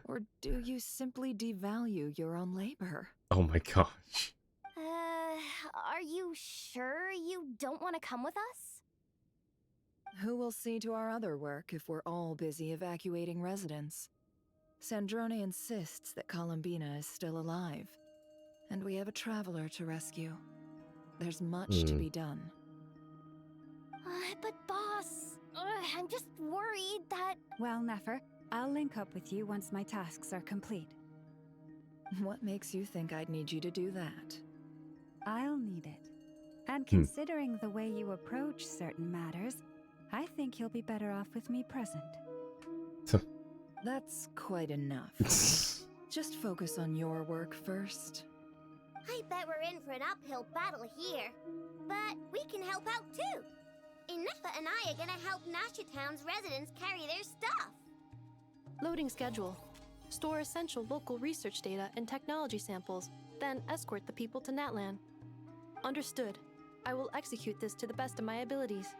Or do you simply devalue your own labor? Oh my gosh. Are you sure you don't want to come with us? Who will see to our other work if we're all busy evacuating residents? Sandrone insists that Columbina is still alive, and we have a traveler to rescue. There's much to be done. But boss, I'm just worried that... Well, Nefer, I'll link up with you once my tasks are complete. What makes you think I'd need you to do that? I'll need it. And considering the way you approach certain matters, I think you'll be better off with me present. That's quite enough. Just focus on your work first. I bet we're in for an uphill battle here. But we can help out too. Inefa and I are gonna help Nashatown's residents carry their stuff. Loading schedule. Store essential local research data and technology samples, then escort the people to Natlan. Understood. I will execute this to the best of my abilities.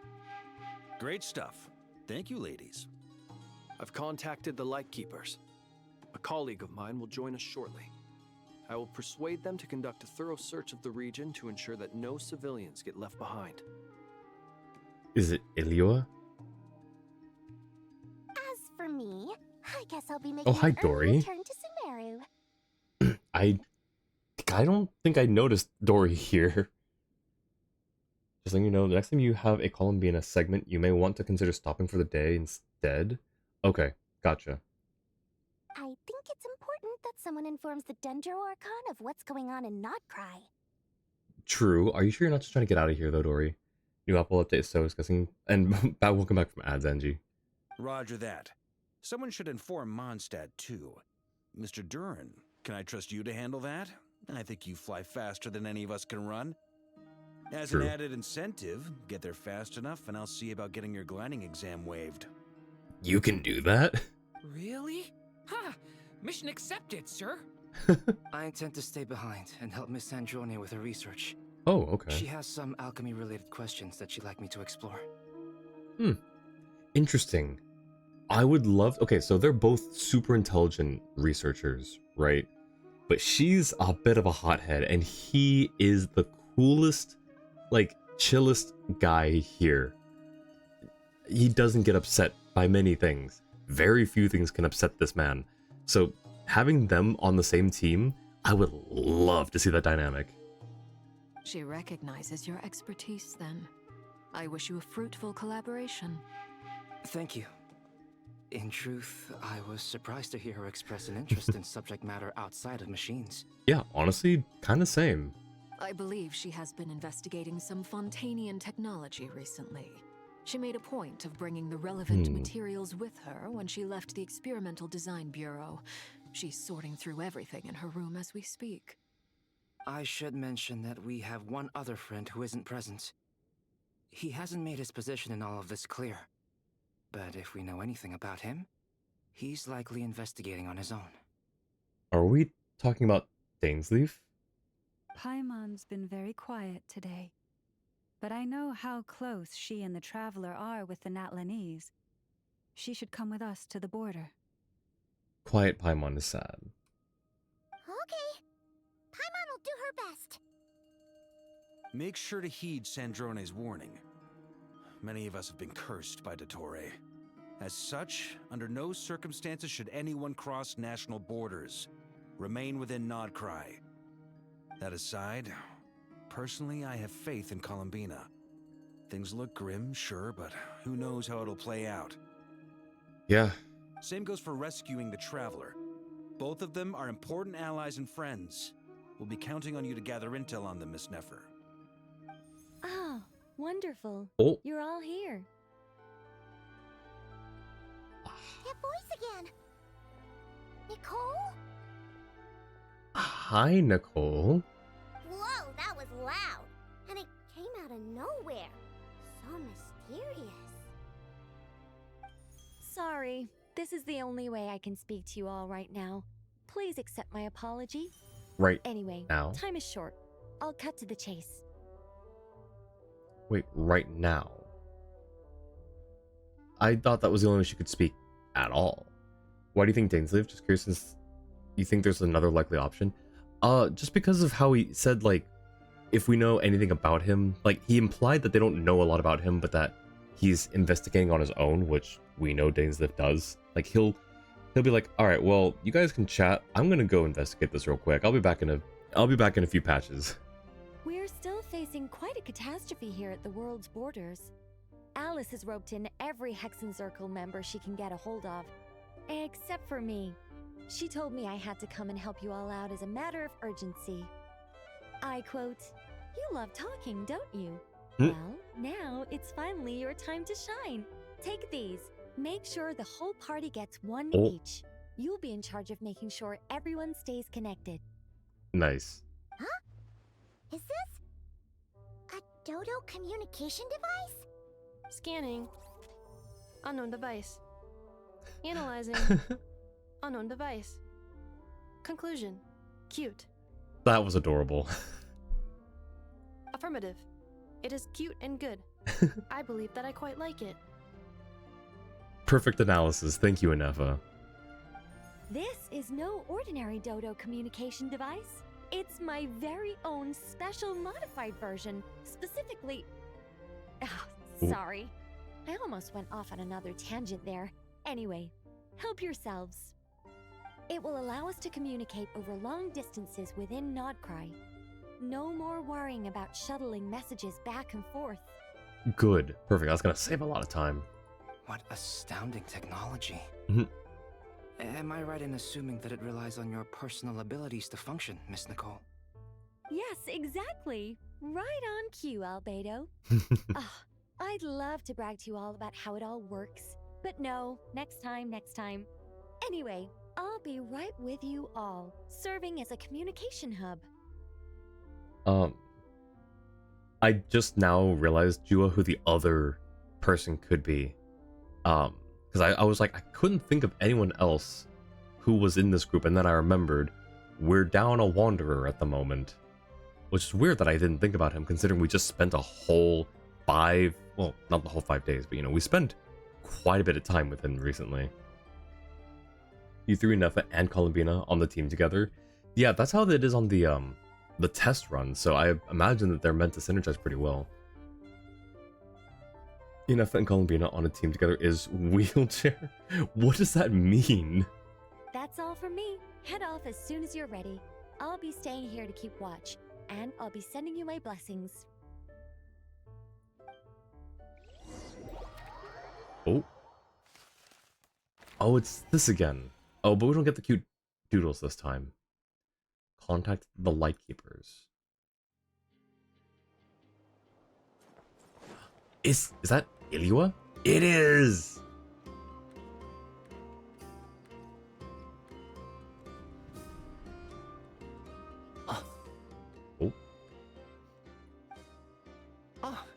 Great stuff. Thank you, ladies. I've contacted the Lightkeepers. A colleague of mine will join us shortly. I will persuade them to conduct a thorough search of the region to ensure that no civilians get left behind. Is it Ilioa? As for me, I guess I'll be making hi, an early Dory. return to Sumeru. I don't think I noticed Dory here. Just letting you know, the next time you have a Columbina segment, you may want to consider stopping for the day instead. Okay, gotcha. I think it's important that someone informs the Dendro Archon of what's going on in Notcry. True. Are you sure you're not just trying to get out of here, though, Dory? New Apple update is so disgusting. And welcome back from ads, Angie. Roger that. Someone should inform Mondstadt, too. Mr. Duran, can I trust you to handle that? I think you fly faster than any of us can run. As True. an added incentive, get there fast enough and I'll see about getting your gliding exam waived. You can do that? Really? Ha! Mission accepted, sir. I intend to stay behind and help Miss Sandrone with her research. Oh, okay. She has some alchemy-related questions that she'd like me to explore. Interesting. I would love... Okay, so they're both super intelligent researchers, right? But she's a bit of a hothead, and he is the coolest, like, chillest guy here. He doesn't get upset by many things. Very few things can upset this man. So having them on the same team, I would love to see that dynamic. She recognizes your expertise then. I wish you a fruitful collaboration. Thank you. In truth, I was surprised to hear her express an interest in subject matter outside of machines. Yeah, honestly, kind of same. I believe she has been investigating some Fontanian technology recently. She made a point of bringing the relevant materials with her when she left the Experimental Design Bureau. She's sorting through everything in her room as we speak. I should mention that we have one other friend who isn't present. He hasn't made his position in all of this clear. But if we know anything about him, he's likely investigating on his own. Are we talking about Dainsleif? Paimon's been very quiet today. But I know how close she and the Traveler are with the Natlanese. She should come with us to the border. Quiet Paimon is sad. Okay. Paimon will do her best. Make sure to heed Sandrone's warning. Many of us have been cursed by Dottore. As such, under no circumstances should anyone cross national borders. Remain within Nodcry. That aside, personally, I have faith in Columbina. Things look grim, sure, but who knows how it'll play out. Yeah. Same goes for rescuing the Traveler. Both of them are important allies and friends. We'll be counting on you to gather intel on them, Miss Nefer. Oh, wonderful. Oh. You're all here. That voice again. Nicole? Hi, Nicole. Whoa, that was loud. And it came out of nowhere. So mysterious. Sorry. This is the only way I can speak to you all right now. Please accept my apology. Right Anyway, now? time is short. I'll cut to the chase. Wait, right now? I thought that was the only way she could speak at all. Why do you think Dainsleif? Just curious, since you think there's another likely option? Just because of how he said, like, if we know anything about him, like, he implied that they don't know a lot about him, but that he's investigating on his own, which we know Dainsleif does, like he'll be like, all right, well, you guys can chat. I'm gonna go investigate this real quick. I'll be back in a few patches. We're still facing quite a catastrophe here at the world's borders. Alice has roped in every Hexen Circle member she can get a hold of, except for me. She told me I had to come and help you all out as a matter of urgency. I quote, "You love talking, don't you? Well, now it's finally your time to shine. Take these. Make sure the whole party gets one each. You'll be in charge of making sure everyone stays connected." Nice. Huh? Is this a Dodo communication device? Scanning. Unknown device. Analyzing. Unknown device. Conclusion. Cute. That was adorable. Affirmative. It is cute and good. I believe that I quite like it. Perfect analysis. Thank you, Inefa. This is no ordinary Dodo communication device. It's my very own special modified version, specifically... sorry. I almost went off on another tangent there. Anyway, help yourselves. It will allow us to communicate over long distances within Nodcry. No more worrying about shuttling messages back and forth. Good. Perfect. That's gonna save a lot of time. What astounding technology. Mhm. Am I right in assuming that it relies on your personal abilities to function, Miss Nicole? Yes, exactly. Right on cue, Albedo. I'd love to brag to you all about how it all works. But no, next time. Anyway, I'll be right with you all, serving as a communication hub. I just now realized, Jua, who the other person could be. Because I was like, I couldn't think of anyone else who was in this group, and then I remembered we're down a wanderer at the moment. Which is weird that I didn't think about him, considering we just spent a whole well, not the whole 5 days, but we spent quite a bit of time with him recently. You threw Nefa and Columbina on the team together. Yeah, that's how it is on the test run, so I imagine that they're meant to synergize pretty well. Nefa and Columbina on a team together is wheelchair? What does that mean? That's all from me. Head off as soon as you're ready. I'll be staying here to keep watch, and I'll be sending you my blessings. Oh, it's this again. Oh, but we don't get the cute doodles this time. Contact the Lightkeepers. Is that Iliua? It is!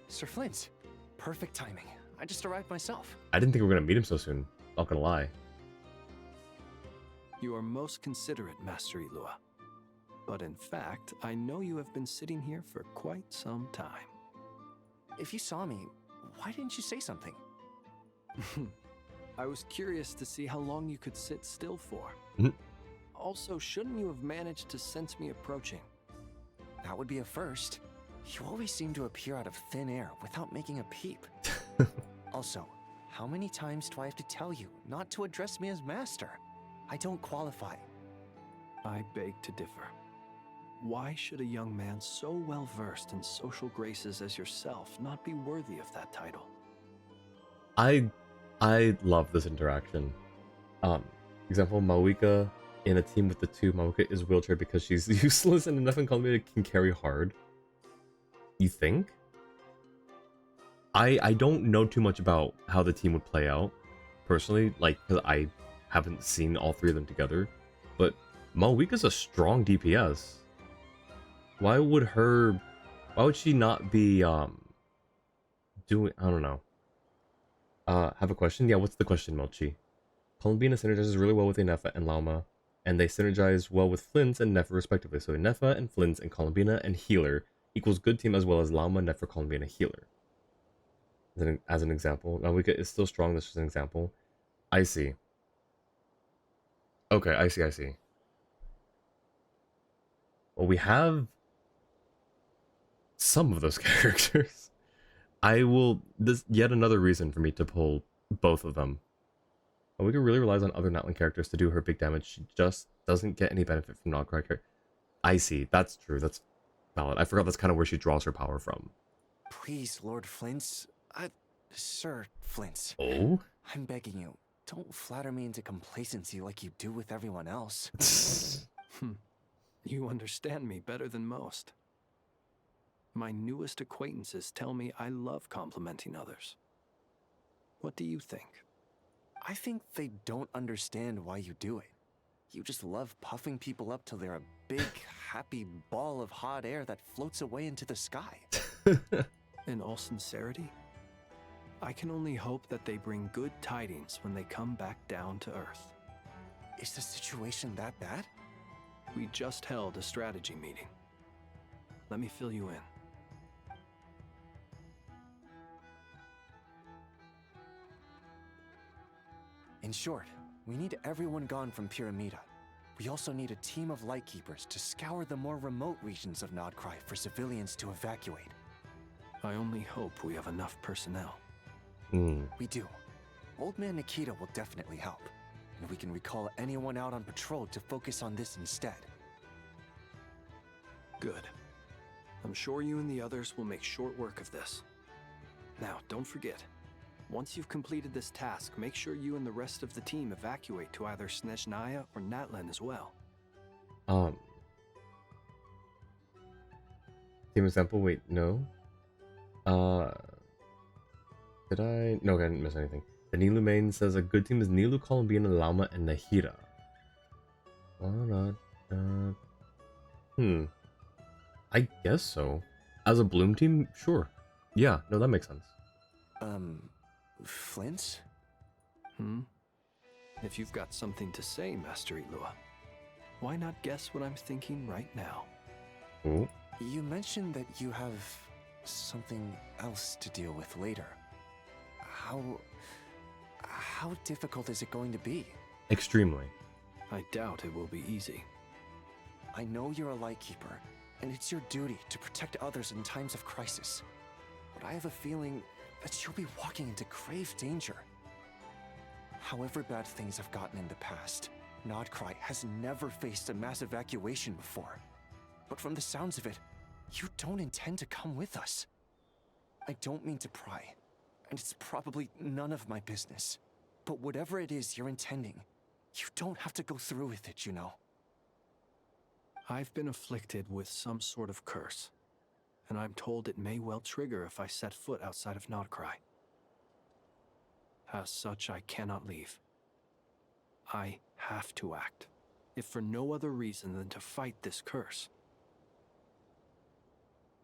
Sir Flint. Perfect timing. I just arrived myself. I didn't think we were gonna meet him so soon. Not gonna lie. You are most considerate, Master Iliua. But in fact, I know you have been sitting here for quite some time. If you saw me, why didn't you say something? I was curious to see how long you could sit still for. Also, shouldn't you have managed to sense me approaching? That would be a first. You always seem to appear out of thin air without making a peep. Also, how many times do I have to tell you not to address me as master? I don't qualify. I beg to differ. Why should a young man so well versed in social graces as yourself not be worthy of that title? I love this interaction. Example, Mawika in a team with the two. Mawika is wheelchair because she's useless and enough in Columbia can carry hard. You think? I don't know too much about how the team would play out, personally, like, because I haven't seen all three of them together, but Mawika's a strong DPS. Why would she not be, doing, I don't know. Have a question? Yeah, what's the question, Melchi? Columbina synergizes really well with Inefa and Lauma, and they synergize well with Flint and Nefer respectively. So Inefa and Flint and Columbina and Healer equals good team as well as Lauma, Nefer, Columbina, Healer. As an example. Mawika is still strong, this is an example. I see. Okay, I see. Well, we have some of those characters. I will. This yet another reason for me to pull both of them. Wicca really relies on other Natlan characters to do her big damage. She just doesn't get any benefit from Nodcry character. I see. That's true. That's valid. I forgot that's kind of where she draws her power from. Please, Lord Flint's. Sir Flint's. Oh? I'm begging you, don't flatter me into complacency like you do with everyone else. You understand me better than most. My newest acquaintances tell me I love complimenting others. What do you think? I think they don't understand why you do it. You just love puffing people up till they're a big, happy ball of hot air that floats away into the sky. In all sincerity, I can only hope that they bring good tidings when they come back down to Earth. Is the situation that bad? We just held a strategy meeting. Let me fill you in. In short, we need everyone gone from Pyramida. We also need a team of Lightkeepers to scour the more remote regions of Nodcry for civilians to evacuate. I only hope we have enough personnel. We do. Old Man Nikita will definitely help, and we can recall anyone out on patrol to focus on this instead. Good. I'm sure you and the others will make short work of this. Now, don't forget, once you've completed this task, make sure you and the rest of the team evacuate to either Snezhnaya or Natlan as well. Team example, wait, no. Did I? No, I didn't miss anything. The Nilu main says a good team is Nilu, Columbina, Lama, and Nahira. I guess so. As a Bloom team, sure. Yeah, no, that makes sense. Flint's? If you've got something to say, Master Ilua, why not guess what I'm thinking right now? Oh. You mentioned that you have something else to deal with later. How difficult is it going to be? Extremely. I doubt it will be easy. I know you're a Lightkeeper, and it's your duty to protect others in times of crisis. But I have a feeling that you'll be walking into grave danger. However bad things have gotten in the past, Nodcry has never faced a mass evacuation before. But from the sounds of it, you don't intend to come with us. I don't mean to pry, and it's probably none of my business. But whatever it is you're intending, you don't have to go through with it, you know. I've been afflicted with some sort of curse, and I'm told it may well trigger if I set foot outside of Nodcry. As such, I cannot leave. I have to act, if for no other reason than to fight this curse.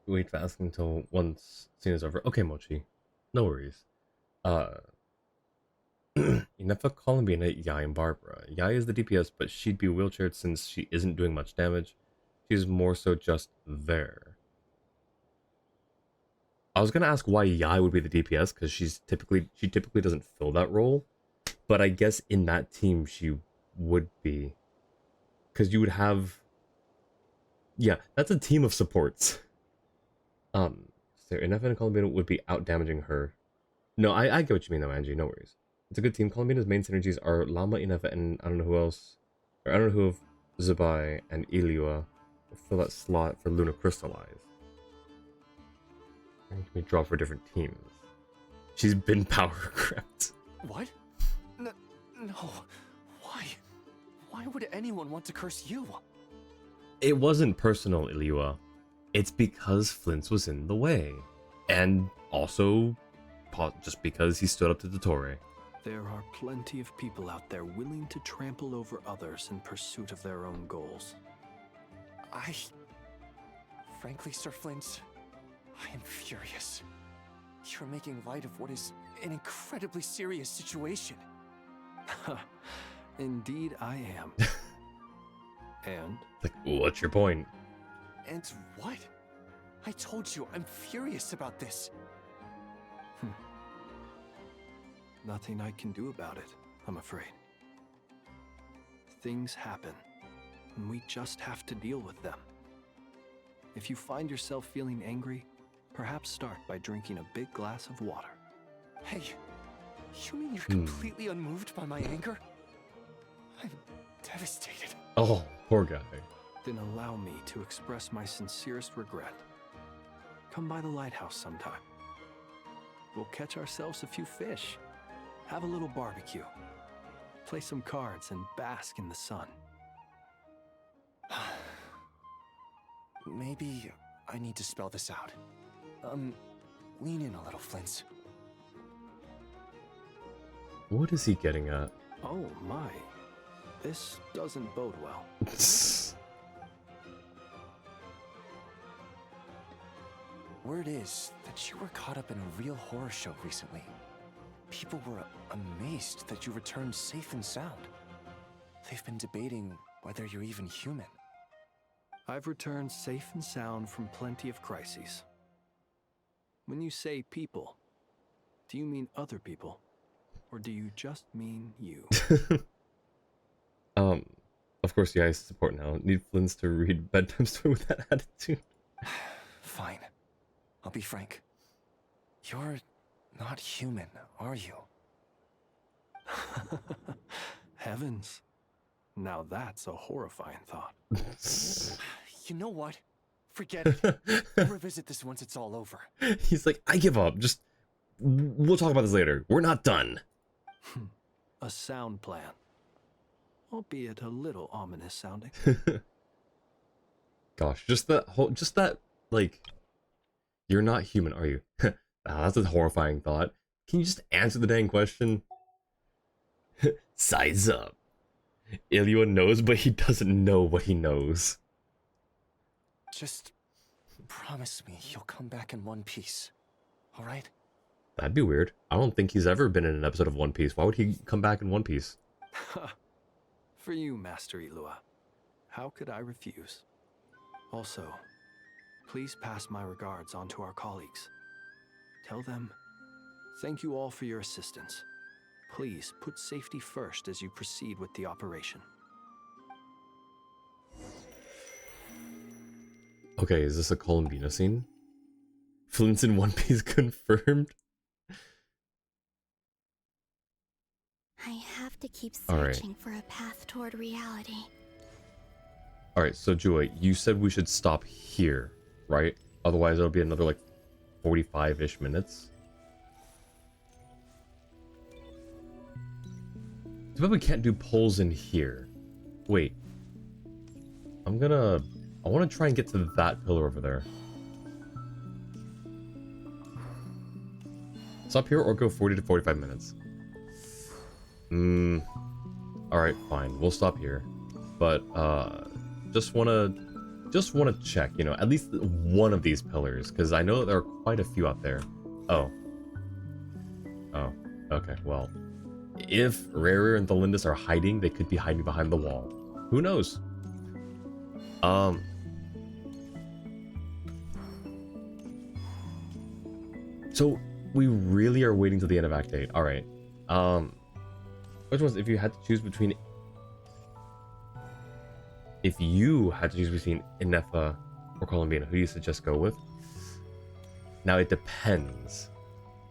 Wait for asking until once scene is over. Okay, Mochi. No worries. Inefa, Columbina, Yai, and Barbara. Yai is the DPS, but she'd be wheelchaired since she isn't doing much damage. She's more so just there. I was gonna ask why Yai would be the DPS, because she typically doesn't fill that role. But I guess in that team she would be. Because you would have... Yeah, that's a team of supports. So Inefa and Columbina would be out damaging her. No, I get what you mean though, Angie, no worries. It's a good team. Columbina's main synergies are Lama, Inefa, and I don't know who else. Or I don't know who of Zubai and Ilua fill that slot for Luna Crystallize. And can be dropped for different teams. She's been power crept. What? No. Why? Why would anyone want to curse you? It wasn't personal, Ilua. It's because Flint's was in the way. And also, just because he stood up to Dottore. There are plenty of people out there willing to trample over others in pursuit of their own goals. Frankly, Sir Flint, I am furious. You're making light of what is an incredibly serious situation. Indeed I am. And? Like, what's your point? And what? I told you I'm furious about this. Nothing I can do about it, I'm afraid. Things happen, and we just have to deal with them. If you find yourself feeling angry, Perhaps start by drinking a big glass of water. Hey, you mean you're completely unmoved by my anger? I'm devastated. Oh, poor guy. Then allow me to express my sincerest regret. Come by the lighthouse sometime. We'll catch ourselves a few fish, have a little barbecue, play some cards, and bask in the sun. Maybe I need to spell this out. Lean in a little, Flint. What is he getting at? Oh my. This doesn't bode well. Word is that you were caught up in a real horror show recently. People were amazed that you returned safe and sound. They've been debating whether you're even human. I've returned safe and sound from plenty of crises. When you say people, do you mean other people? Or do you just mean you? Of course, yeah, I support now. Need Flynn's to read bedtime story with that attitude. Fine. I'll be frank. You're not human, are you? Heavens. Now that's a horrifying thought. You know what? Forget it. We'll revisit this once it's all over. He's like, I give up. Just, we'll talk about this later. We're not done. A sound plan. Albeit a little ominous sounding. Gosh, just that, like, you're not human, are you? That's a horrifying thought. Can you just answer the dang question? Size up. Ilya knows, but he doesn't know what he knows. Just promise me you'll come back in one piece, alright? That'd be weird. I don't think he's ever been in an episode of One Piece. Why would he come back in One Piece? For you, Master Ilua. How could I refuse? Also, please pass my regards on to our colleagues. Tell them, thank you all for your assistance. Please put safety first as you proceed with the operation. Okay, is this a Columbina scene? Flint's in One Piece confirmed? I have to keep Alright. searching for a path toward reality. Alright, so Joy, you said we should stop here, right? Otherwise it'll be another like 45-ish minutes. Too bad we can't do polls in here. Wait. I want to try and get to that pillar over there. Stop here or go 40 to 45 minutes. Alright, fine. We'll stop here. But, just wanna check, you know, at least one of these pillars, because I know that there are quite a few out there. Oh. Oh, okay, well. If Rare and Thelindis are hiding, they could be hiding behind the wall. Who knows? So, we really are waiting till the end of Act 8. Alright. Which ones, if you had to choose between... If you had to choose between Inefa or Columbina, who do you suggest go with? Now, it depends.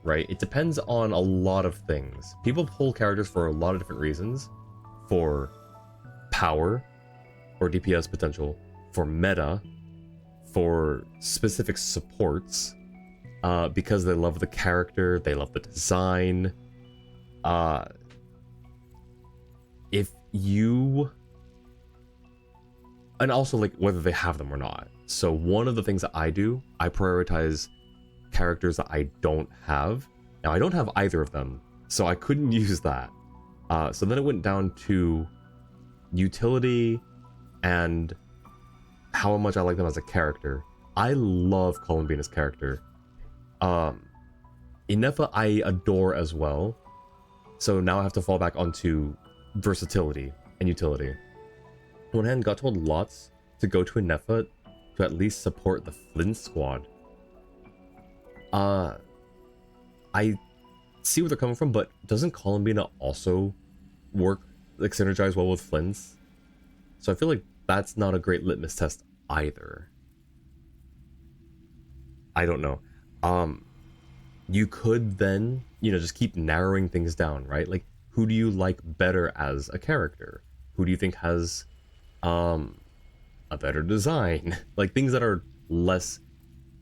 Right? It depends on a lot of things. People pull characters for a lot of different reasons. For power, or DPS potential, for meta, for specific supports, because they love the character, they love the design. If you... And also, like, whether they have them or not. So one of the things that I do, I prioritize characters that I don't have. Now, I don't have either of them, so I couldn't use that. So then it went down to utility and how much I like them as a character. I love Columbina's character. Inefa I adore as well. So now I have to fall back onto versatility and utility. On one hand, got told lots to go to Inefa to at least support the Flint squad. I see where they're coming from, but doesn't Columbina also work, like, synergize well with Flint's? So I feel like that's not a great litmus test either. I don't know. you could then, just keep narrowing things down, right? Like, who do you like better as a character? Who do you think has a better design? Like, things that are less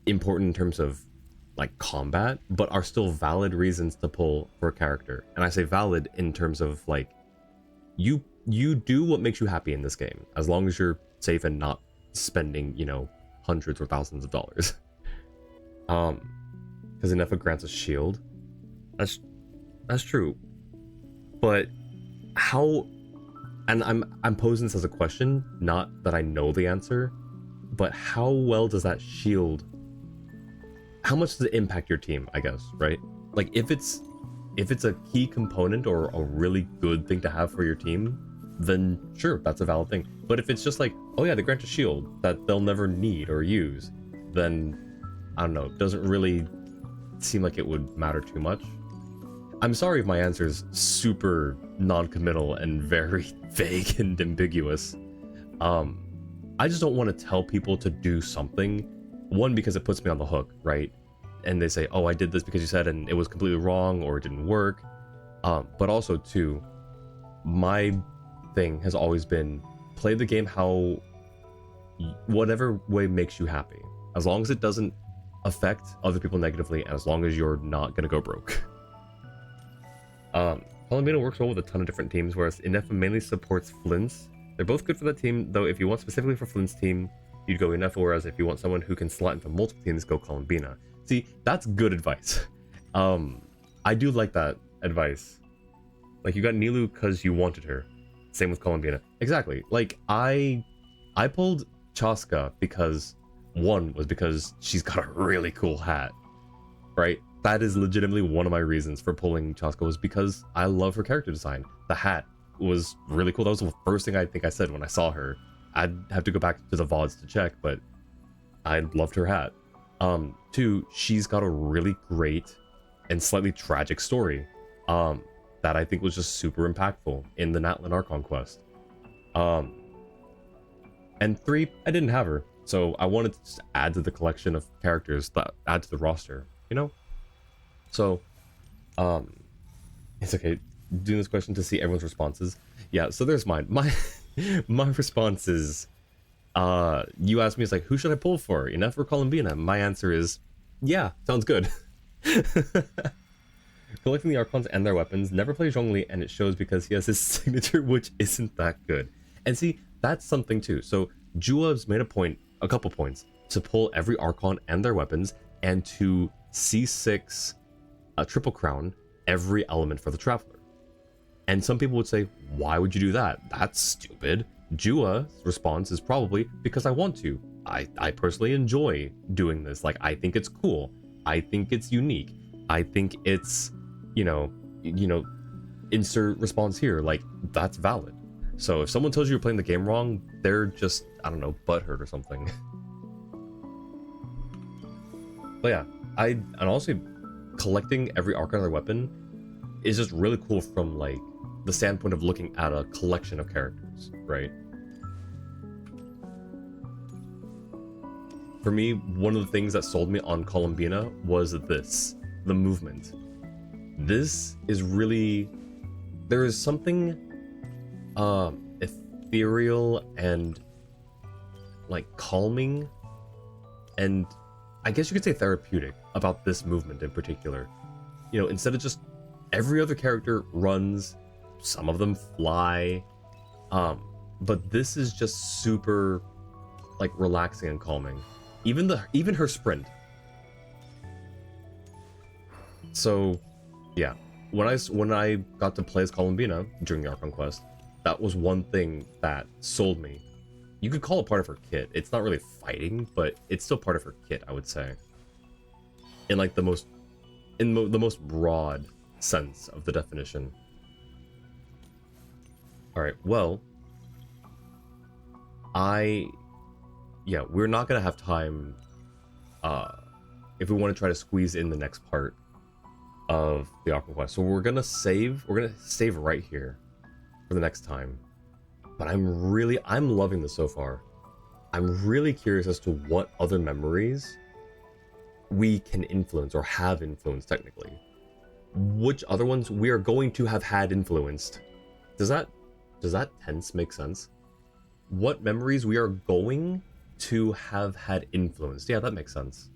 important in terms of like combat, but are still valid reasons to pull for a character. And I say valid in terms of like, you do what makes you happy in this game, as long as you're safe and not spending, hundreds or thousands of dollars. Because Inefa grants a shield. That's true. But how, and I'm posing this as a question, not that I know the answer, but how well does that shield, how much does it impact your team, I guess, right? Like, if it's a key component or a really good thing to have for your team, then sure, that's a valid thing. But if it's just like, oh yeah, they grant a shield that they'll never need or use, then I don't know, it doesn't really seem like it would matter too much. I'm sorry if my answer is super non-committal and very vague and ambiguous. I just don't want to tell people to do something, one, because it puts me on the hook, right? And they say, oh, I did this because you said, and it was completely wrong or it didn't work. But also, two, my thing has always been play the game how, whatever way makes you happy. As long as it doesn't affect other people negatively, and as long as you're not gonna go broke. Columbina works well with a ton of different teams, whereas Inefa mainly supports Flint's. They're both good for that team, though if you want specifically for Flint's team, you'd go Inefa, whereas if you want someone who can slot into multiple teams, go Columbina. See, that's good advice. I do like that advice. Like, you got Nilu because you wanted her. Same with Columbina. Exactly. Like, I pulled Chaska because, one, was because she's got a really cool hat, right? That is legitimately one of my reasons for pulling Chaska, was because I love her character design. The hat was really cool. That was the first thing I think I said when I saw her. I'd have to go back to the VODs to check, but I loved her hat. Two, she's got a really great and slightly tragic story that I think was just super impactful in the Natlan Archon quest. And three, I didn't have her, so I wanted to just add to the collection of characters, that add to the roster, So, it's okay doing this question to see everyone's responses. Yeah, so there's mine. My response is, you asked me, it's like, who should I pull for? Inefa or Columbina? My answer is, yeah, sounds good. Collecting the Archons and their weapons, never play Zhongli, and it shows because he has his signature, which isn't that good. And see, that's something too. So Jua's made a couple points, to pull every Archon and their weapons, and to C6 a Triple Crown every element for the Traveler. And some people would say, why would you do that? That's stupid. Jua's response is probably because I want to. I personally enjoy doing this. Like, I think it's cool. I think it's unique. I think it's, insert response here. Like, that's valid. So if someone tells you you're playing the game wrong, they're just, I don't know, butthurt or something. But yeah, and also collecting every Archon or weapon is just really cool from like the standpoint of looking at a collection of characters, right? For me, one of the things that sold me on Columbina was the movement. This is really, there is something ethereal and like calming, and I guess you could say therapeutic about this movement in particular. Instead of just every other character runs, some of them fly, but this is just super like relaxing and calming. Even her sprint. So yeah, when I got to play as Columbina during the Archon quest, that was one thing that sold me. You could call it part of her kit. It's not really fighting, but it's still part of her kit, I would say. In like the most broad sense of the definition. All right, well, we're not gonna have time if we want to try to squeeze in the next part of the Archon quest. So we're gonna save right here for the next time. But I'm loving this so far. I'm really curious as to what other memories we can influence or have influenced technically. Which other ones we are going to have had influenced? Does that tense make sense? What memories we are going to have had influenced? Yeah, that makes sense.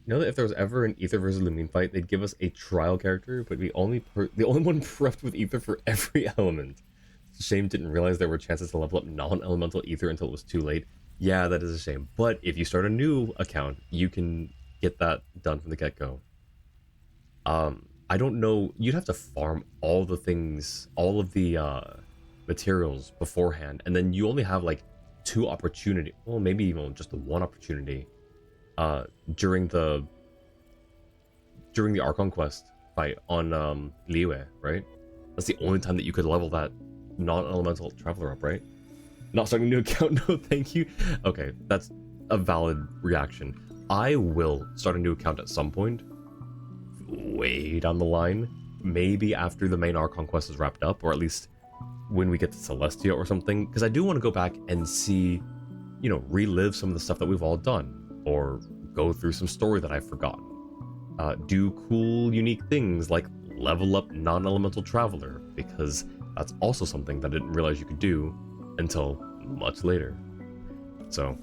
You know that if there was ever an Ether versus Lumine fight, they'd give us a trial character, but the only one prepped with Ether for every element. It's a shame didn't realize there were chances to level up non-elemental Ether until it was too late. Yeah, that is a shame. But if you start a new account, you can get that done from the get-go. I don't know. You'd have to farm all the things, all of the materials beforehand, and then you only have like 2 opportunity, well, maybe even just the 1 opportunity during the Archon Quest fight on Liyue, right? That's the only time that you could level that non-elemental traveler up, right? Not starting a new account, no thank you. Okay, that's a valid reaction. I will start a new account at some point, way down the line, maybe after the main Archon Quest is wrapped up, or at least when we get to Celestia or something, because I do want to go back and see, you know, relive some of the stuff that we've all done, or go through some story that I've forgotten. Do cool, unique things like level up non-elemental traveler, because that's also something that I didn't realize you could do until much later. So,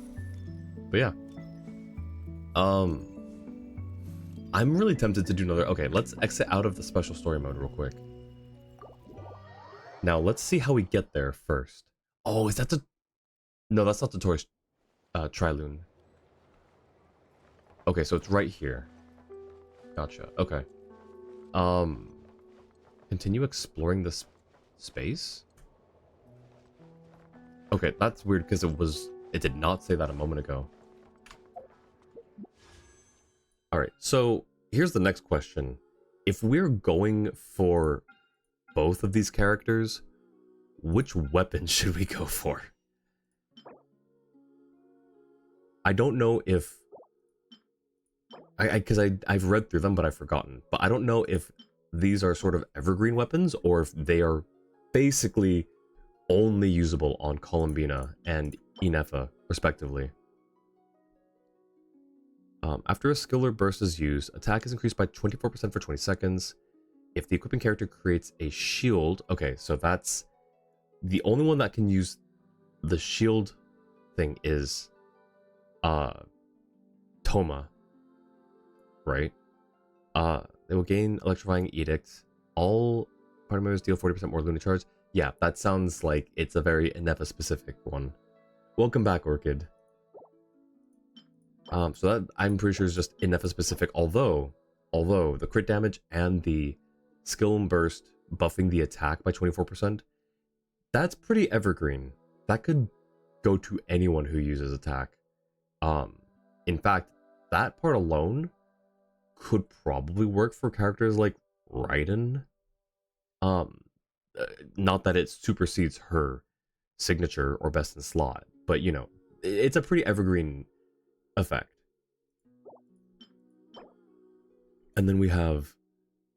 but yeah. I'm really tempted to do another... Okay, let's exit out of the special story mode real quick. Now, let's see how we get there first. Oh, is that the... No, that's not the tourist Trilune. Okay, so it's right here. Gotcha, okay. Continue exploring this space? Okay, that's weird because it did not say that a moment ago. Alright, so here's the next question. If we're going for both of these characters, which weapon should we go for? I don't know if... Because I've read through them, but I've forgotten. But I don't know if these are sort of evergreen weapons, or if they are basically only usable on Columbina and Inefa, respectively. After a skill or burst is used, attack is increased by 24% for 20 seconds. If the equipping character creates a shield... Okay, so that's... The only one that can use the shield thing is... Toma. Right? They will gain Electrifying Edict. All party members deal 40% more Luna charge. Yeah, that sounds like it's a very Inefa-specific one. Welcome back, Orchid. So that, I'm pretty sure, is just Inefa-specific, although the crit damage and the skill and burst buffing the attack by 24%, that's pretty evergreen. That could go to anyone who uses attack. In fact, that part alone could probably work for characters like Raiden. Not that it supersedes her signature or best in slot, but you know, it's a pretty evergreen effect. And then we have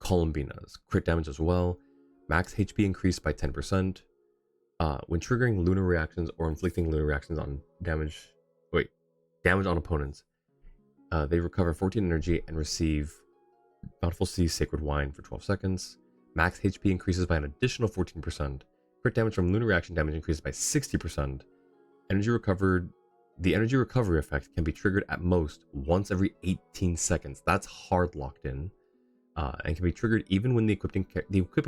Columbina's crit damage as well. Max HP increased by 10%. When triggering lunar reactions or inflicting lunar reactions on damage on opponents, they recover 14 energy and receive Bountiful Sea Sacred Wine for 12 seconds. Max HP increases by an additional 14%. Crit damage from lunar reaction damage increases by 60%. Energy recovered. The energy recovery effect can be triggered at most once every 18 seconds. That's hard locked in, and can be triggered even when the equipping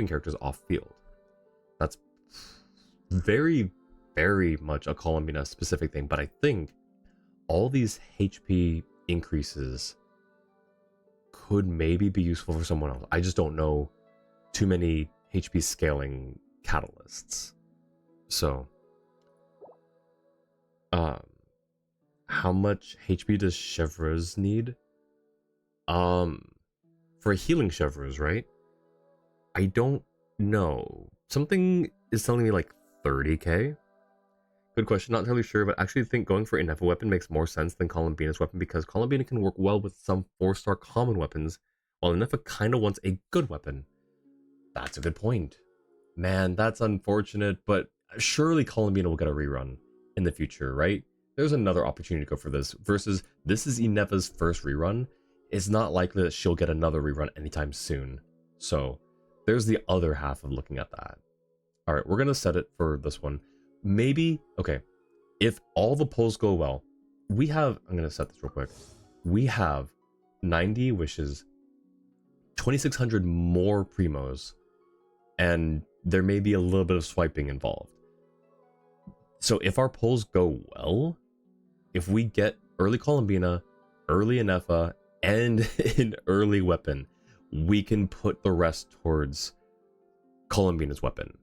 character is off field. That's very, very much a Columbina specific thing, but I think all these HP increases could maybe be useful for someone else. I just don't know too many HP scaling catalysts. So, how much HP does Chevreuse need? For a healing Chevreuse, right? I don't know. Something is telling me like 30k. Good question, not entirely sure, but I actually think going for Inefa weapon makes more sense than Columbina's weapon, because Columbina can work well with some 4-star common weapons, while Inefa kind of wants a good weapon. That's a good point. Man, that's unfortunate, but surely Columbina will get a rerun in the future, right? There's another opportunity to go for this, versus this is Inefa's first rerun. it's not likely that she'll get another rerun anytime soon. So there's the other half of looking at that. All right, we're gonna set it for this one. Maybe, okay, if all the polls go well, we have, I'm gonna set this real quick. We have 90 wishes, 2,600 more primos, and there may be a little bit of swiping involved. So if our polls go well, if we get early Columbina, early Anefa, and an early weapon, we can put the rest towards Columbina's weapon.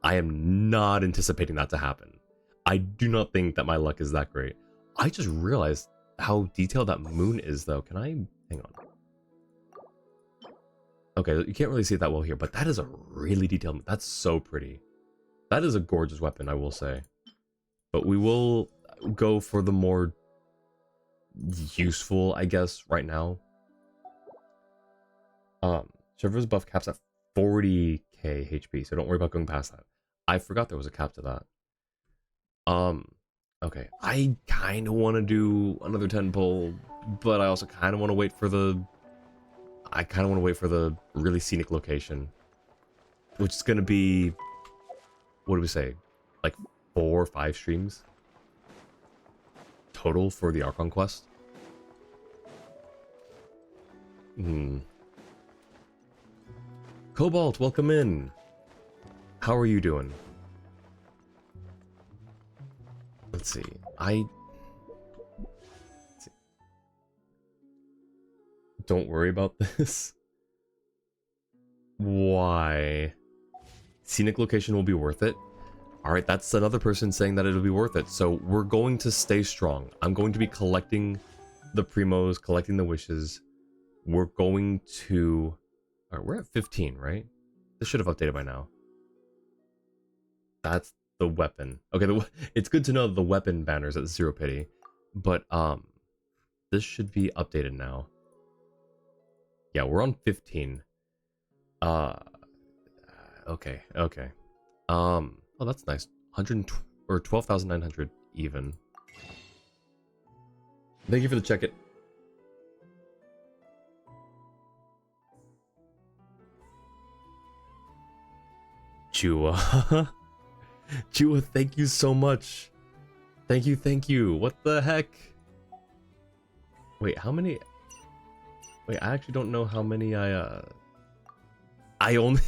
I am not anticipating that to happen. I do not think that my luck is that great. I just realized how detailed that moon is, though. Can I... hang on. Okay, you can't really see it that well here, but that is a really detailed... that's so pretty. That is a gorgeous weapon, I will say. But we will go for the more useful, I guess, right now. Server's buff caps at 40k HP, so don't worry about going past that. I forgot there was a cap to that. Okay, I kind of want to do another 10 pull, but I also kind of want to wait for the... I kind of want to wait for the really scenic location, which is going to be... what do we say? Like 4 or 5 streams total for the Archon quest? Cobalt, welcome in. How are you doing? Let's see. Don't worry about this. Why? Scenic location will be worth it. Alright, that's another person saying that it'll be worth it. So we're going to stay strong. I'm going to be collecting the primos, collecting the wishes. We're going to... Alright, we're at 15, right? This should have updated by now. That's the weapon. Okay, it's good to know that the weapon banner's at 0 pity. But, this should be updated now. Yeah, we're on 15. Okay. Oh, that's nice. 12,900 even. Thank you for the check-it. Chua. Chua, thank you so much. Thank you. What the heck? Wait, how many... Wait, I actually don't know how many I only...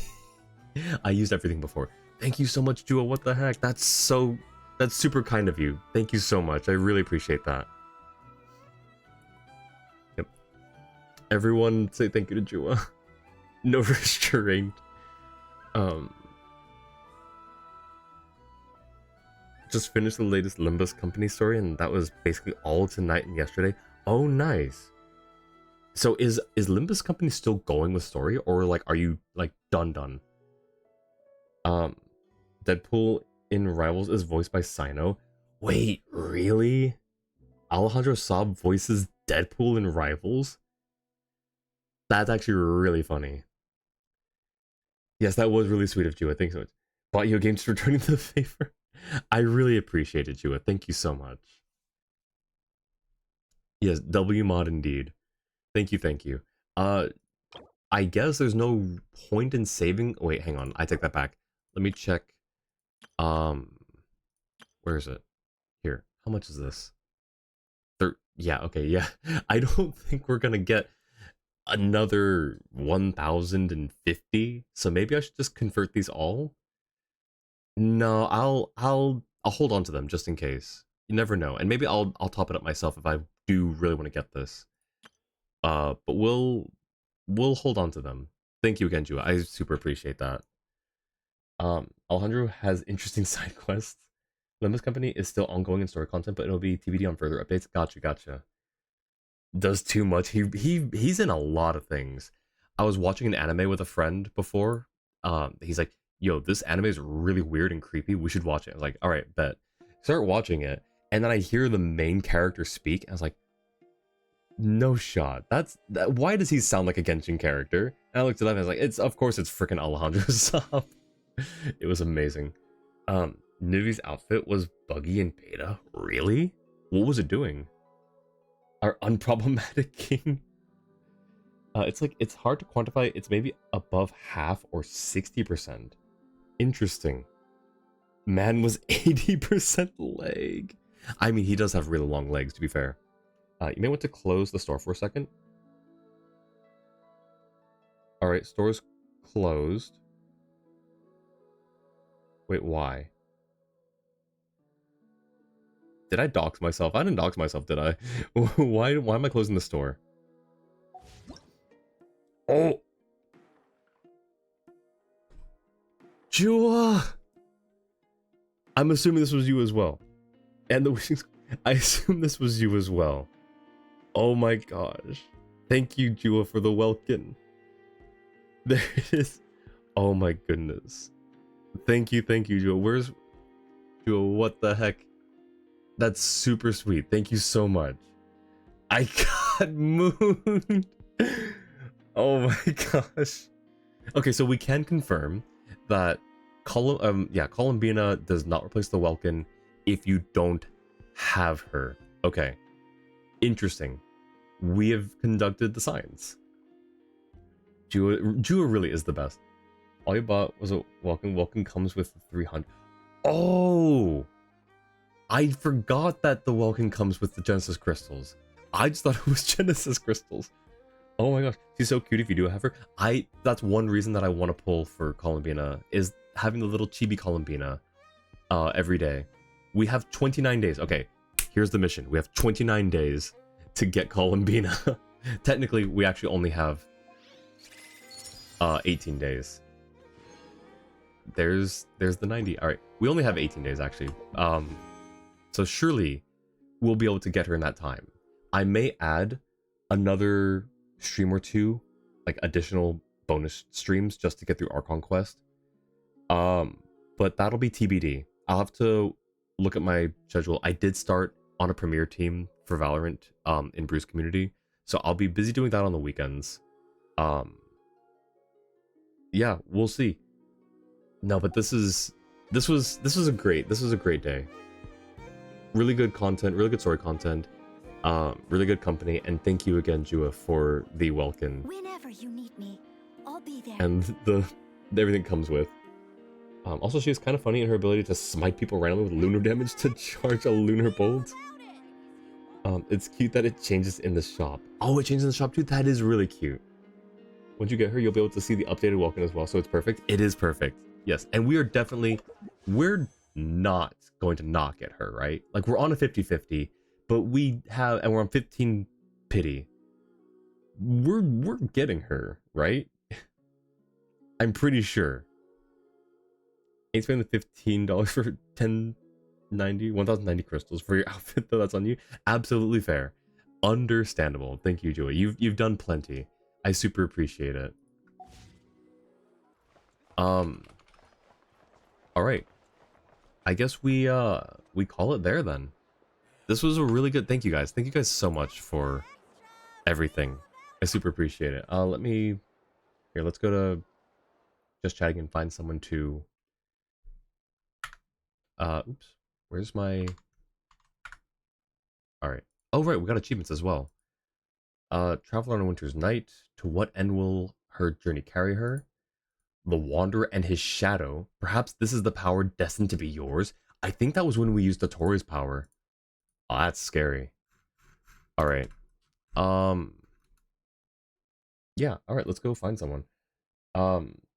I used everything before. Thank you so much, Jua. What the heck? That's super kind of you. Thank you so much. I really appreciate that. Yep. Everyone say thank you to Jua. No restraint. Just finished the latest Limbus company story, and that was basically all tonight and yesterday. Oh, nice. So is Limbus company still going with story, or like are you like done? Deadpool in Rivals is voiced by Sino. Wait, really? Alejandro Saab voices Deadpool in Rivals? That's actually really funny. Yes, that was really sweet of Jua. Thanks so much. Bought you a game just returning the favor. I really appreciate it, Jua. Thank you so much. Yes, W mod indeed. Thank you. I guess there's no point in saving. Wait, hang on. I take that back. Let me check. Where is it? Here. How much is this? Yeah, okay, yeah. I don't think we're gonna get another 1,050. So maybe I should just convert these all. No, I'll hold on to them just in case. You never know. And maybe I'll top it up myself if I do really want to get this. But we'll hold on to them. Thank you again, Jua. I super appreciate that. Alejandro has interesting side quests. Limbus Company is still ongoing in story content, but it'll be TBD on further updates. Gotcha. Does too much. He's in a lot of things. I was watching an anime with a friend before. He's like, yo, this anime is really weird and creepy. We should watch it. I was like, all right, bet. Start watching it. And then I hear the main character speak. And I was like, no shot. Why does he sound like a Genshin character? And I looked it up and I was like, of course it's freaking Alejandro Saab. It was amazing. Nivi's outfit was buggy in beta. Really? What was it doing? Our unproblematic king. It's like, it's hard to quantify. It's maybe above half or 60%. Interesting. Man was 80% leg. I mean, he does have really long legs, to be fair. You may want to close the store for a second. Alright, store's closed. Wait, why? Did I dox myself? I didn't dox myself, did I? Why am I closing the store? Oh! Jua! I'm assuming this was you as well. And the wishing... I assume this was you as well. Oh my gosh. Thank you, Jua, for the Welkin. There it is. Oh my goodness. Thank you, Jua. Where's... Jua, what the heck? That's super sweet. Thank you so much. I got mooned. Oh my gosh. Okay, so we can confirm that Columbina does not replace the Welkin if you don't have her. Okay. Interesting. We have conducted the science. Jua really is the best. All you bought was a Welkin. Welkin comes with 300. Oh! I forgot that the Welkin comes with the Genesis crystals. I just thought it was Genesis crystals. Oh my gosh, she's so cute if you do have her. That's one reason that I want to pull for Columbina, is having the little chibi Columbina every day. We have 29 days. Okay, here's the mission. We have 29 days to get Columbina. Technically, we actually only have 18 days. There's the 90. All right, we only have 18 days actually. So surely we'll be able to get her in that time. I may add another stream or two, like additional bonus streams just to get through Archon Quest. But that'll be TBD. I'll have to look at my schedule. I did start on a premiere team for Valorant in Bruce Community, so I'll be busy doing that on the weekends. Yeah, we'll see. No, but this was a great day. Really good content, really good story content, really good company, and thank you again, Jua, for the Welkin. Whenever you need me, I'll be there. And everything comes with. Also, she was kind of funny in her ability to smite people randomly with lunar damage to charge a lunar bolt. It's cute that it changes in the shop. Oh, it changes in the shop too? That is really cute. Once you get her, you'll be able to see the updated Welkin as well, so it's perfect. It is perfect. Yes, and we're not going to not get her, right? Like, we're on a 50-50, but and we're on 15 pity. We're getting her, right? I'm pretty sure. Ain't spending the $15 for 1,090 crystals for your outfit, though. That's on you. Absolutely fair. Understandable. Thank you, Joey. You've done plenty. I super appreciate it. All right. I guess we call it there then. This was a really good. Thank you guys. Thank you guys so much for everything. I super appreciate it. Let's go to just chatting and find someone to. Oops. Where's my? All right. Oh right, we got achievements as well. Traveler on a winter's night. To what end will her journey carry her? The Wanderer and his shadow. Perhaps this is the power destined to be yours. I think that was when we used the Tori's power. Oh, that's scary. All right. Yeah. All right. Let's go find someone.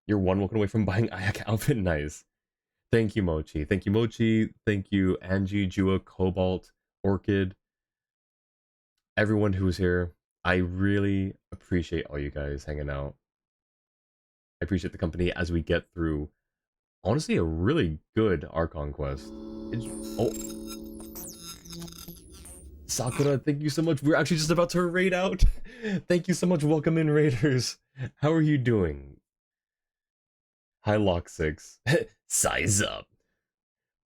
You're one walking away from buying Ayak outfit. Nice. Thank you, Mochi. Thank you, Mochi. Thank you, Angie, Jua, Cobalt, Orchid. Everyone who was here. I really appreciate all you guys hanging out. I appreciate the company as we get through, honestly, a really good Archon quest. Sakura, thank you so much. We're actually just about to raid out. Thank you so much. Welcome in, raiders. How are you doing? Hi, Lock6. Size up.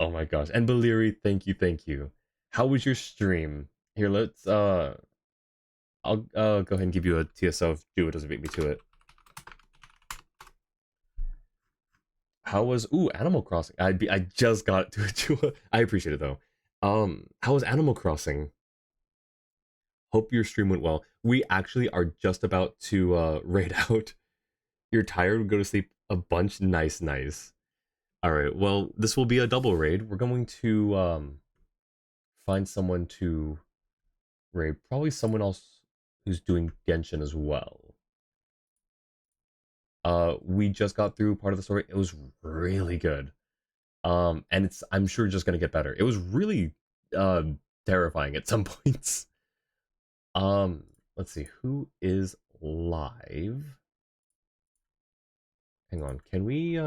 Oh my gosh. And Baliri, thank you. How was your stream? Here, let's, I'll go ahead and give you a TSO if Jua doesn't beat me to it. How was Animal Crossing? I just got to it, Jua. I appreciate it though. How was Animal Crossing? Hope your stream went well. We actually are just about to raid out. You're tired, go to sleep a bunch. Nice, nice. Alright, well, this will be a double raid. We're going to find someone to raid. Probably someone else who's doing Genshin as well. We just got through part of the story. It was really good. And I'm sure just gonna get better. It was really terrifying at some points. Let's see, who is live? Hang on, can we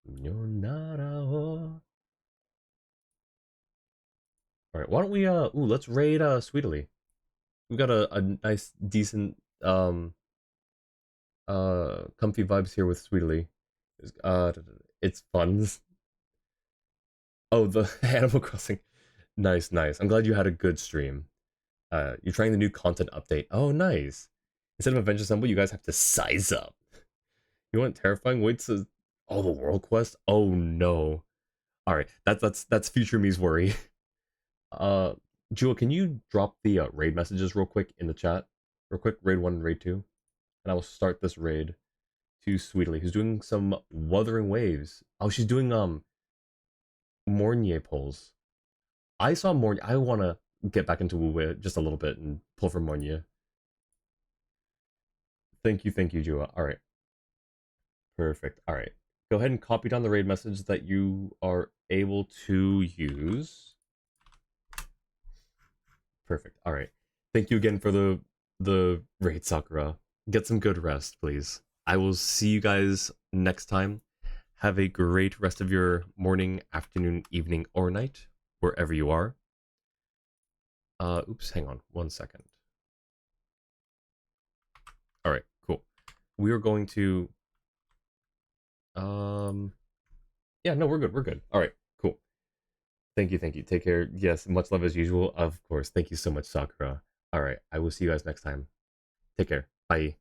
You're not a... Alright, why don't we let's raid Sweetly. We got a nice decent comfy vibes here with Sweetly. It's fun. Oh, the Animal Crossing. Nice, nice. I'm glad you had a good stream. You're trying the new content update. Oh, nice. Instead of Adventure Assemble, you guys have to size up. You want terrifying? Wait to... Oh, the World Quest? Oh, no. Alright, that's future me's worry. Jewel, can you drop the raid messages real quick in the chat? Real quick, raid 1 and raid 2. And I will start this raid to Sweetly, who's doing some Wuthering Waves. Oh, she's doing Mornier pulls. I saw Mornier. I want to get back into Wu just a little bit and pull from Mornier. Thank you, Jua. Alright. Perfect. Alright. Go ahead and copy down the raid message that you are able to use. Perfect. Alright. Thank you again for the raid, Sakura. Get some good rest, please. I will see you guys next time. Have a great rest of your morning, afternoon, evening, or night, wherever you are. Oops, hang on 1 second. Alright, cool. We are going to... Yeah, no, we're good. Alright, cool. Thank you. Take care. Yes, much love as usual. Of course. Thank you so much, Sakura. Alright, I will see you guys next time. Take care. Bye.